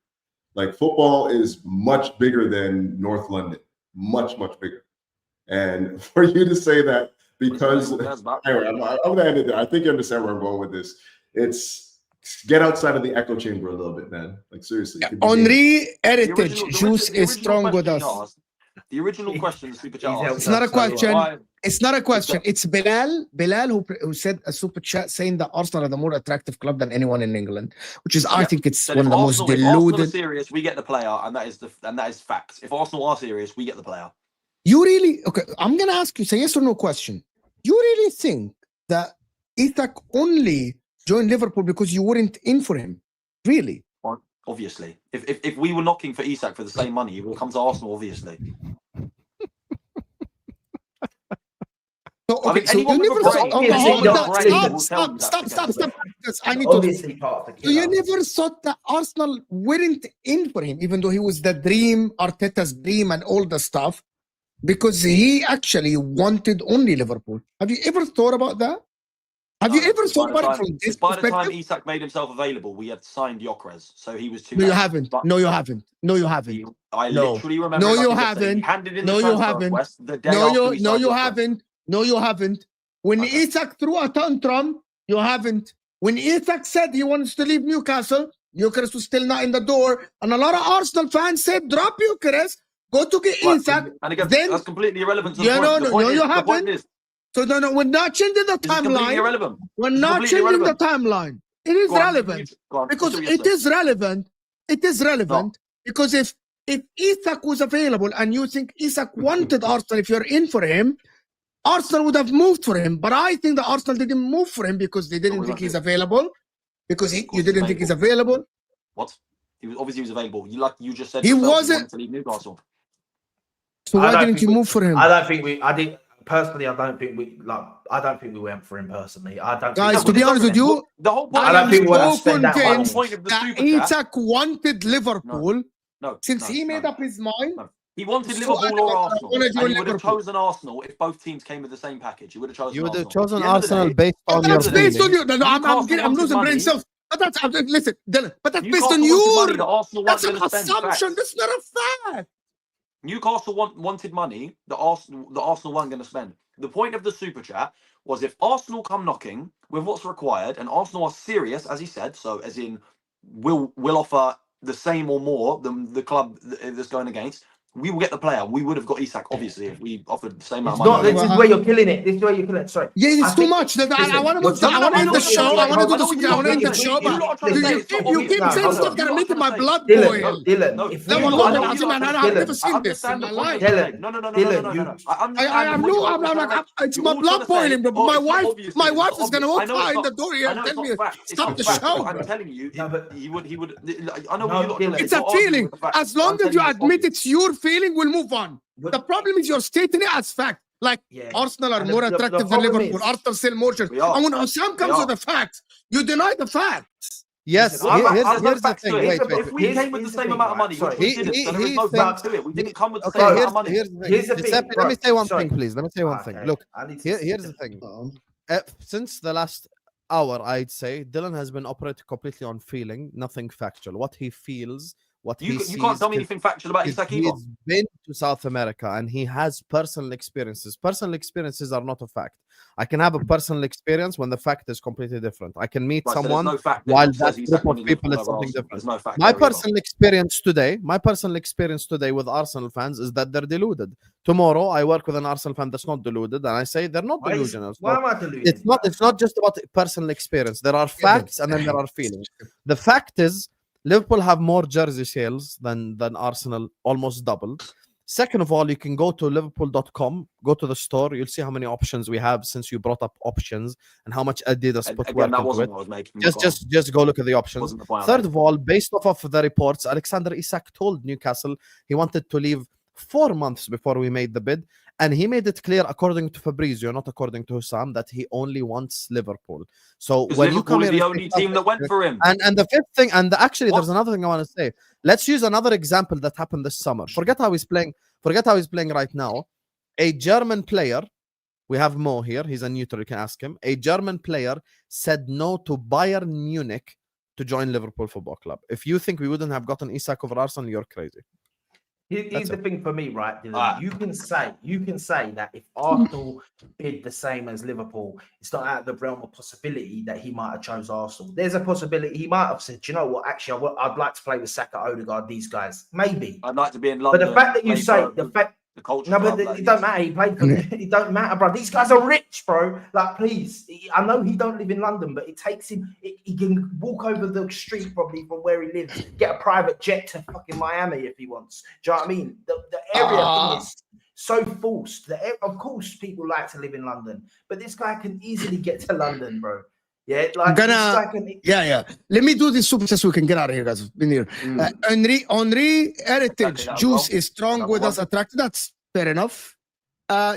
Like football is much bigger than North London, much bigger, and for you to say that. Because anyway, I'm going to end it there. I think you understand where I'm going with this. It's get outside of the echo chamber a little bit, man. Like seriously. Henri heritage juice is strong with us. The original question, the super chat. It's not a question. It's not a question. It's Bilal who said a super chat saying that Arsenal are the more attractive club than anyone in England, which is I think it's one of the most deluded. If Arsenal are serious, we get the player, and that is facts. If Arsenal are serious, we get the player. You really okay? I'm gonna ask you, say yes or no question. You really think that Isak only joined Liverpool because you weren't in for him? Really? Obviously. If we were knocking for Isak for the same money, he will come to Arsenal, obviously. So, okay, so you never stop. I need to. So you never thought that Arsenal weren't in for him, even though he was the dream, Arteta's dream, and all the stuff, because he actually wanted only Liverpool. Have you ever thought about that? Have you ever thought about it from this perspective? By the time Isak made himself available, we had signed Gyökeres, so he was too. No, you haven't. No, you haven't. No, you haven't. I literally remember. No, you haven't. No, you haven't. No, you haven't. No, you haven't. When Isak threw a tantrum, you haven't. When Isak said he wants to leave Newcastle, Gyökeres was still not in the door, and a lot of Arsenal fans said, "Drop Gyökeres, go to get Isak." And again, then that's completely irrelevant to the point. You haven't. So no, we're not changing the timeline. We're not changing the timeline. It is relevant because it is relevant. It is relevant because if Isak was available and you think Isak wanted Arsenal, if you're in for him, Arsenal would have moved for him. But I think that Arsenal didn't move for him because they didn't think he's available. Because you didn't think he's available. What? He was available. You just said he wasn't to leave Newcastle. So why didn't you move for him? I don't think we went for him personally. Guys, to be honest with you, the whole point. I don't think we want to spend that money. That Isak wanted Liverpool since he made up his mind. No. He wanted Liverpool or Arsenal. And he would have chosen Arsenal if both teams came with the same package. He would have chosen Arsenal. You would have chosen Arsenal based on your based on you. I'm losing brain cells. But that's listen, Dylan. But that's based on your. That's an assumption. That's not a fact. Newcastle wanted money that Arsenal weren't going to spend. The point of the super chat was if Arsenal come knocking with what's required and Arsenal are serious, as he said, so as in will offer the same or more than the club that's going against, we will get the player. We would have got Isak, obviously, if we offered the same amount of money. This is where you're killing it. Sorry. Yeah, it's too much. I want to end the show. I want to do the. I want to end the show. But you keep saying stuff that are making my blood boil. Dylan, I've never seen this in my life. Dylan, it's my blood boiling, but my wife is gonna walk out in the door here and tell me stop the show. I'm telling you, he would. I know it's a feeling. As long as you admit it's your feeling, we'll move on. The problem is you're stating it as fact. Like Yeah. Arsenal are And more the attractive than problem Liverpool. is- Arsenal sell more shirts. We are. And when Hussam comes We with the facts, you deny the facts. Yes, Listen, I'm- here's There's no the facts to thing. it. Wait, If we came with the same amount of money, which Sorry. we didn't, so there is no facts to it. We didn't come with the Okay, same amount here's, of money. here's the thing. Here's the thing, Giuseppe, bro. let me say one Sorry. thing, please. Let me say one thing. Okay. Look, I need to here's the thing. Since the last hour, I'd say Dylan has been operating completely on feeling, nothing factual. What he feels, what he You sees. can't tell me anything factual about Isak either. He's been to South America and he has personal experiences. Personal experiences are not a fact. I can have a personal experience when the fact is completely different. I can meet Right, so there's someone no fact there while that says that Isak group of only people lives is for something Arsenal. different. There's no fact My there either. personal experience today with Arsenal fans is that they're deluded. Tomorrow I work with an Arsenal fan that's not deluded, and I say they're not delusional. So Why am I deluded? it's not just about personal experience. There are facts and then there are feelings. The fact is Liverpool have more jersey sales than Arsenal, almost double. Second of all, you can go to liverpool.com, go to the store, you'll see how many options we have since you brought up options and how much Adidas And put again, work that into wasn't it. what I was making. Just go look at the options. Wasn't the point I Third made. of all, based off of the reports, Alexander Isak told Newcastle he wanted to leave 4 months before we made the bid, and he made it clear, according to Fabrizio, not according to Hussam, that he only wants Liverpool. So Because when you Liverpool come is here the and only say team that went for him. and the fifth thing, and actually, What? there's another thing I want to say. Let's use another example that happened this summer. Forget how he's playing right now. A German player, we have Mo here. He's a neutral. You can ask him. A German player said no to Bayern Munich to join Liverpool Football Club. If you think we wouldn't have gotten Isak over Arsenal, you're crazy. Here's the thing for me, right, Dylan. Ah. You can say that if Arsenal bid the same as Liverpool, it's not out of the realm of possibility that he might have chose Arsenal. There's a possibility he might have said, you know what, actually, I'd like to play with Saka, Odegaard, these guys. Maybe. I'd like to be in But London. the fact that you play say for the fact. the culture. No, but club, like it don't this. matter. He played for it don't matter, bro. These guys are rich, bro. Like, please. I know he don't live in London, but it takes him. He can walk over the street probably from where he lives, get a private jet to fucking Miami if he wants. Do you know what I mean? The area thing is so forced. Of course, people like to live in London, but this guy can easily get to London, bro. Yeah, like Yeah. Let me do this super so we can get out of here, guys. Been here. Henry heritage Okay, juice well, is strong number with us, one. attractive. That's fair enough.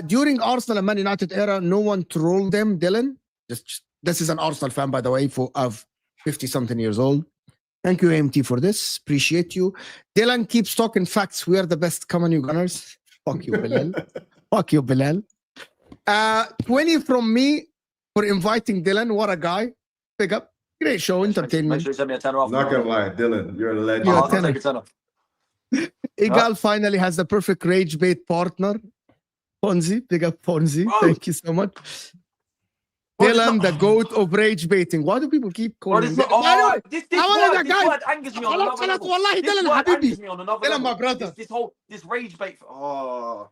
During Arsenal and Man United era, no one trolled them, Dylan. This is an Arsenal fan, by the way, of 50-something years old. Thank you, AMT, for this. Appreciate you. Dylan keeps talking facts. We are the best. Come on, you Gunners. Fuck you, Bilal. Fuck you, Bilal. 20 from me for inviting Dylan. What a guy. Big up. Great show, Make entertainment. sure you send me a tenner off. I'm not gonna lie, Dylan, you're a legend. Yeah, I'll tenner. take a tenner. Igal finally has the perfect rage bait partner. Ponzi. Big up, Ponzi. Bro. Thank you so much. Bro, it's Dylan, not- the goat of rage baiting. Why do people keep Bro, calling this him not, that? this I wanted that word, guy. word angers me on خلاص another خلاص level. والله This Dylan word حبيبي. angers me on another Dylan, level. my brother. This rage bait. Oh.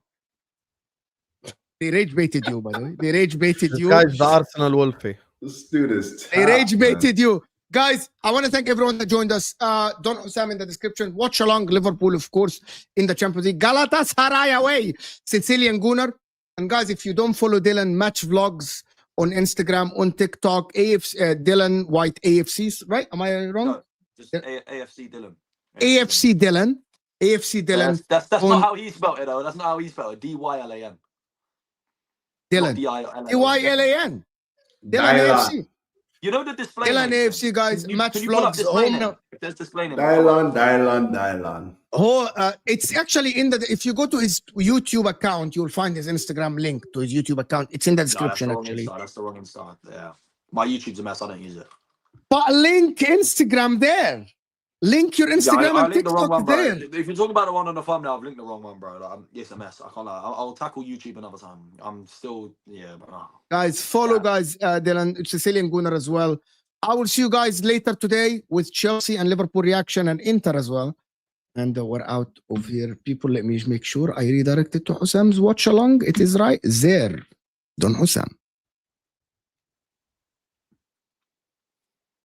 They rage baited you, by the way. They rage baited This you. guy's the Arsenal Wolfie. Let's do this. They rage man. baited you. Guys, I want to thank everyone that joined us. Don Hussam in the description. Watch along Liverpool, of course, in the Champions League. Galatasaray away. Sicilian Gunnar. And guys, if you don't follow Dylan, match vlogs on Instagram, on TikTok, Dylan White AFCs, right? Am I wrong? No, just AFC Dylan. AFC Dylan. AFC Dylan. That's on- not how he spelled it, though. That's not how he spelled it. DYLAN. Dylan. DYLAN. Dylan AFC. You know the display. Dylan name? AFC, guys. Can you match pull up vlogs. display Home name? now. If there's display name. Dylan. It's actually in the. If you go to his YouTube account, you'll find his Instagram link to his YouTube account. It's in the description, actually. That's the wrong Insta. Yeah. My YouTube's a mess. I don't use it. But link Instagram there. Link your Instagram I and linked the wrong TikTok one, bro. there. If you're talking about the one on the thumbnail, I've linked the wrong one, bro. Like, it's a mess. I can't lie. I'll tackle YouTube another time. I'm still, but, Guys, follow Dylan, Sicilian Gunnar as well. I will see you guys later today with Chelsea and Liverpool reaction and Inter as well. And we're out of here. People, let me make sure I redirect it to Hussam's watch along. It is right there. Don Hussam.